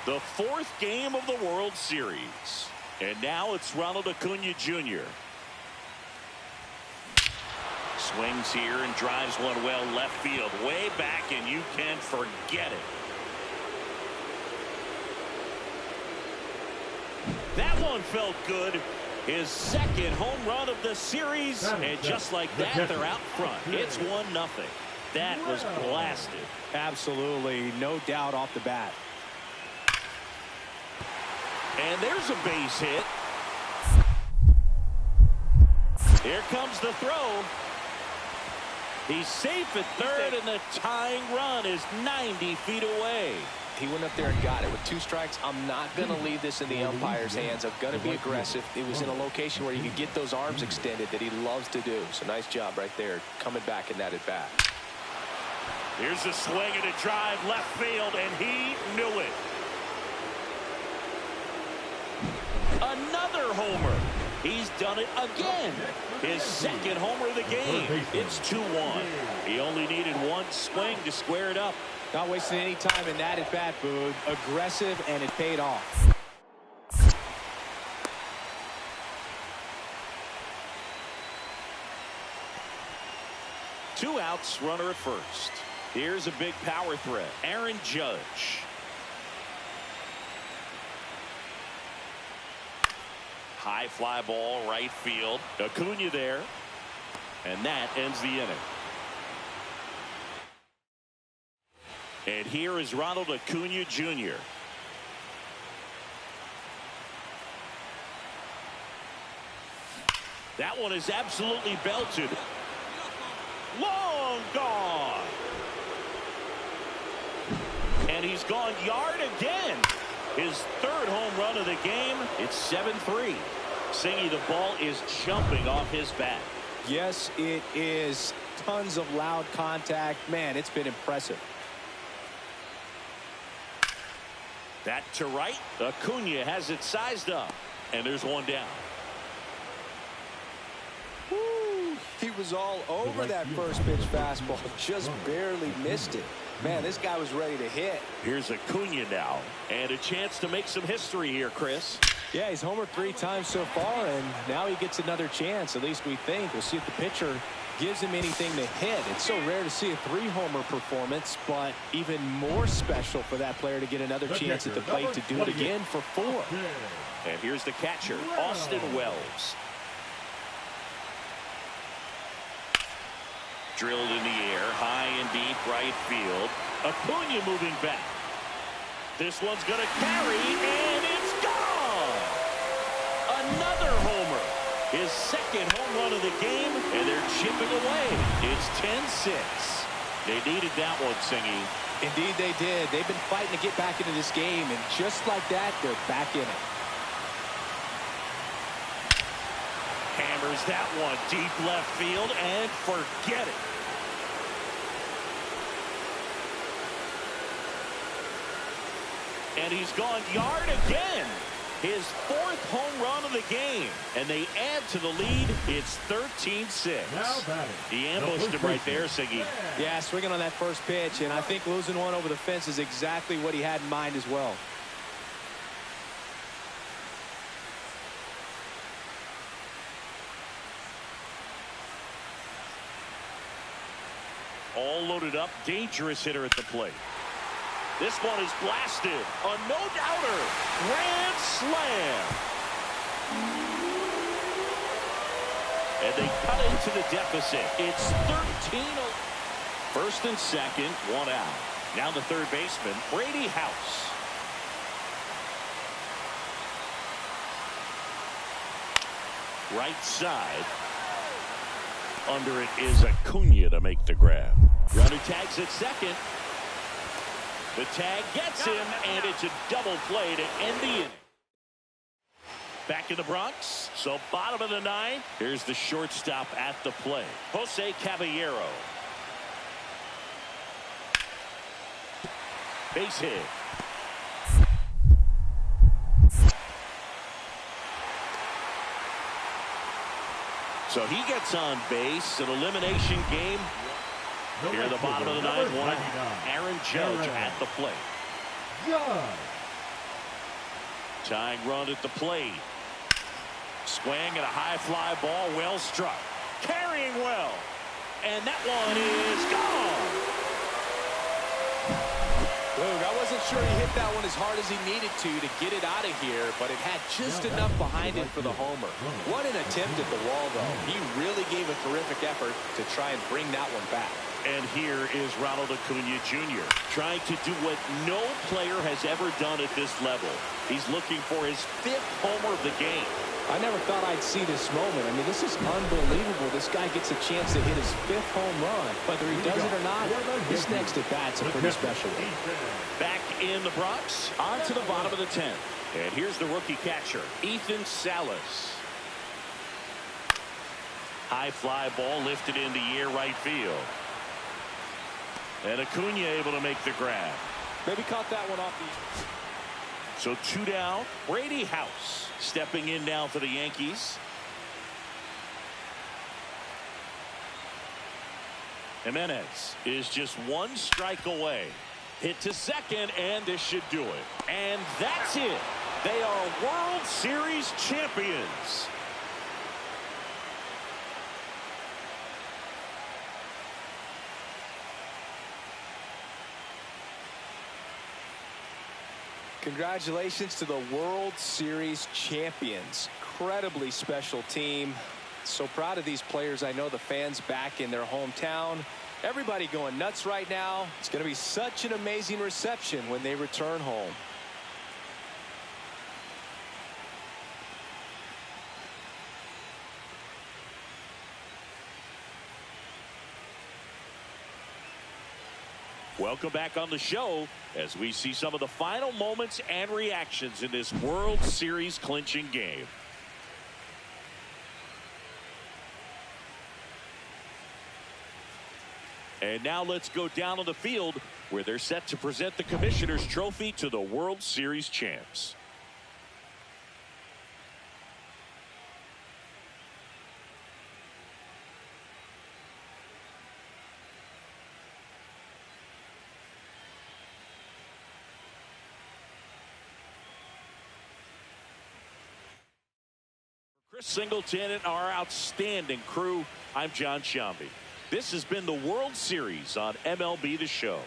The fourth game of the World Series. And now it's Ronald Acuna Jr. Swings here and drives one well left field. Way back, and you can't forget it. That one felt good. His second home run of the series. And just like that, they're out front. It's 1-0. That was blasted. Absolutely, no doubt off the bat. And there's a base hit. Here comes the throw. He's safe at third, and the tying run is 90 feet away. He went up there and got it with 2 strikes. I'm not going to leave this in the umpire's hands. I'm going to be aggressive. It was in a location where he could get those arms extended that he loves to do. So nice job right there coming back in that at bat. Here's a swing and a drive left field, and he knew it. Another homer. He's done it again. His second homer of the game. It's 2-1. He only needed one swing to square it up. Not wasting any time in that at bat, Boog. Aggressive, and it paid off. Two outs, runner at first. Here's a big power threat. Aaron Judge. High fly ball, right field. Acuna there. And that ends the inning. And here is Ronald Acuna Jr. That one is absolutely belted. Long gone. And he's gone yard again. His third home run of the game. It's 7-3. Singy, the ball is jumping off his bat. Yes, it is. Tons of loud contact. Man, it's been impressive. That to right. Acuna has it sized up. And there's one down. Woo. He was all over that first pitch fastball. Just barely missed it. Man, this guy was ready to hit. Here's Acuna now. And a chance to make some history here, Chris. Yeah, he's homered 3 times so far, and now he gets another chance. At least we think. We'll see if the pitcher gives him anything to hit. It's so rare to see a 3-homer performance, but even more special for that player to get another chance at the plate to do it again for 4. And here's the catcher, Austin Wells. Drilled in the air, high and deep right field. Acuna moving back. This one's going to carry, and it's gone! Another homer. His second home run of the game, and they're chipping away. It's 10-6. They needed that one, Singy. Indeed they did. They've been fighting to get back into this game, and just like that, they're back in it. Hammers that one deep left field, and forget it. And he's gone yard again. His 4th home run of the game. And they add to the lead. It's 13-6. Now batting. He ambushed him right there, Siggy. Yeah, swinging on that first pitch. And I think losing one over the fence is exactly what he had in mind as well. All loaded up. Dangerous hitter at the plate. This one is blasted. A no-doubter. Grand slam. And they cut into the deficit. It's 13. First and second, 1 out. Now the third baseman, Brady House. Right side. Under it is Acuna to make the grab. Runner tags at second. The tag gets him, and it's a double play to end the inning. Back in the Bronx, so bottom of the 9th. Here's the shortstop at the plate, Jose Caballero. Base hit. So he gets on base. An elimination game. Here at the bottom of the 9th, 1 out. Aaron Judge at the plate. Judge. Tying run at the plate. Swing and a high fly ball, well struck. Carrying well. And that one is gone. Luke, I wasn't sure he hit that one as hard as he needed to get it out of here, but it had just enough behind it for the homer. What an attempt at the wall, though. He really gave a terrific effort to try and bring that one back. And here is Ronald Acuna Jr. trying to do what no player has ever done at this level. He's looking for his 5th homer of the game. I never thought I'd see this moment. I mean, this is unbelievable. This guy gets a chance to hit his 5th home run. Whether he does it or not, this next at bat's a pretty special one. Back in the Bronx, on to the bottom of the 10th. And here's the rookie catcher, Ethan Salas. High fly ball lifted in the air, right field. And Acuna able to make the grab. Maybe caught that one off the... So 2 down. Brady House stepping in now for the Yankees. Jimenez is just 1 strike away. Hit to second, and this should do it. And that's it. They are World Series champions. Congratulations to the World Series champions. Incredibly special team. So proud of these players. I know the fans back in their hometown. Everybody going nuts right now. It's going to be such an amazing reception when they return home. Welcome back on the show as we see some of the final moments and reactions in this World Series clinching game. And now let's go down on the field where they're set to present the Commissioner's Trophy to the World Series champs. Chris Singleton and our outstanding crew, I'm John Shambi. This has been the World Series on MLB The Show.